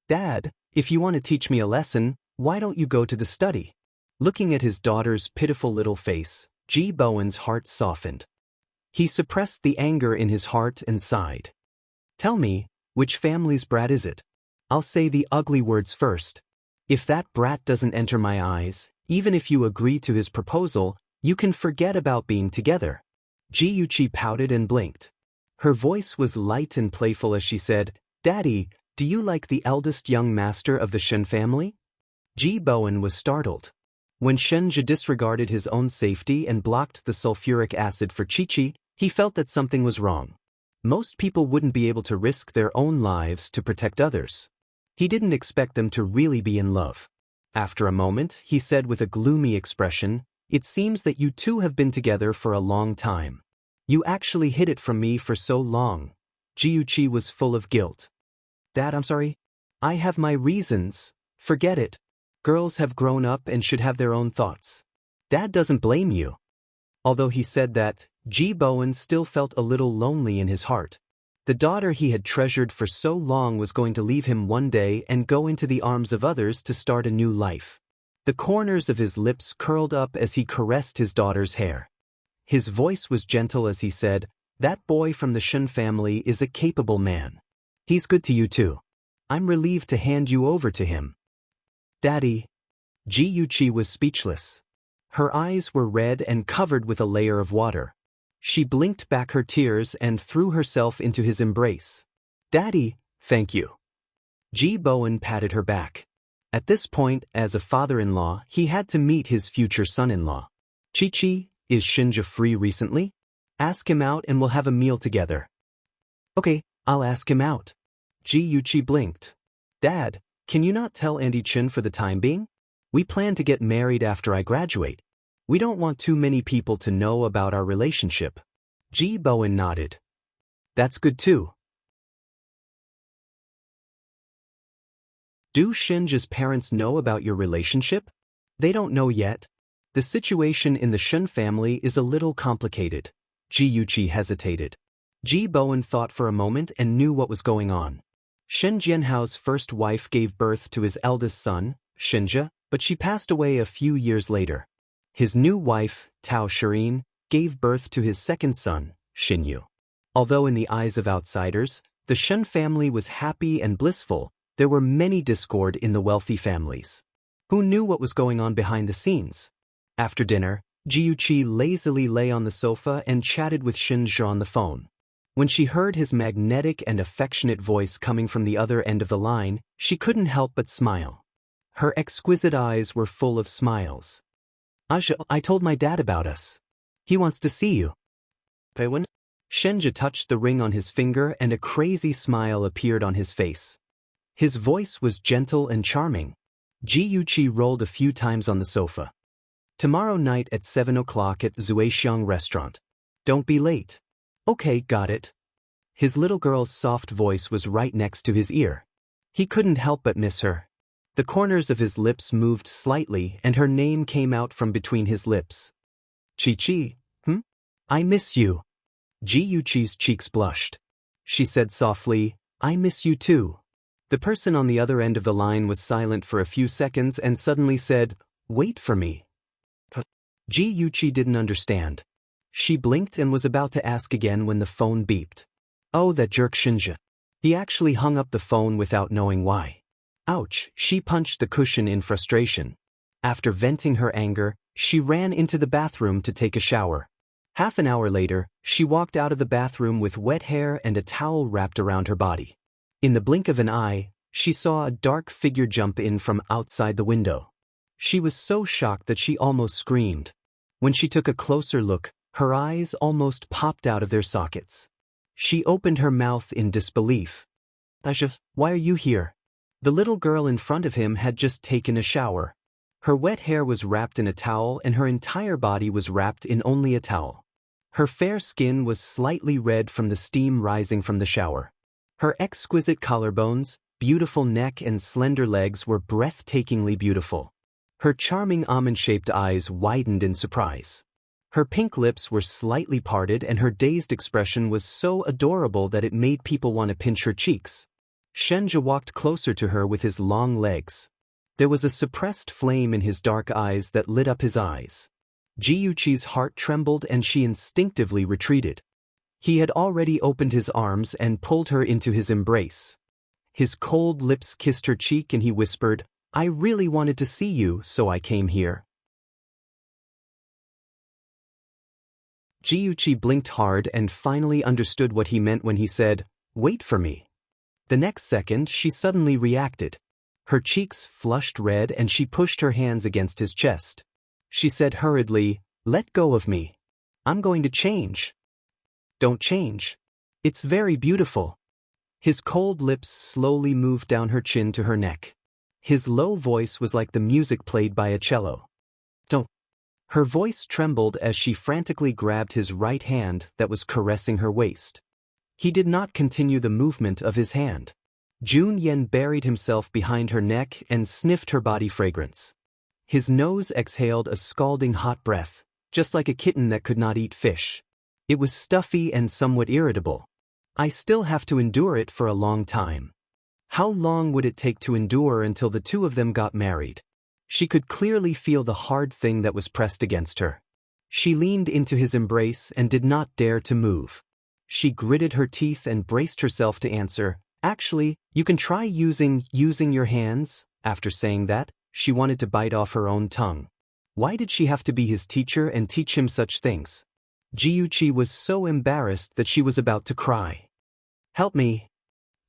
Dad, if you want to teach me a lesson, why don't you go to the study? Looking at his daughter's pitiful little face, Ji Bowen's heart softened. He suppressed the anger in his heart and sighed. Tell me, which family's brat is it? I'll say the ugly words first. If that brat doesn't enter my eyes, even if you agree to his proposal, you can forget about being together. Ji Yuchi pouted and blinked. Her voice was light and playful as she said, Daddy, do you like the eldest young master of the Shen family? Ji Bowen was startled. When Shenja disregarded his own safety and blocked the sulfuric acid for Chi-Chi, he felt that something was wrong. Most people wouldn't be able to risk their own lives to protect others. He didn't expect them to really be in love. After a moment, he said with a gloomy expression, It seems that you two have been together for a long time. You actually hid it from me for so long. Ji Yuqi was full of guilt. Dad, I'm sorry. I have my reasons. Forget it. Girls have grown up and should have their own thoughts. Dad doesn't blame you. Although he said that, Ji Bowen still felt a little lonely in his heart. The daughter he had treasured for so long was going to leave him one day and go into the arms of others to start a new life. The corners of his lips curled up as he caressed his daughter's hair. His voice was gentle as he said, That boy from the Shun family is a capable man. He's good to you too. I'm relieved to hand you over to him. Daddy. Ji Yuchi was speechless. Her eyes were red and covered with a layer of water. She blinked back her tears and threw herself into his embrace. Daddy, thank you. Ji Bowen patted her back. At this point, as a father-in-law, he had to meet his future son-in-law. Chi-Chi, is Shinja free recently? Ask him out and we'll have a meal together. Okay, I'll ask him out. Ji Yuchi blinked. Dad, can you not tell Andy Chin for the time being? We plan to get married after I graduate. We don't want too many people to know about our relationship. Ji Bowen nodded. That's good too. Do Shinja's parents know about your relationship? They don't know yet. The situation in the Shun family is a little complicated. Ji Yuchi hesitated. Ji Bowen thought for a moment and knew what was going on. Shen Jianhao's first wife gave birth to his eldest son, Shinja, but she passed away a few years later. His new wife, Tao Shirin, gave birth to his second son, Xinyu. Although in the eyes of outsiders, the Shen family was happy and blissful, there were many discord in the wealthy families. Who knew what was going on behind the scenes? After dinner, Ji Yuchi lazily lay on the sofa and chatted with Shinja on the phone. When she heard his magnetic and affectionate voice coming from the other end of the line, she couldn't help but smile. Her exquisite eyes were full of smiles. Aja, I told my dad about us. He wants to see you. Peiwen? Shenja touched the ring on his finger and a crazy smile appeared on his face. His voice was gentle and charming. Ji Yuqi rolled a few times on the sofa. Tomorrow night at 7 o'clock at Zuixiang restaurant. Don't be late. Okay, got it. His little girl's soft voice was right next to his ear. He couldn't help but miss her. The corners of his lips moved slightly and her name came out from between his lips. Chi-Chi, I miss you. Ji Yuqi's cheeks blushed. She said softly, I miss you too. The person on the other end of the line was silent for a few seconds and suddenly said, wait for me. Ji Yuqi didn't understand. She blinked and was about to ask again when the phone beeped. Oh, that jerk Shenja. He actually hung up the phone without knowing why. Ouch, she punched the cushion in frustration. After venting her anger, she ran into the bathroom to take a shower. Half an hour later, she walked out of the bathroom with wet hair and a towel wrapped around her body. In the blink of an eye, she saw a dark figure jump in from outside the window. She was so shocked that she almost screamed. When she took a closer look, her eyes almost popped out of their sockets. She opened her mouth in disbelief. Tasha, why are you here? The little girl in front of him had just taken a shower. Her wet hair was wrapped in a towel and her entire body was wrapped in only a towel. Her fair skin was slightly red from the steam rising from the shower. Her exquisite collarbones, beautiful neck and slender legs were breathtakingly beautiful. Her charming almond-shaped eyes widened in surprise. Her pink lips were slightly parted and her dazed expression was so adorable that it made people want to pinch her cheeks. Shenja walked closer to her with his long legs. There was a suppressed flame in his dark eyes that lit up his eyes. Ji Yuqi's heart trembled and she instinctively retreated. He had already opened his arms and pulled her into his embrace. His cold lips kissed her cheek and he whispered, I really wanted to see you, so I came here. Ji Yuqi blinked hard and finally understood what he meant when he said, wait for me. The next second, she suddenly reacted. Her cheeks flushed red and she pushed her hands against his chest. She said hurriedly, let go of me. I'm going to change. Don't change. It's very beautiful. His cold lips slowly moved down her chin to her neck. His low voice was like the music played by a cello. Don't. Her voice trembled as she frantically grabbed his right hand that was caressing her waist. He did not continue the movement of his hand. Jun Yen buried himself behind her neck and sniffed her body fragrance. His nose exhaled a scalding hot breath, just like a kitten that could not eat fish. It was stuffy and somewhat irritable. I still have to endure it for a long time. How long would it take to endure until the two of them got married? She could clearly feel the hard thing that was pressed against her. She leaned into his embrace and did not dare to move. She gritted her teeth and braced herself to answer, actually, you can try using your hands. After saying that, she wanted to bite off her own tongue. Why did she have to be his teacher and teach him such things? Ji Yuqi was so embarrassed that she was about to cry. Help me.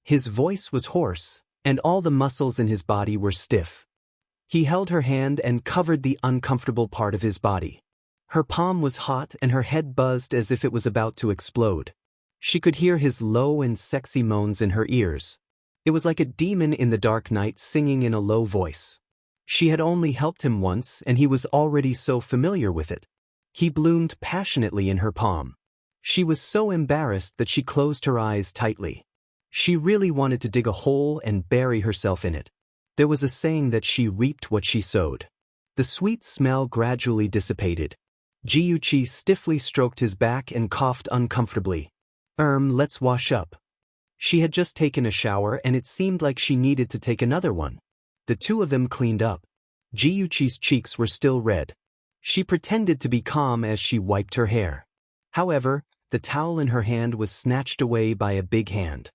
His voice was hoarse, and all the muscles in his body were stiff. He held her hand and covered the uncomfortable part of his body. Her palm was hot and her head buzzed as if it was about to explode. She could hear his low and sexy moans in her ears. It was like a demon in the dark night singing in a low voice. She had only helped him once and he was already so familiar with it. He bloomed passionately in her palm. She was so embarrassed that she closed her eyes tightly. She really wanted to dig a hole and bury herself in it. There was a saying that she reaped what she sowed. The sweet smell gradually dissipated. Ji Yuqi stiffly stroked his back and coughed uncomfortably. Let's wash up. She had just taken a shower and it seemed like she needed to take another one. The two of them cleaned up. Ji Yuqi's cheeks were still red. She pretended to be calm as she wiped her hair. However, the towel in her hand was snatched away by a big hand.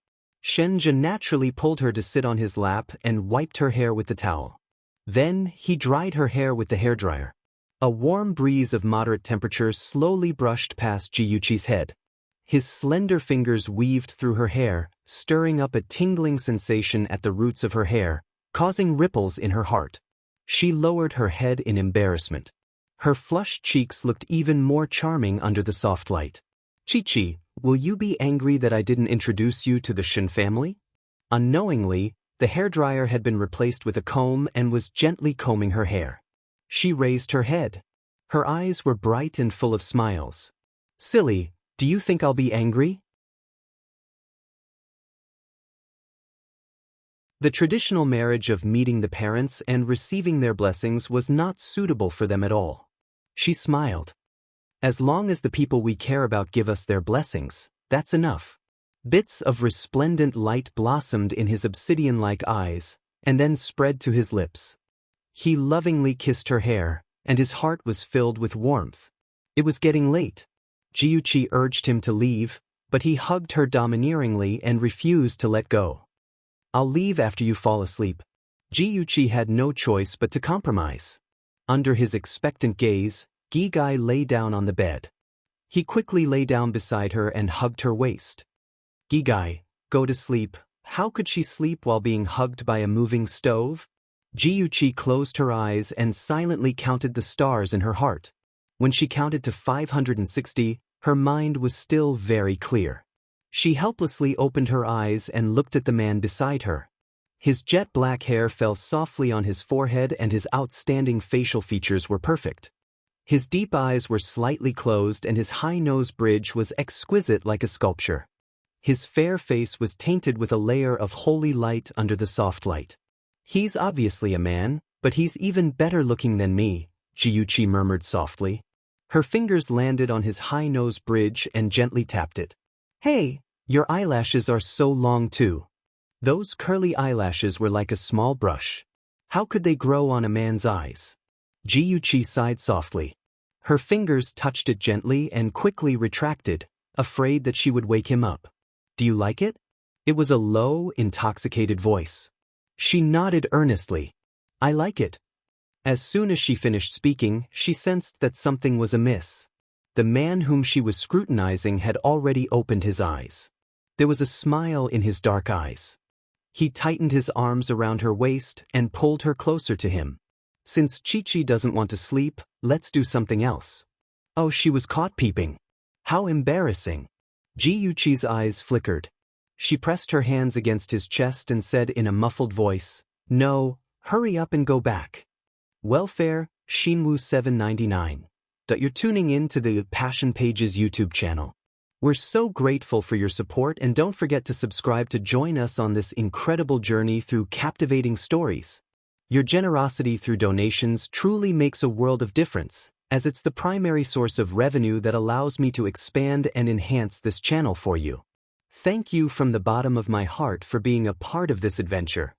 Shenja naturally pulled her to sit on his lap and wiped her hair with the towel. Then, he dried her hair with the hairdryer. A warm breeze of moderate temperature slowly brushed past Ji Yuqi's head. His slender fingers weaved through her hair, stirring up a tingling sensation at the roots of her hair, causing ripples in her heart. She lowered her head in embarrassment. Her flushed cheeks looked even more charming under the soft light. Chi-Chi, will you be angry that I didn't introduce you to the Shin family? Unknowingly, the hairdryer had been replaced with a comb and was gently combing her hair. She raised her head. Her eyes were bright and full of smiles. Silly, do you think I'll be angry? The traditional marriage of meeting the parents and receiving their blessings was not suitable for them at all. She smiled. As long as the people we care about give us their blessings, that's enough. Bits of resplendent light blossomed in his obsidian-like eyes, and then spread to his lips. He lovingly kissed her hair, and his heart was filled with warmth. It was getting late. Jiuchi urged him to leave, but he hugged her domineeringly and refused to let go. I'll leave after you fall asleep. Jiuchi had no choice but to compromise. Under his expectant gaze, Gigai lay down on the bed. He quickly lay down beside her and hugged her waist. Gigai, go to sleep. How could she sleep while being hugged by a moving stove? Jiuchi closed her eyes and silently counted the stars in her heart. When she counted to 560, her mind was still very clear. She helplessly opened her eyes and looked at the man beside her. His jet black hair fell softly on his forehead and his outstanding facial features were perfect. His deep eyes were slightly closed and his high nose bridge was exquisite like a sculpture. His fair face was tainted with a layer of holy light under the soft light. He's obviously a man, but he's even better looking than me, Jiuchi murmured softly. Her fingers landed on his high nose bridge and gently tapped it. Hey, your eyelashes are so long too. Those curly eyelashes were like a small brush. How could they grow on a man's eyes? Jiuchi sighed softly. Her fingers touched it gently and quickly retracted, afraid that she would wake him up. Do you like it? It was a low, intoxicated voice. She nodded earnestly. I like it. As soon as she finished speaking, she sensed that something was amiss. The man whom she was scrutinizing had already opened his eyes. There was a smile in his dark eyes. He tightened his arms around her waist and pulled her closer to him. Since Chi-Chi doesn't want to sleep, let's do something else. Oh, she was caught peeping. How embarrassing. Jiuchi's eyes flickered. She pressed her hands against his chest and said in a muffled voice, No, hurry up and go back. Welfare, Shinwoo 799. You're tuning in to the Passion Pages YouTube channel. We're so grateful for your support and don't forget to subscribe to join us on this incredible journey through captivating stories. Your generosity through donations truly makes a world of difference, as it's the primary source of revenue that allows me to expand and enhance this channel for you. Thank you from the bottom of my heart for being a part of this adventure.